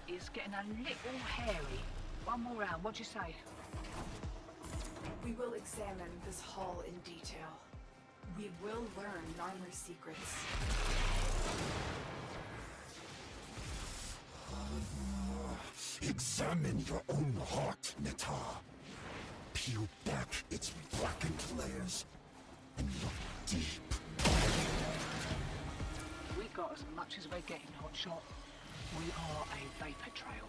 It's getting a little hairy. One more round, what'd you say? We will examine this hall in detail. We will learn Narmer's secrets. Examine your own heart, Neta. Peel back its blackened layers and look deep. We got as much as we're getting, Hotshot. We are a vapor trail.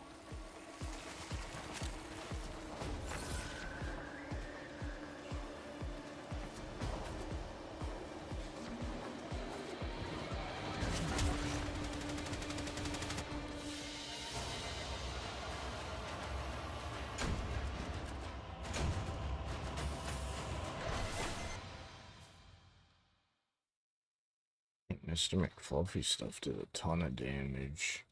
Mr. McFluffy stuff did a ton of damage.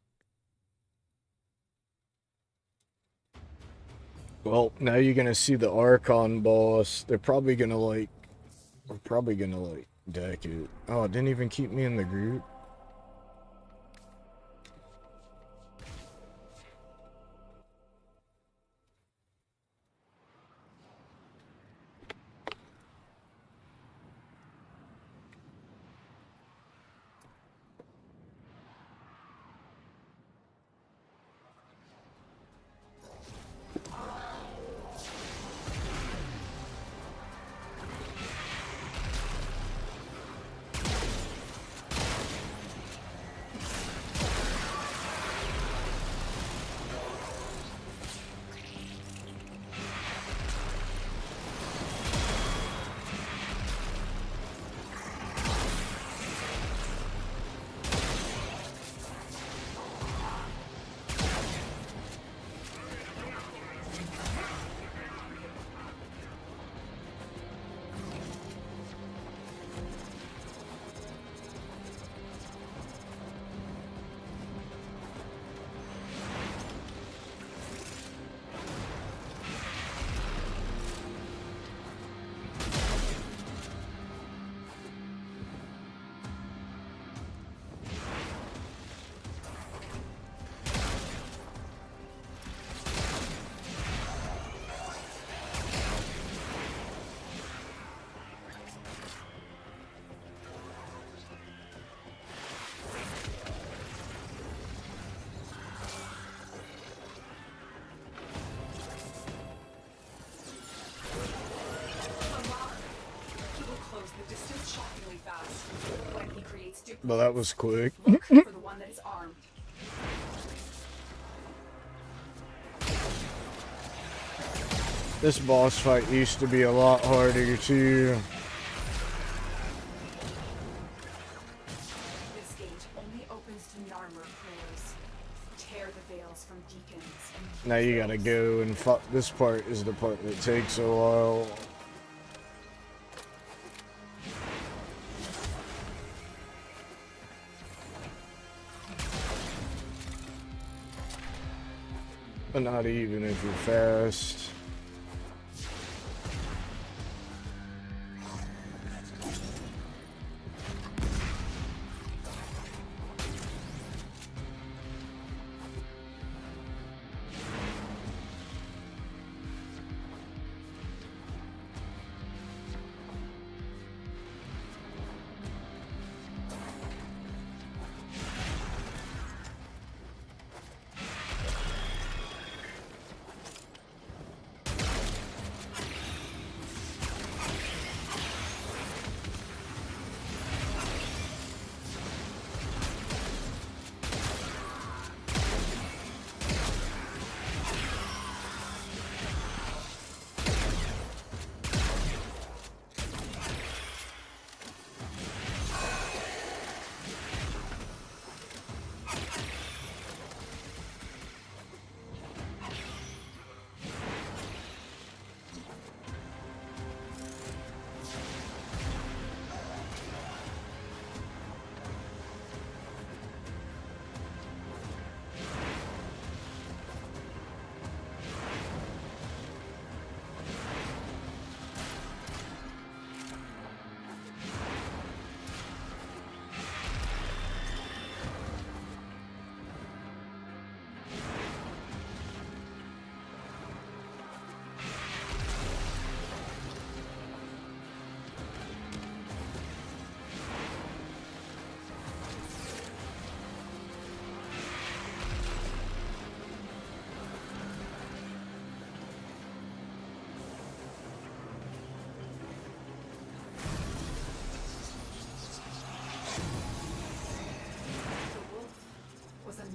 Well, now you're gonna see the Archon boss. We're probably gonna deck it. Oh, it didn't even keep me in the group. Well, that was quick. Look for the one that is armed. This boss fight used to be a lot harder too. This gate only opens to Narmer prayers. Tear the veils from deacons and Now you gotta go and fuck. This part is the part that takes a while. But not even if you're fast.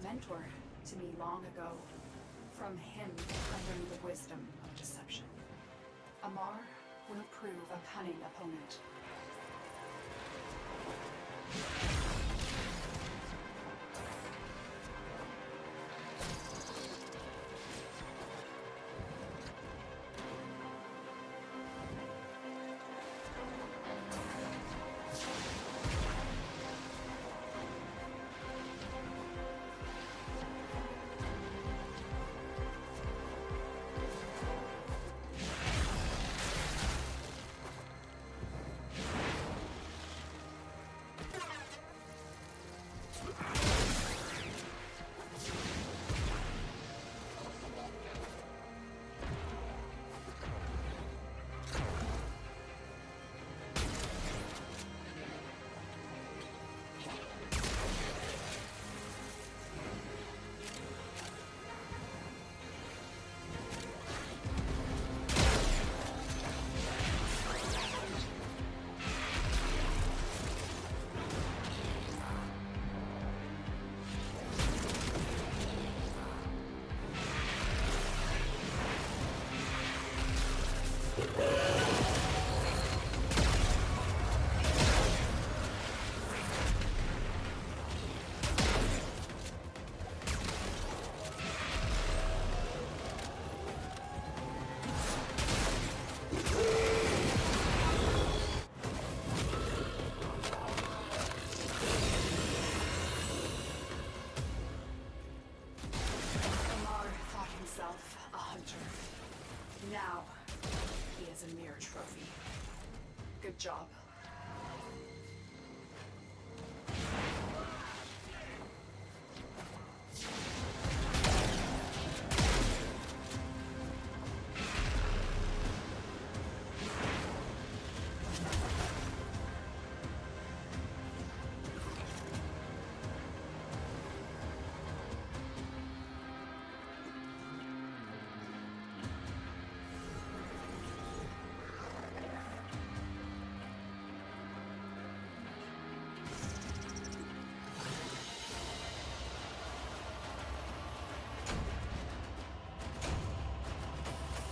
mentor to me long ago. From him, I learned the wisdom of deception. Amar will prove a cunning opponent. Now, he is a mere trophy. Good job.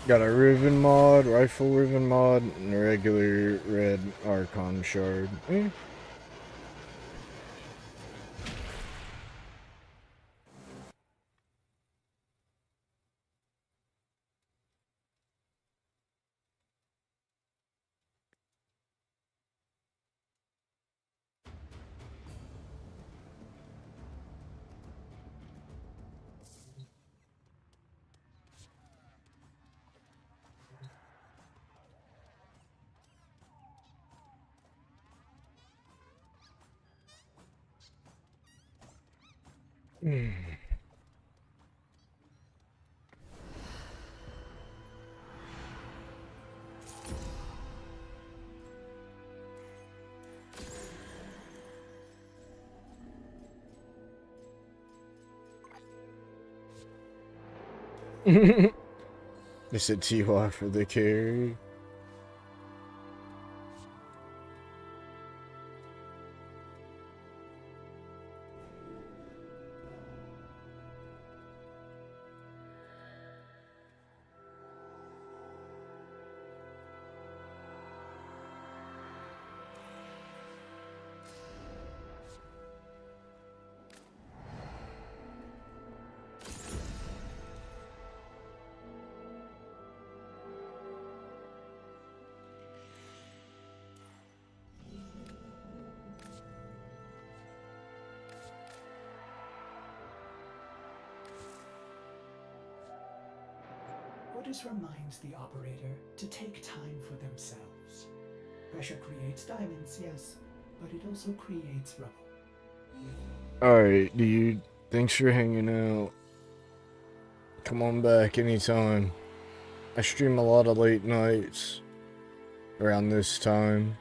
Got a Riven mod, rifle Riven mod, and a regular red Archon shard. They said TY for the carry. Orders reminds the operator to take time for themselves. Pressure creates diamonds, yes, but it also creates rubble. Alright, dude. Thanks for hanging out. Come on back anytime. I stream a lot of late nights around this time.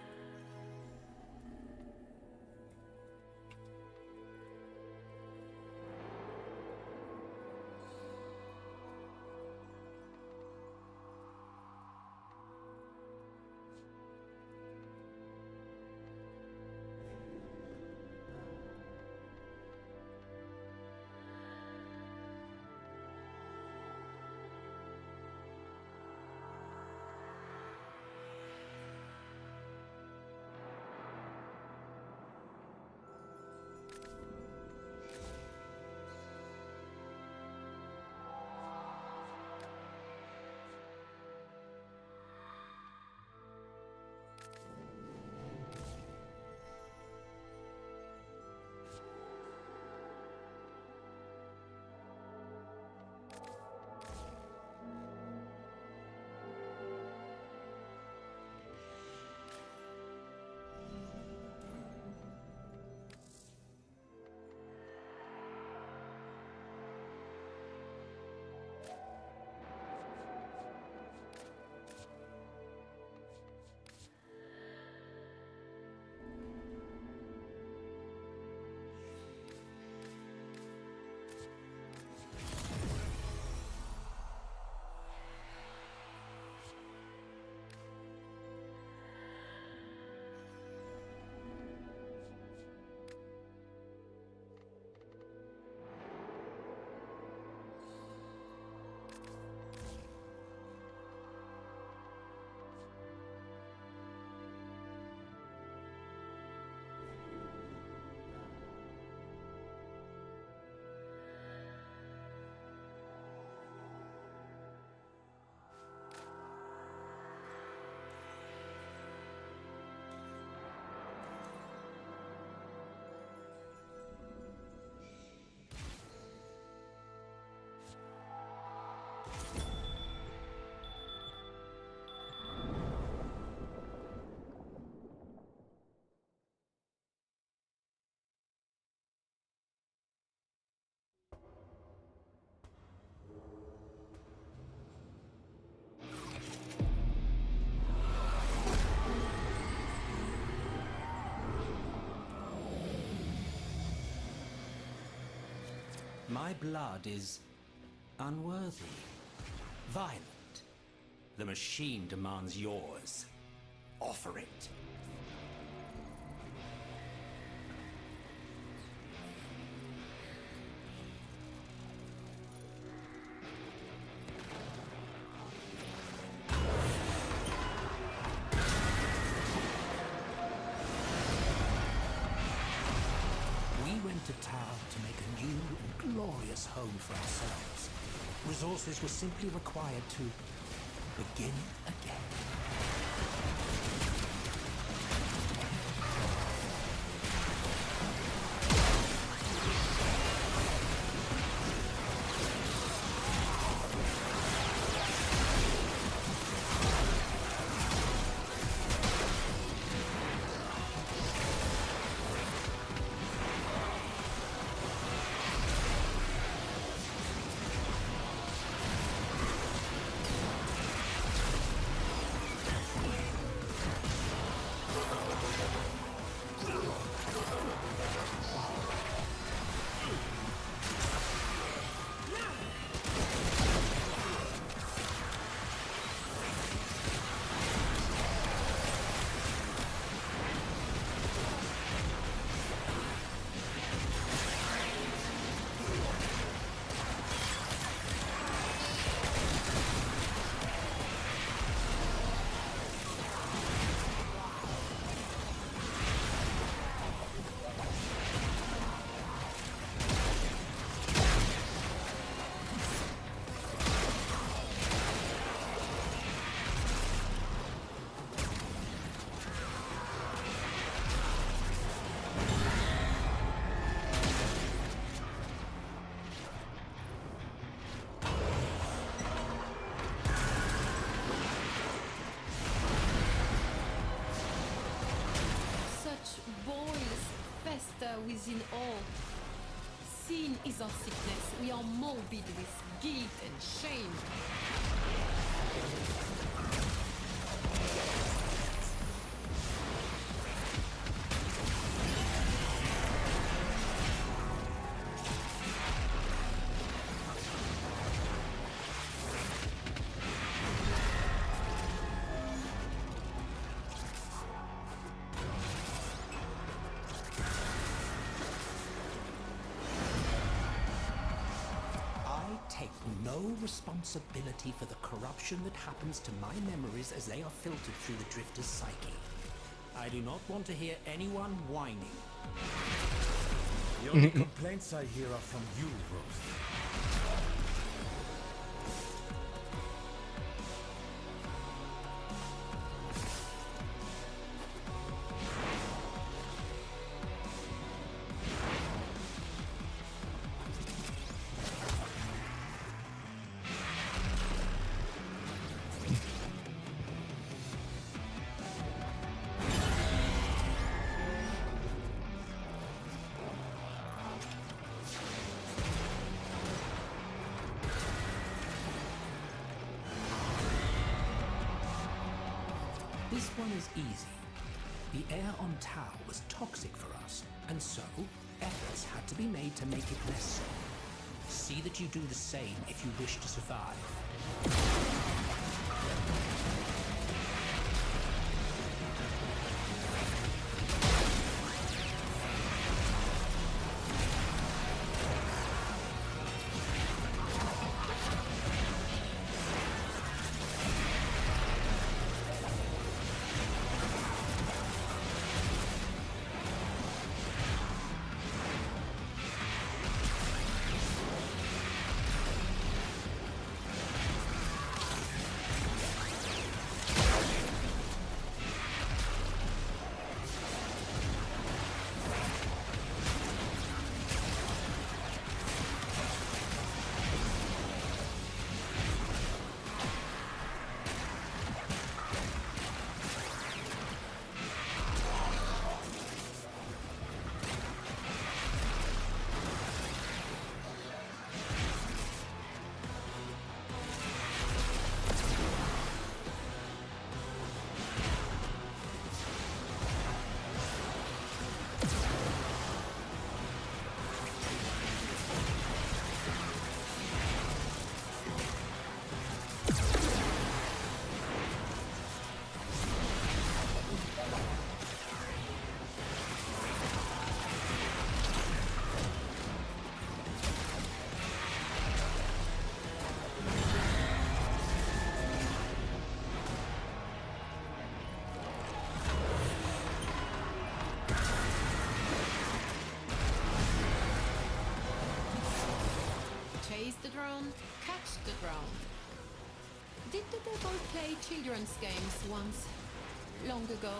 My blood is unworthy, violent. The machine demands yours. Offer it. tower to make a new and glorious home for ourselves. Resources were simply required to begin again. Within all. Sin is our sickness. We are morbid with guilt and shame. Take no responsibility for the corruption that happens to my memories as they are filtered through the Drifter's psyche. I do not want to hear anyone whining. The only complaints I hear are from you, Rose. This one is easy. The air on Tau was toxic for us, and so efforts had to be made to make it less so. See that you do the same if you wish to survive. chase the drone, catch the drone. Did they both play children's games once, long ago?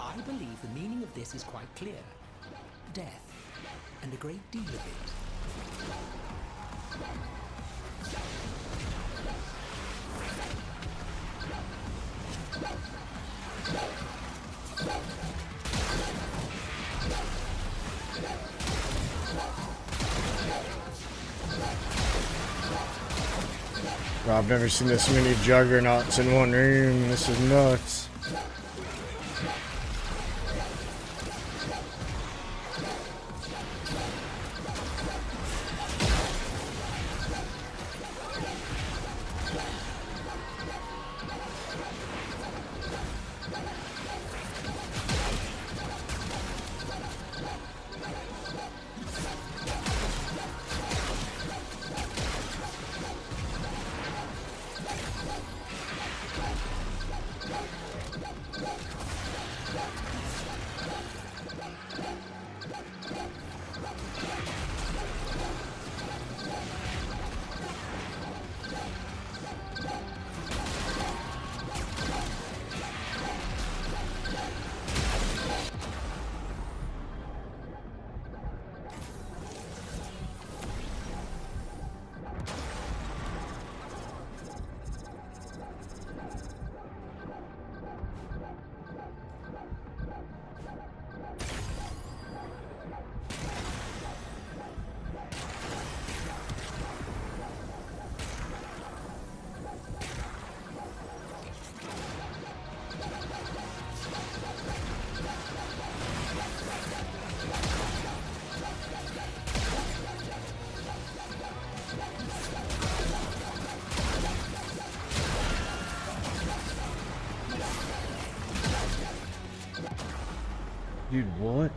I believe the meaning of this is quite clear. Death, and a great deal of it. I've never seen this many juggernauts in one room. This is nuts. Dude, what?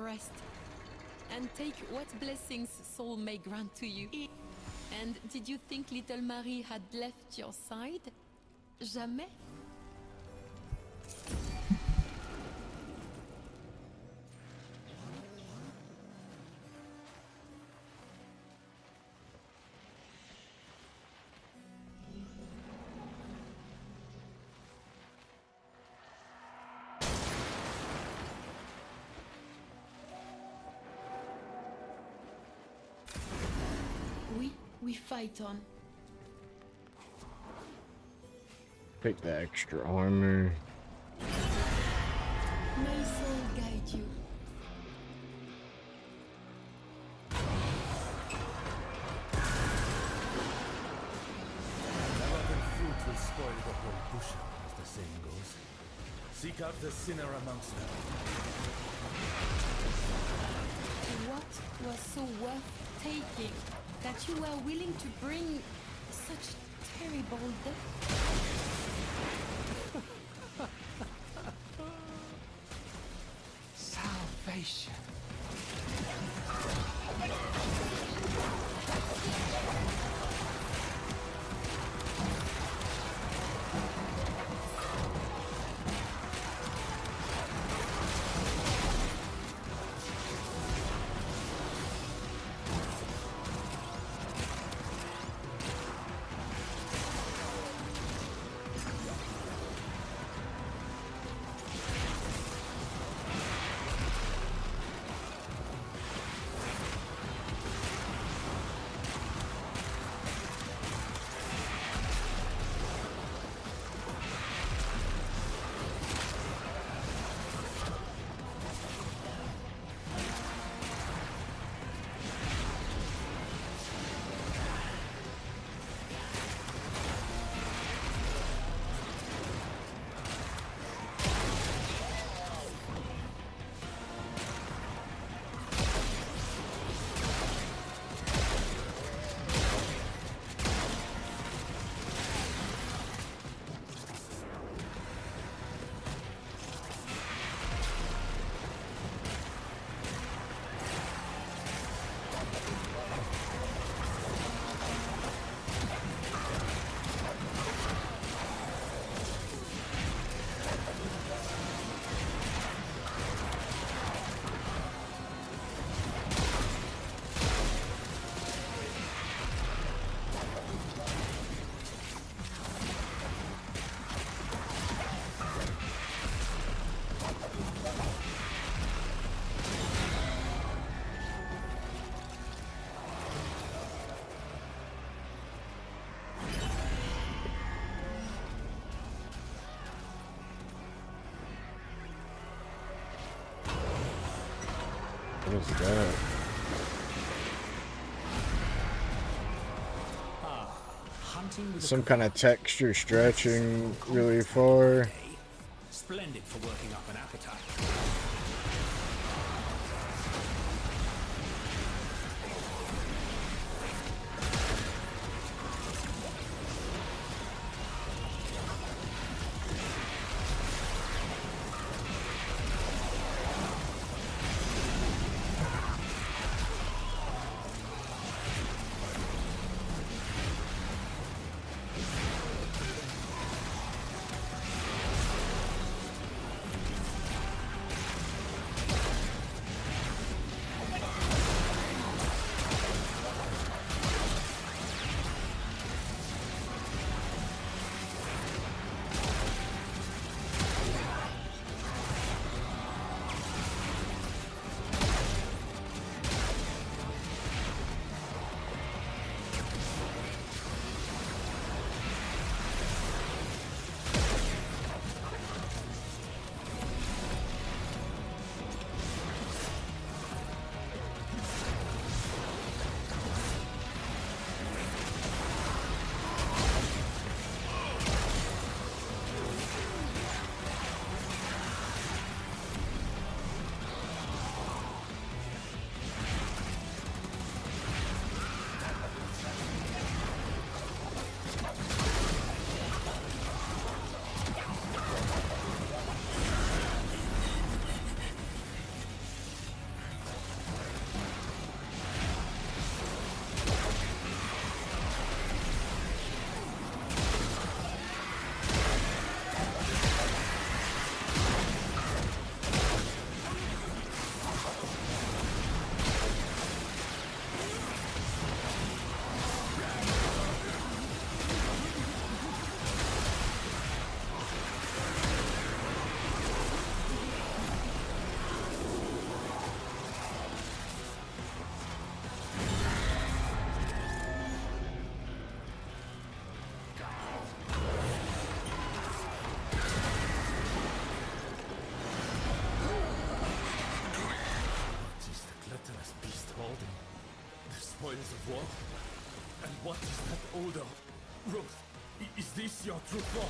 rest. And take what blessings soul may grant to you. And did you think little Marie had left your side? Jamais? We fight on. Take the extra armor. May soul guide you. Rotten fruit will spoil the whole bushel, as the saying goes. Seek out the sinner amongst them. What was so worth taking that you were willing to bring such terrible death? Salvation. What is that? Some kind of texture stretching really far. Splendid for working up an appetite. spoils of war? And what is that odor? Ruth, is this your true form?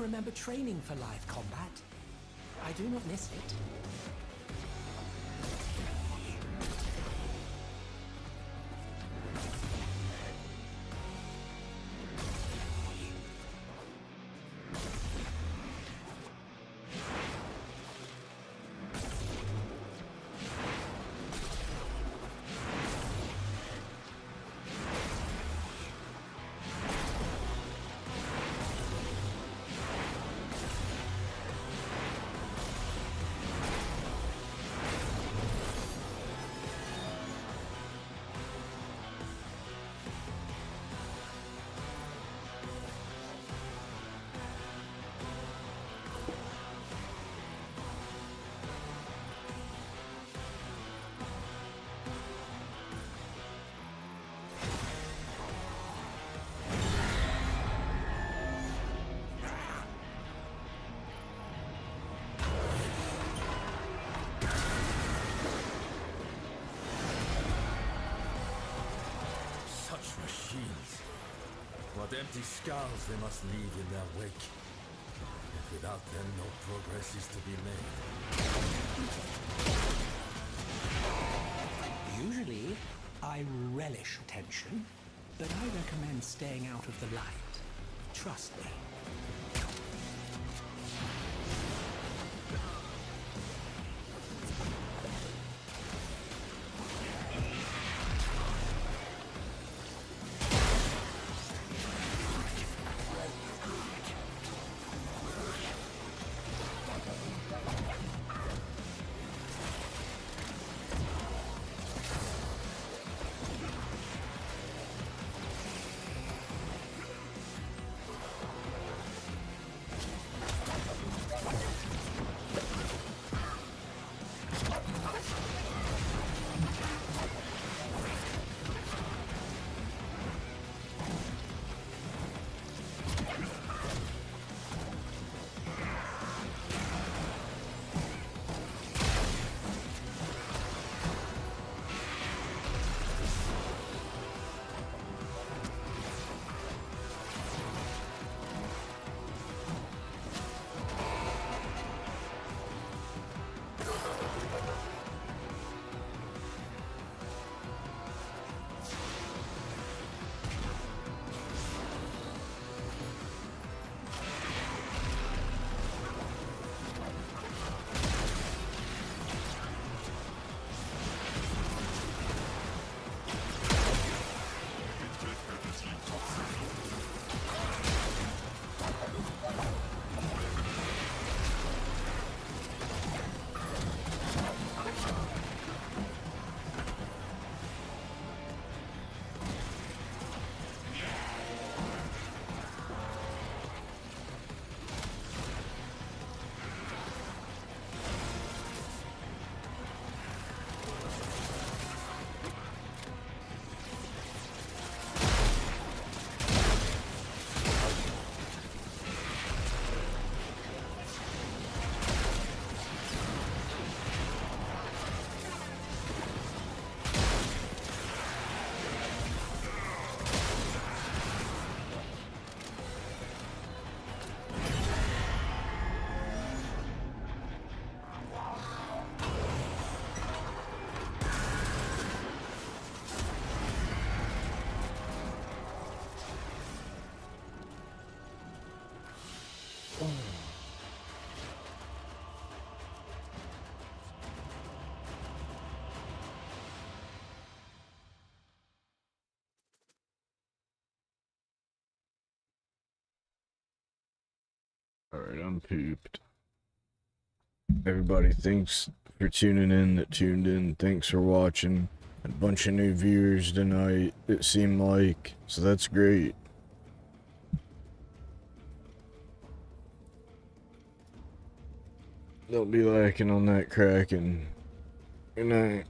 remember training for live combat. I do not miss it. Such machines. What empty skulls they must leave in their wake. And without them, no progress is to be made. Usually, I relish attention, but I recommend staying out of the light. Trust me. Alright, I'm pooped. Everybody, thanks for tuning in that tuned in. Thanks for watching. A bunch of new viewers tonight, it seemed like. So that's great. Don't be lacking on that Kraken. Good night.